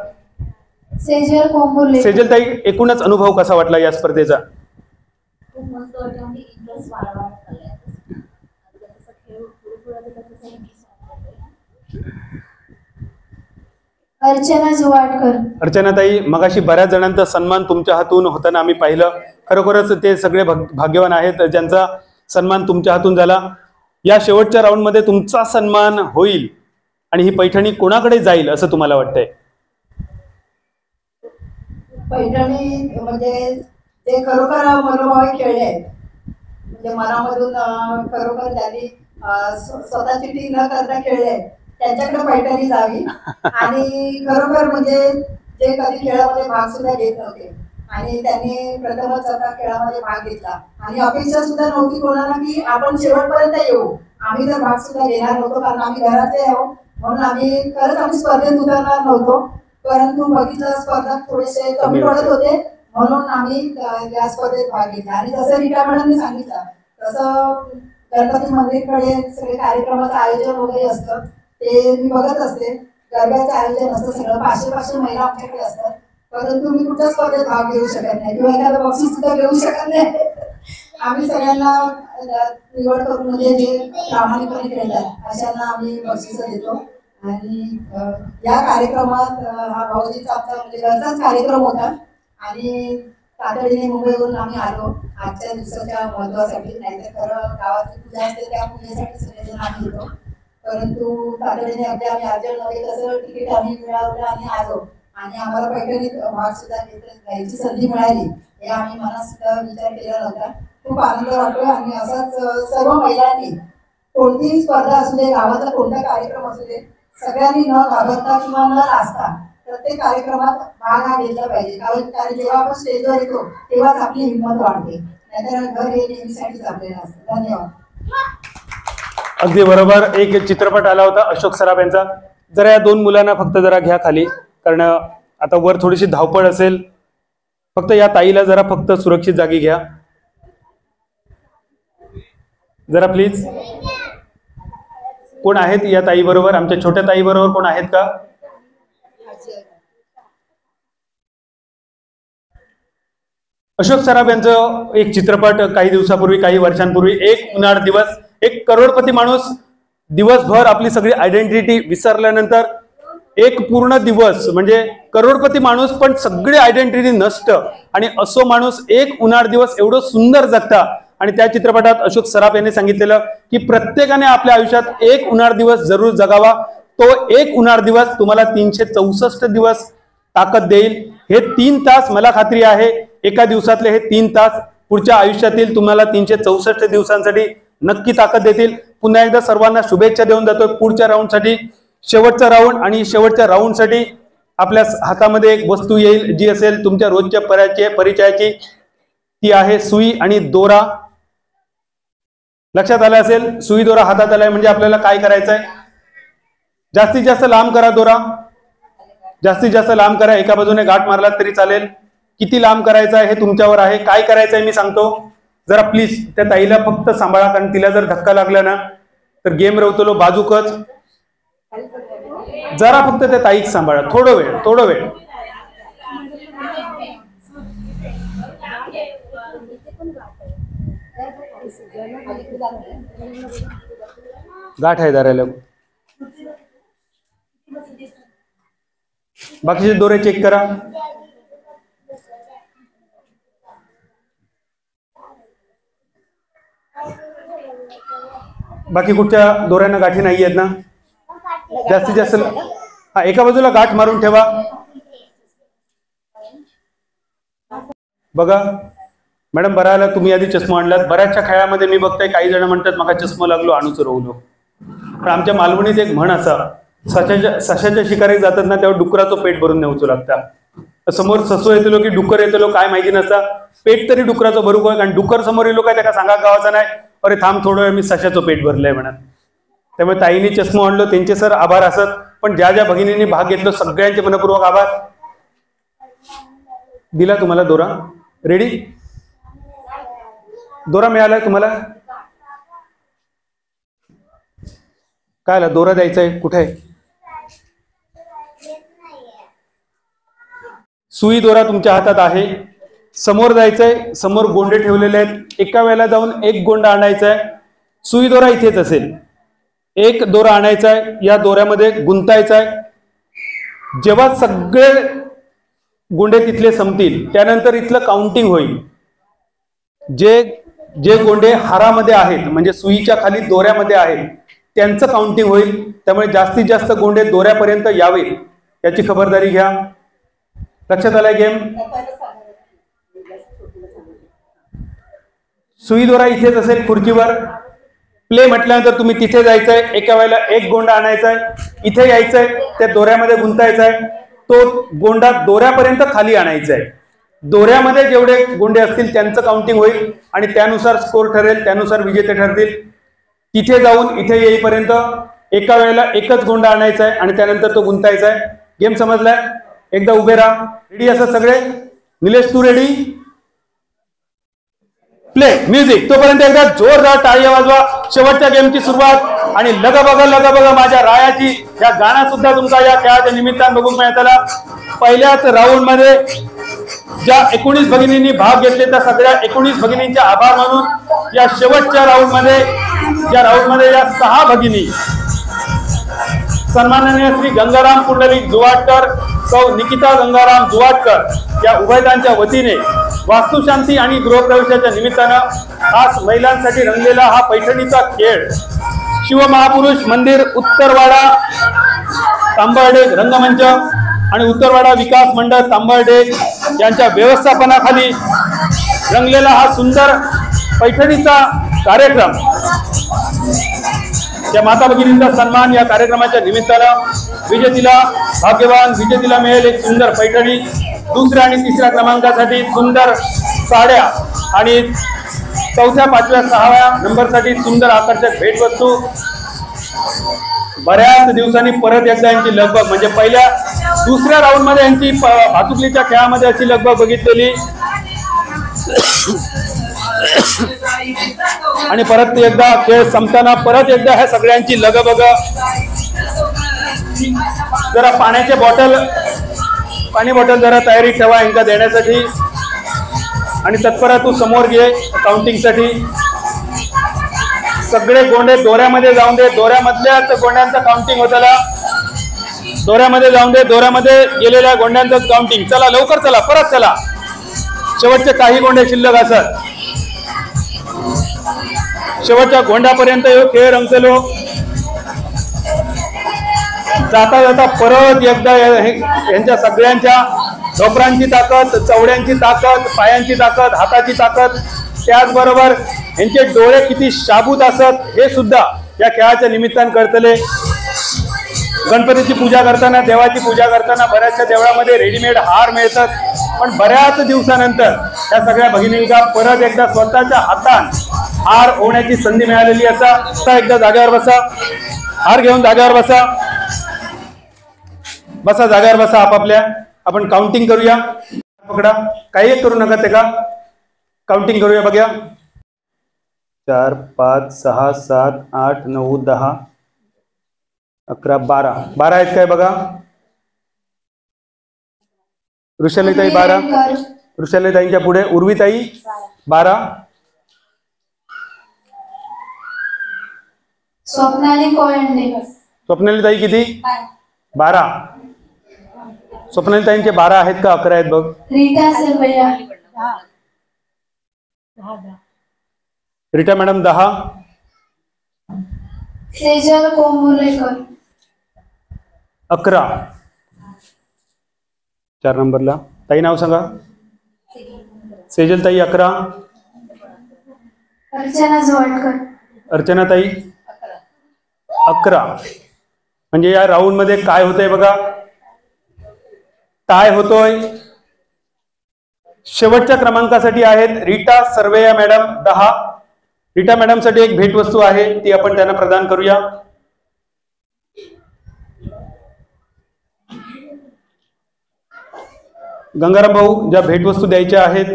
सेजल कोंबुर्ले. सेजल ताई, एकूणच अनुभव कसा वाटला या स्पर्धेचा? खूप मस्त वाटलं. म्हणजे इंटरेस्ट वाढवायला चाललाय. जसं खेळ पुढे तसं अर्चना जुवाटकर. अर्चनाताई, मगाशी बऱ्याच जणांचा सन्मान तुमच्या हातून होताना आम्ही पाहिलं. खरोखरच ते सगळे भाग्यवान आहेत ज्यांचा सन्मान तुमच्या हातून झाला. या शेवटच्या राऊंडमध्ये तुमचा सन्मान होईल आणि ही पैठणी कोणाकडे जाईल असं तुम्हाला वाटतंय? पैठणी म्हणजे ते खरोखर मनोभावे खेळले आहेत. म्हणजे मनामधून खरोखर त्यांनी स्वतःची टीम न करता खेळले आहेत. त्यांच्याकडे पैठणी जावी. आणि खरोखर म्हणजे जे कधी खेळामध्ये भाग सुद्धा घेत नव्हते आणि त्यांनी प्रथमच आता खेळामध्ये भाग घेतला आणि अपेक्षा सुद्धा नव्हती कोणाला की आपण शेवटपर्यंत येऊ. आम्ही तर भाग सुद्धा घेणार नव्हतो कारण आम्ही घरातले आहोत म्हणून आम्ही स्पर्धेत उतरणार नव्हतो. परंतु बघितलं स्पर्धा थोडेसे कमी पडत होते म्हणून आम्ही या स्पर्धेत भाग घेतला. आणि जसं रीटा मॅडमने सांगितलं तसं गणपती मंदिरकडे सगळे कार्यक्रमाचं आयोजन वगैरे असतं ते मी बघत असते. गरब्याचं आयोजन असतं सगळं. 500 महिला आमच्याकडे असतात. परंतु मी कुठल्या स्पर्धेत भाग घेऊ शकत नाही किंवा एखादं बक्षीस सुद्धा घेऊ शकत नाही. आम्ही सगळ्यांना निवड करून म्हणजे जे प्रामाणिकपणे खेळतात अशांना आम्ही बक्षीस देतो. आणि या कार्यक्रमात हा भाऊजीचा आमचा म्हणजे घरचाच कार्यक्रम होता आणि तातडीने मुंबईवरून आम्ही आलो आजच्या दिवसाच्या महत्वासाठी. नाहीतर खरं गावातली पूजा असते त्या पूजेसाठी सगळेजण आम्ही येतो. परंतु तातडीने अगदी आम्ही अर्जंटमध्ये कसं तिकीट आम्ही मिळवलं आणि आलो आणि आम्हाला पैठणीत भाग सुद्धा घ्यायची संधी मिळाली हे आम्ही मनात सुद्धा विचार केला नव्हता. खूप आनंद वाटतो आणि असाच सर्व महिलांनी कोणतीही स्पर्धा असू दे, गावाचा कोणता कार्यक्रम असू दे, सगळ्यांनी न घाबरता किंवा न लाजता प्रत्येक कार्यक्रमात भाग हा घेतला पाहिजे. कारण जेव्हा आपण स्टेजवर येतो तेव्हाच आपली हिंमत वाढते, नाहीतर घर हे नेहमीसाठीच आपल्याला असतं. धन्यवाद. अगदी बरोबर. एक चित्रपट आला होता अशोक सराफ यांचा. जरा या दोन मुलांना फक्त जरा घ्या खाली, कारण आता वर थोडीशी धावपळ असेल. फक्त या ताईला जरा फक्त सुरक्षित जागी घ्या जरा प्लीज. कोण आहेत या ताई बरोबर? आमच्या छोट्या ताई बरोबर कोण आहेत का? अशोक सराफ यांचं एक चित्रपट काही दिवसापूर्वी, काही वर्षांपूर्वी, एक उन्हाळ दिवस. एक करोडपती माणूस दिवसभर आपली सगळी आयडेंटिटी विसरल्यानंतर एक पूर्ण दिवस म्हणजे करोडपती माणूस पण सगळी आयडेंटिटी नष्ट, आणि असो माणूस एक उन्हाळ दिवस एवढं सुंदर जगता. आणि त्या चित्रपटात अशोक सराफ यांनी सांगितलेलं की प्रत्येकाने आपल्या आयुष्यात एक उन्हाळ दिवस जरूर जगावा. तो एक उन्हाळ दिवस तुम्हाला 364 दिवस ताकद देईल. हे 3 तास मला खात्री आहे, एका दिवसातले हे 3 तास पुढच्या आयुष्यातील तुम्हाला 364 दिवसांसाठी नक्की ताकद देतील. पुन्हा एकदा सर्वांना शुभेच्छा देऊन जातोय पुढच्या राऊंडसाठी. शेवटचा राऊंड, आणि शेवटच्या राऊंडसाठी आपल्या हातामध्ये एक वस्तू येईल जी असेल तुमच्या रोजच्या परिचयाची. ती आहे सुई आणि दोरा. लक्षात आलं असेल, सुई दोरा हातात आलाय म्हणजे आपल्याला काय करायचंय? जास्तीत जास्त लांब करा दोरा, जास्तीत जास्त लांब करा. एका बाजूने गाठ मारलात तरी चालेल. किती लांब करायचं आहे हे तुमच्यावर आहे. काय करायचंय मी सांगतो. जरा प्लीज त्या ताईला फक्त सांभाळा, कारण तिला जर धक्का लागला ना तर गेम रवतलो बाजूकच. जरा फक्त त्या ताईक सांभाळा, थोडं वेळ. गाठ आहे धरायला. बाकीचे दोरे चेक करा. बाकी कुठच्या दोऱ्यांना गाठी नाही आहेत ना? जास्तीत जास्त हा एका बाजूला गाठ मारून ठेवा. बघा मॅडम, बरं आला तुम्ही आधी चष्मा आणलात. बऱ्याचशा खेळामध्ये मी बघतोय काही जण म्हणतात मला चष्मा लागलो आणूच रवलो. पण आमच्या मालवणीत एक म्हण असा, सशाच्या शिकारीत जातात ना तेव्हा डुकराचं पेट भरून नेऊचो लागता. समोर ससो येतलो की डुकर येतलो काय माहिती नसता, पेट तरी डुकराचं भरू काय, कारण डुकर समोर येलो काय त्याला सांगा गावाचा नाही, अरे थांब थोडं मी सशाचं पेट भरलंय म्हणत. त्यामुळे ताईने चष्मा आणलो, त्यांचे सर आभार असत. पण ज्या ज्या भगिनींनी भाग घेतलो सगळ्यांचे मनपूर्वक आभार. दिला तुम्हाला दोरा? रेडी? दोरा मिळालाय तुम्हाला? काय दोरा द्यायचा आहे? कुठे आहे? सुई दोरा तुमच्या हातात आहे. समोर जायचंय, समोर गोंडे ठेवलेले आहेत. एका वेळेला जाऊन एक गोंडा आणायचा आहे. सुई दोरा इथेच असेल. एक दोरा आणायचा आहे, या दोऱ्यामध्ये गुंतायचा आहे. जेव्हा सगळे गोंडे तिथले संपतील त्यानंतर इथलं काउंटिंग होईल. जे गोंडे हारामध्ये आहेत म्हणजे सुईच्या खाली दोऱ्यामध्ये आहेत त्यांचं काउंटिंग होईल. त्यामुळे जास्तीत जास्त गोंडे दोऱ्यापर्यंत यावे याची खबरदारी घ्या. लक्षात आलाय गेम? सुई दोरा इथेच असेल खुर्चीवर. प्ले म्हटल्यानंतर तुम्ही तिथे जायचंय, एका वेळेला एक गोंडा आणायचाय, इथे यायचंय, त्या दोऱ्यामध्ये गुंतायचा आहे. तो गोंडा दोऱ्यापर्यंत खाली आणायचा आहे. दोऱ्यामध्ये जेवढे गोंडे असतील त्यांचं काउंटिंग होईल आणि त्यानुसार स्कोर ठरेल, त्यानुसार विजेते ठरतील. तिथे जाऊन इथे येईपर्यंत एका वेळेला एकच गोंडा आणायचा आहे आणि त्यानंतर तो गुंतायचा आहे. गेम समजलाय? एकदा उभे राहा. रेडी असं सगळे? निलेश तू रेडी? Play music. तोपर्यंत एकदा जोरदार टाळ्या वाजवा. शेवटच्या गेमची सुरुवात आणि लगा बघा माझ्या रायाची या गाणं सुद्धा तुमचा या खेळाच्या निमित्तानं बघून मिळत आला. पहिल्याच राऊंड मध्ये ज्या 19 भगिनींनी भाग घेतले त्या सगळ्या 19 भगिनींचे आभार मानून या शेवटच्या राऊंड मध्ये या 6 भगिनी सन्माननीय श्री गंगाराम पुंडलिक जुवाटकर, सौ निकिता गंगाराम जुवाटकर या उभयतांच्या वतीने वास्तुशांती आणि गृहप्रवेशाच्या निमित्तानं खास महिलांसाठी रंगलेला हा पैठणीचा खेळ शिवमहापुरुष मंदिर उत्तरवाडा तांबर्डेग रंगमंच आणि उत्तरवाडा विकास मंडळ तांबर्डेग यांच्या व्यवस्थापनाखाली रंगलेला हा सुंदर पैठणीचा कार्यक्रम या माता भगिनींचा सन्मान या कार्यक्रमाच्या निमित्तानं विजेतीला भाग्यवान विजेतीला मिळेल एक सुंदर पैठणी, दुसऱ्या आणि तिसऱ्या क्रमांकासाठी सुंदर साड्या आणि चौथ्या, पाचव्या, सहाव्या नंबरसाठी सुंदर आकर्षक भेटवस्तू. बऱ्याच दिवसांनी परत एकदा यांची लगबग, म्हणजे पहिल्या दुसऱ्या राऊंड मध्ये यांची भातुकलीच्या खेळामध्ये अशी लगबग बघितलेली आणि परत एकदा खेळ संपताना परत एकदा ह्या सगळ्यांची लगबग. जरा पाणी बॉटल जरा तयारी ठेवा यांना देण्यासाठी आणि तत्परा तू समोर घे काउंटिंग साठी. सगळे गोंडे दोऱ्यामध्ये जाऊन दे, दोऱ्यामधल्याच गोंड्यांचं काउंटिंग होताला. दोऱ्यामध्ये जाऊन दे, दोऱ्यामध्ये गेलेल्या गोंड्यांचं काउंटिंग. चला लवकर चला, परत चला. शेवटचे काही गोंडे शिल्लक असत. शेवटच्या गोंड्यापर्यंत खेळ रंगतलो. जाता जाता परत एकदा यांच्या सगळ्यांच्या ढोपरांची ताकद, चवड्यांची ताकद, पायांची ताकद, हाताची ताकद, त्याचबरोबर यांचे डोळे किती शाबूत असत हे सुद्धा या खेळाच्या निमित्तानं कळतले. गणपतीची पूजा करताना, देवाची पूजा करताना बऱ्याचशा देवळामध्ये रेडीमेड हार मिळतात, पण बऱ्याच दिवसानंतर या सगळ्या भगिनींना परत एकदा स्वतःच्या हातात हार होण्याची संधी मिळालेली असा. एकदा जागेवर बसा, हार घेऊन जागेवर बसा, बसा जागेवर बसा आपापल्या. आपण काउंटिंग करूया. पकडा, काही करू नका ते का, काउंटिंग करूया. बघा 4, 5, 6, 7, 8, 9, 10, 11, 12 आहेत काय बघा. ऋषालीताई 12, ऋषालीताईंच्या पुढे उर्वीताई 12, स्वप्नाली कोळंडे, स्वप्नालीताई किती 12. स्वप्नालीताईंचे 12 आहेत का 11 आहेत बघ. रीटा सरवैया, रीटा मॅडम 10, सेजल कोंबुर्लेकर 11. 4 नंबरला ताई नाव सांगा. सेजल ताई 11, अर्चना जोडकर, अर्चना ताई 11. म्हणजे या राऊंड मध्ये काय होतंय बघा, टाय होतोय. शेवटच्या क्रमांकासाठी आहेत रीटा सर्वेया मॅडम 10. रीटा मॅडम साठी एक भेटवस्तू आहे, ती आपण त्यांना प्रदान करूया. गंगाराम भाऊ, ज्या भेटवस्तू द्यायच्या आहेत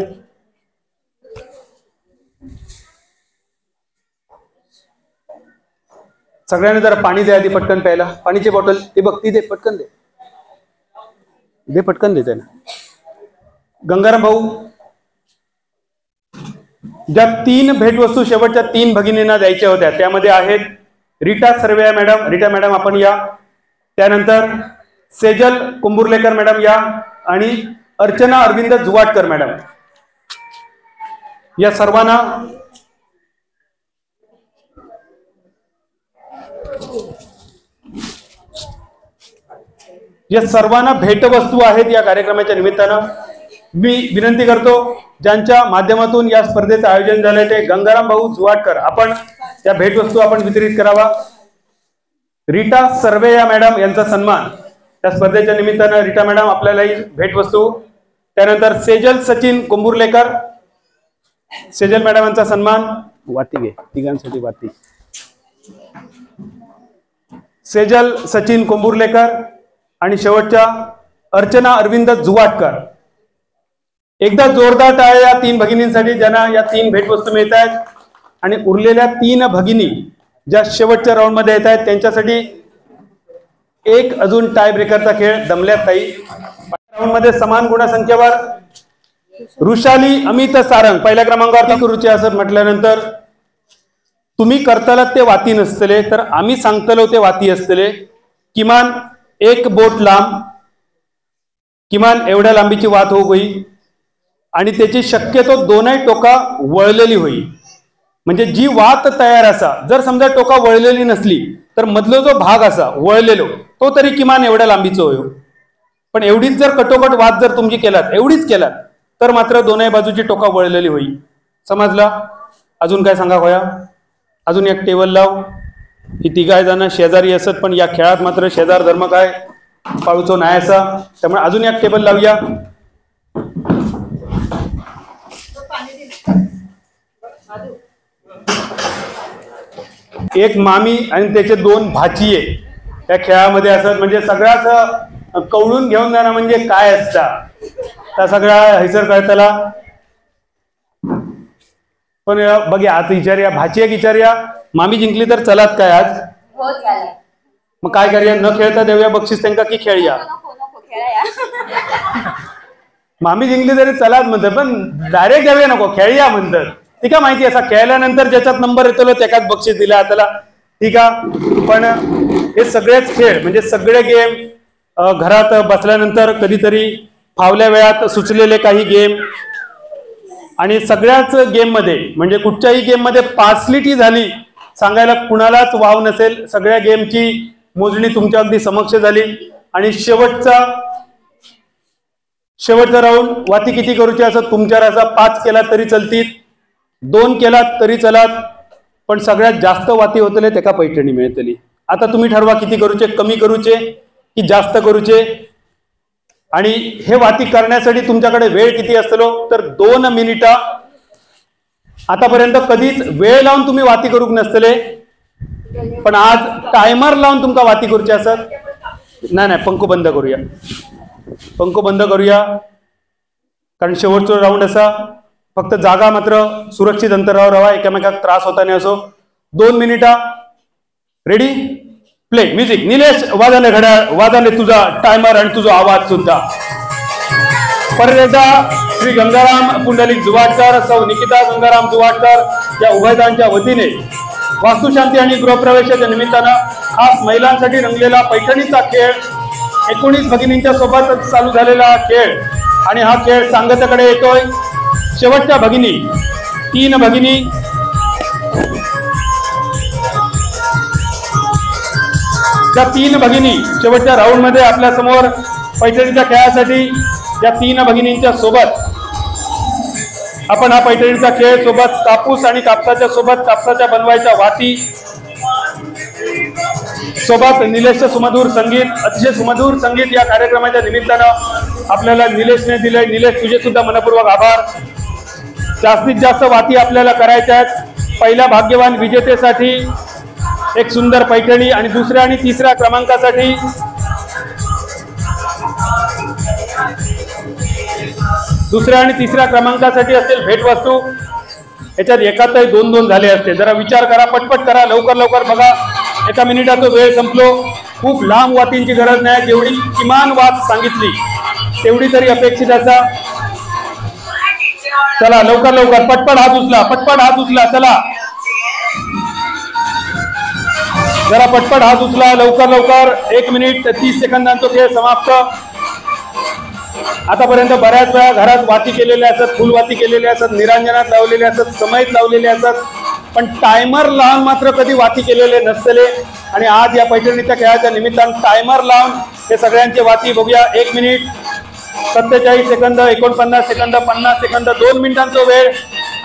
सगळ्यांना जरा पाणी द्या आधी पटकन प्यायला. पाणीची बॉटल ती बघ, ती दे पटकन, दे पटकन दे त्यांना. गंगाराम भाऊ, ज्या 3 भेटवस्तू शेवटच्या 3 भगिनींना द्यायच्या होत्या त्यामध्ये आहेत रीटा सर्वेया मॅडम. रीटा मॅडम आपण या. त्यानंतर सेजल कुंबुर्लेकर मॅडम या आणि अर्चना अरविंद जुवाटकर मॅडम. या सर्वांना भेटवस्तू आहेत या कार्यक्रमाच्या निमित्तानं. मी विनंती करतो ज्यांच्या माध्यमातून या स्पर्धेचं आयोजन झालंय ते गंगाराम भाऊ जुवाटकर, आपण या भेटवस्तू आपण वितरित करावा. रीटा सर्वेया मॅडम यांचा सन्मान या स्पर्धेच्या निमित्तानं. रीटा मॅडम आपल्याला ही भेटवस्तू. त्यानंतर सेजल सचिन कुंबुर्लेकर, सेजल मॅडम यांचा सन्मान. वाती घे तिघांसाठी वाती. सेजल सचिन कुंबुर्लेकर आणि शेवटच्या अर्चना अरविंद जुवाटकर. एकदा जोरदार टाळ्या या 3 भगिनींसाठी ज्यांना या 3 भेटवस्तू मिळत आहेत. आणि उरलेल्या 3 भगिनी ज्या शेवटच्या राऊंड मध्ये येत आहेत त्यांच्यासाठी एक अजून टाय ब्रेकरचा खेळ दमल्यात ताई. राऊंड मध्ये समान गुणसंख्येवर ऋषाली अमित सारंग पहिल्या क्रमांकावर रुची असं म्हटल्यानंतर तुम्ही करतालात ते वाती नसतले तर आम्ही सांगतलो ते वाती असतले. किमान 1 बोट लांब, किमान एवढ्या लांबीची वात होई आणि त्याची शक्यतो 2ही टोका वळलेली होई. म्हणजे जी वात तयार असा, जर समजा टोका वळलेली नसली तर मधलो जो भाग असा वळलेलो तो तरी किमान एवढ्या लांबीचा होयो. पण एवढीच जर कटोकट वात जर तुमची केलात, एवढीच केलात तर मात्र 2ही बाजूची टोका वळलेली होई. समजला? अजून काय सांगा होया? अजून एक टेबल लाव. ही तिघाय जण शेजारी असत, पण या खेळात मात्र शेजार धर्म काय पाळूचो नाही असा. त्यामुळे अजून एक टेबल लावूया. एक मामी आणि त्याचे 2 भाचीये या खेळामध्ये असत. म्हणजे सगळ्याच कवळून घेऊन जाणं म्हणजे काय असतं त्या सगळ्या हैसर कळताला. पण बघा आता विचारूया, भाची एक विचारूया, मामी जिंकली तर चलात काय आज? हो चालेल. मग काय करूया, न खेळता देऊया बक्षीस त्यांना की खेळूया? नको खेळाया. मामी जिंकली तरी चलाच म्हणतात, पण डायरेक्ट देऊया नको, खेळूया म्हणतात. ठीक आहे, माहिती असा खेळल्यानंतर ज्याच्यात नंबर येतो त्याच्याच बक्षीस दिला आताला. ठीक आहे, पण हे सगळेच खेळ म्हणजे सगळे गेम घरात बसल्यानंतर कधीतरी फावल्या वेळात सुचलेले काही गेम, आणि सगळ्याच गेम मध्ये म्हणजे कुठच्याही गेम मध्ये पार्सलिटी झाली सांगायला कुणालाच वाव नसेल. सगळ्या गेमची मोजणी तुमच्या अगदी समक्ष झाली. आणि शेवटचा राऊंड वाती किती करूची असं तुमच्यावर असा 5 केला तरी चलतील, 2 केलात तरी चलात, पण सगळ्यात जास्त वाती होतले त्याका पैठणी मिळतली. आता तुम्ही ठरवा किती करूचे, कमी करूचे की जास्त करूचे. आणि हे वाती करण्यासाठी तुमच्याकडे वेळ किती असतो तर 2 मिनिटं. आतापर्यंत कधीच वेळ लावून तुम्ही वाती करूक नसतले, पण आज टायमर लावून तुमका वाती करूची असत. नाही पंखो बंद करूया, पंखो बंद करूया, कारण शेवटचा राऊंड असा. फक्त जागा मात्र सुरक्षित अंतरावर राहा, एकामेकाक त्रास होता नाही असो. 2 मिनिटं. Ready, play music. निलेश वाजाले घड्याळ, वाजाले तुझा टायमर आणि तुझा आवाज सुद्धा. परत एकदा श्री गंगाराम पुंडलिक जुवाडकर, सौ निकिता गंगाराम जुवाडकर या उभयदांच्या वतीने वास्तुशांती आणि गृहप्रवेशाच्या निमित्तानं खास महिलांसाठी रंगलेला पैठणीचा खेळ 19 भगिनींच्या सोबत चालू झालेला खेळ. आणि हा खेळ सांगतेकडे येतोय. शेवटच्या भगिनी 3 भगिनी त्या 3 भगिनी शेवटच्या राऊंड मध्ये आपल्या समोर पैठणीच्या खेळासाठी या 3 भगिनींच्या सोबत आपण हा पैठणीचा खेळ सोबत कापूस आणि कापसाच्या बनवायच्या वाती सोबत निलेशचं सुमधुर संगीत, अतिशय सुमधुर संगीत या कार्यक्रमाच्या निमित्तानं आपल्याला निलेशने दिलंय. निलेश तुझे सुद्धा मनपूर्वक आभार. जास्तीत जास्त वाती आपल्याला करायच्या आहेत. पहिल्या भाग्यवान विजेतेसाठी एक सुंदर पैठणी आणि दुसऱ्या आणि तिसऱ्या क्रमांकासाठी असेल भेटवस्तू. याच्यात एकातही 2-2 झाले असते. जरा विचार करा, पटपट करा, लवकर बघा. 1 मिनिटाचा वेळ संपलो. खूप लांब वातींची गरज नाही, जेवढी किमान वात सांगितली तेवढी तरी अपेक्षित असा. चला लवकर पटपट हात उचला चला जरा पटपट हात उचला लवकर. 1 मिनिट 30 सेकंदांचा खेळ समाप्त. आतापर्यंत बऱ्याच वेळा घरात वाती केलेल्या असतात, फुलवाती केलेल्या असतात, निरांजनात लावलेले असतात, समईत लावलेले असतात, पण टायमर लावून मात्र कधी वाती केलेले नसतले. आणि आज या पैठणीच्या खेळाच्या निमित्तानं टायमर लावून हे सगळ्यांचे वाती बघूया. 1 मिनिट 47 सेकंद, 49 सेकंद, 50 सेकंद, 2 मिनिटांचा वेळ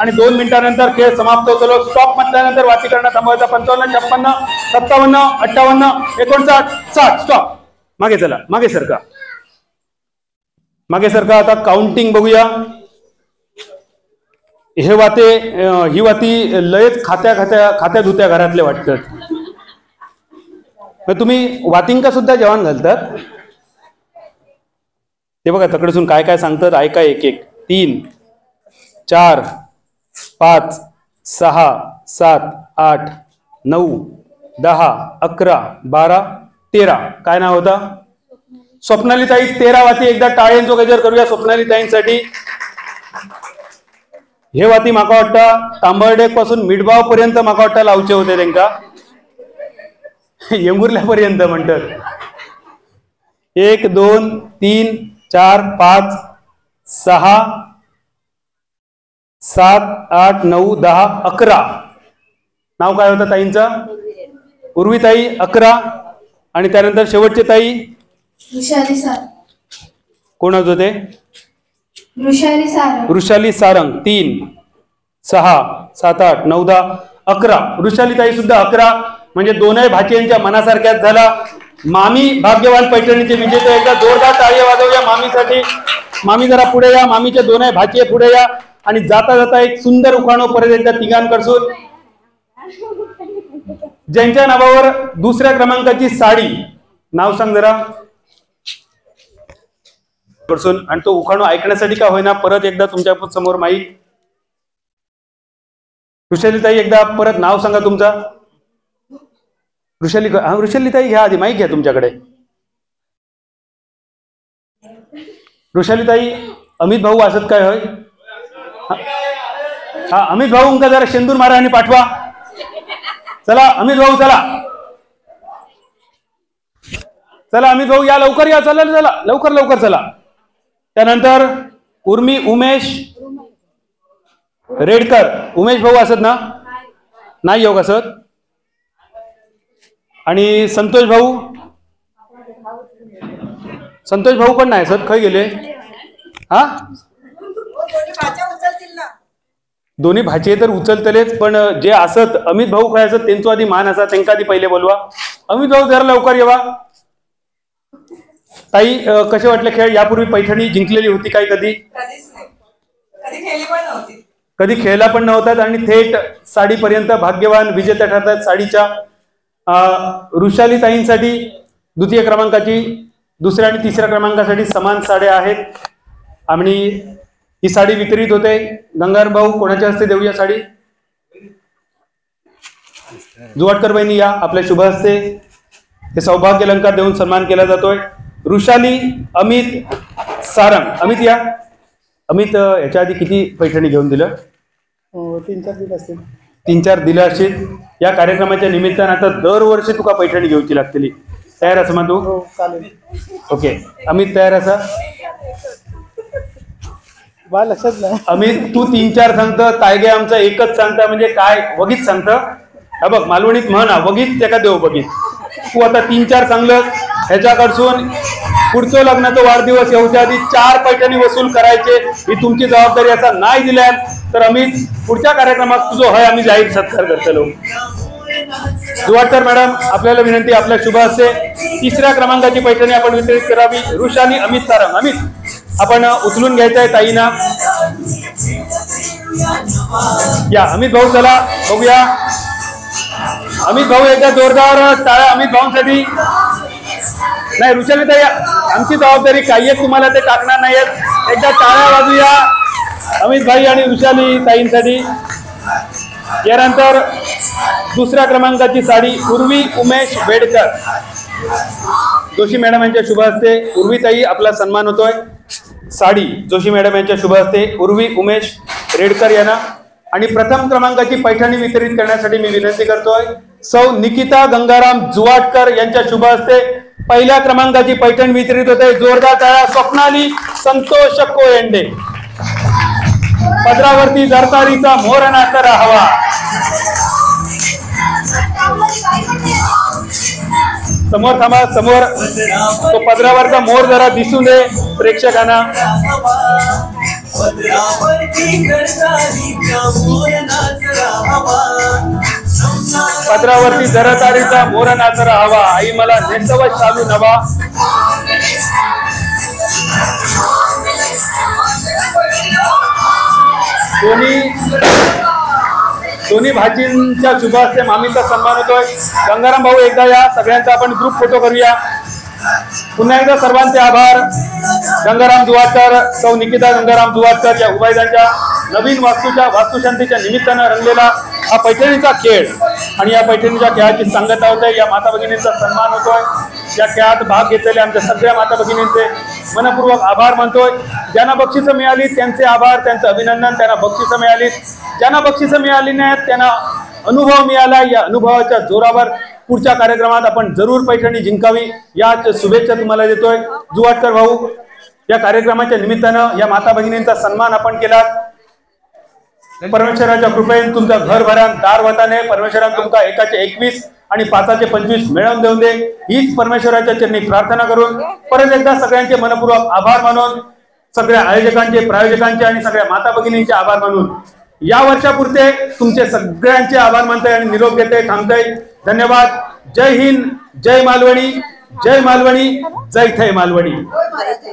आणि 2 मिनिटांनंतर खेळ समाप्त होतो. स्टॉप म्हटल्यानंतर वाती करणं थांबवायचा. 55, 56, 57, 58, 59, 60. स्टॉप. मागे चला, मागे सरका. आता काउंटिंग बघूया. ही वाती लयच खात्या धुत्या घरातले वाटतात. तुम्ही वातींका सुद्धा जेवण घालतात ते बघा. तकडेसून काय सांगतात ऐका. 1 1 3 4 5 6 7 8 9 10 11 12 13. काय नाव होता? स्वप्नाली ताई. 13 वाती. एकदा टाळ्यांचो गजर करूया स्वप्नाली ताईंसाठी. हे वाती माका वाटतं तांबर्डेक पासून मिडबाव पर्यंत माका वाटतं लावचे होते त्यांना, येंगुर्ल्यापर्यंत म्हणतात. 1 2 3 4 5 6 7 8 9 10 11. नाव काय होतं ताईंचं? उर्वीताई. 11. आणि त्यानंतर शेवटचे ताई वृषाली सारंग. कोण होते? वृषाली सारंग. 3 6 7 8 9 10 11. वृषाली ताई सुद्धा 11. म्हणजे दोनही भाचींच्या मनासारख्याच झाला. मामी भाग्यवान पैठणीचे विजेते. एकदा जोरदार टाळी वाजवूया मामीसाठी. मामी जरा पुढे या. मामीचे दोनही भाचे पुढे या. आणि जाता जाता एक सुंदर उखाणो परत एकदा तिघांकडसून. ज्यांच्या नावावर दुसऱ्या क्रमांकाची साडी, नाव सांग जरा. आणि तो उखाणो ऐकण्यासाठी का होईना परत एकदा तुमच्या समोर माईक. ऋषालीताई एकदा परत नाव सांगा तुमचा. ऋषालीताई घ्या आधी, माईक घ्या तुमच्याकडे. ऋषालीताई, अमित भाऊ असत काय होय? हा, अमित भाऊ का जरा शेंदूर मारा आणि पाठवा. चला अमित भाऊ, चला चला अमित भाऊ या, लवकर या. चला चला लवकर लवकर चला. त्यानंतर उर्मी उमेश रेडकर. उमेश भाऊ असत ना? नाही योग असत. आणि संतोष भाऊ, संतोष भाऊ पण नाही असत. खय गेले? हा, दोन्ही भाचे तर उचलतलेच, पण जे असत अमित भाऊ काय असत त्यांचा आधी मान असा, त्यांना आधी पहिले बोलवा. अमित भाऊ जरा लवकर येवा. ताई, कसे वाटले खेळ? यापूर्वी पैठणी जिंकलेली होती काय कधी? कधी खेळला पण नव्हतात आणि थेट साडीपर्यंत भाग्यवान विजेत्या ठरतात. साडीच्या ऋषाली ताईंसाठी द्वितीय क्रमांकाची, दुसऱ्या आणि तिसऱ्या क्रमांकासाठी समान साड्या आहेत. आणि ही साडी वितरित होते. गंगार भाऊ, कोणाच्या हस्ते देऊया साडी? जुवाटकर बहिणी या, आपल्या शुभ हस्ते हे सौभाग्य अलंकार देऊन सन्मान केला जातोय. ऋषाली अमित सारंग. अमित या. अमित, याच्या आधी किती पैठणी घेऊन दिलं? 3-4 दिले असतील. 3-4 दिलं असतील. या कार्यक्रमाच्या निमित्तानं आता दरवर्षी तुका पैठणी घेऊची लागतील. तयार असं मग तू? हो, चालेल. ओके, अमित तयार असा? बा लक्षात नाही. अमित, तू 3-4 सांगतं, तायगे आमचा एकच सांगता म्हणजे काय वगीच सांगतं. हा बघ, मालवणीत म्हणा वगीच त्याका देऊ बघीत. तू आता 3-4 सांगलं, ह्याच्याकडसून पुढचं लग्नाचा वाढदिवस येऊच्या आधी 4 पैठणी वसूल करायचे. ही तुमची जबाबदारी. असा नाही दिल्या तर अमित, पुढच्या कार्यक्रमात तुझं हय आम्ही जाहीर सत्कार करतलो. जुवाटकर मॅडम, आपल्याला विनंती, आपल्या शुभ हस्ते 3ऱ्या क्रमांकाची पैठणी आपण वितरित करावी. ऋषाली अमित सारंग. अमित, आपण उचलून घ्यायचं आहे ताईना. या अमित भाऊ, चला बघूया. अमित भाऊ, एकदा जोरदार टाळ्या अमित भाऊंसाठी. नाही ऋषाली ताई, आमची जबाबदारी काही आहे, तुम्हाला ते टाकणार नाहीयेत. एकदा टाळ्या वाजूया अमित भाई आणि ऋषाली ताईंसाठी. यानंतर दुसऱ्या क्रमांकाची साडी उर्वी उमेश बेडकर. जोशी मॅडम यांच्या शुभ हस्ते उर्वी ताई आपला सन्मान होतोय. साडी जोशी मॅडम यांच्या शुभ हस्ते उर्वी उमेश रेडकर यांना. आणि प्रथम क्रमांकाची पैठणी वितरित करण्यासाठी मी विनंती करतोय सौ निकिता गंगाराम जुवाटकर यांच्या शुभ हस्ते पहिल्या क्रमांकाची पैठण वितरित होते. जोरदार टाळ्या. स्वप्नाली संतोष कोयंडे. पदरावरती जरतारीचा मोर नाच राहावा. समोर थांबा, समोर तो पदरावरचा मोर जरा दिसू दे प्रेक्षकांना. पदरावरती जरतारीचा मोर नाच राहावा. आई मला नेसव शालू नवा. दोन्ही भाजींच्या शुभ हस्ते मामीचा सन्मान होतोय. गंगाराम भाऊ, एकदा या, सगळ्यांचा आपण ग्रुप फोटो करूया. पुन्हा एकदा सर्वांचे आभार. गंगाराम जुवाटकर, सौ निकिता गंगाराम जुवाटकर या उभयदांच्या नवीन वास्तुशांतीच्या निमित्तानं रंगलेला हा पैठणीचा खेळ आणि या पैठणीच्या खेळाची सांगता होते. या माता भगिनींचा सन्मान होतोय. या खेळात भाग घेतलेल्या आमच्या सगळ्या माता भगिनींचे मनपूर्वक आभार मानतोय. ज्यांना बक्षिसं मिळाली त्यांचे आभार, त्यांचं अभिनंदन. त्यांना बक्षिसं मिळाली, ज्यांना बक्षिसं मिळाली नाहीत त्यांना अनुभव मिळाला. या अनुभवाच्या जोरावर पुढच्या कार्यक्रमात आपण जरूर पैठणी जिंकावी याच शुभेच्छा तुम्हाला देतोय. जुवाटकर भाऊ, या कार्यक्रमाच्या निमित्तानं या माता भगिनींचा सन्मान आपण केला. परमेश्वराच्या कृपेने तुमचा घर भरान दार वताने परमेश्वराने तुमका 1चे 21 आणि 5चे 25 मिळवून देऊन दे. हीच परमेश्वराच्या चरणी प्रार्थना करून परत एकदा सगळ्यांचे मनपूर्वक आभार मानून, सगळ्या आयोजकांचे, प्रायोजकांचे आणि सगळ्या माता भगिनींचे आभार मानून या वर्षापुरते तुमचे सगळ्यांचे आभार मानतोय आणि निरोप घेतोय, थांबतोय. धन्यवाद. जय हिंद, जय मालवणी, जय मालवणी, जय थय मालवणी. होय महाराज.